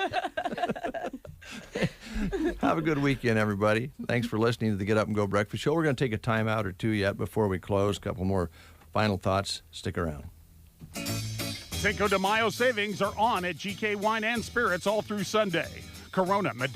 Have a good weekend, everybody. Thanks for listening to the Get Up and Go Breakfast Show. We're going to take a time out or two yet before we close. A couple more final thoughts. Stick around. Cinco de Mayo savings are on at GK Wine and Spirits all through Sunday. Corona, Medina.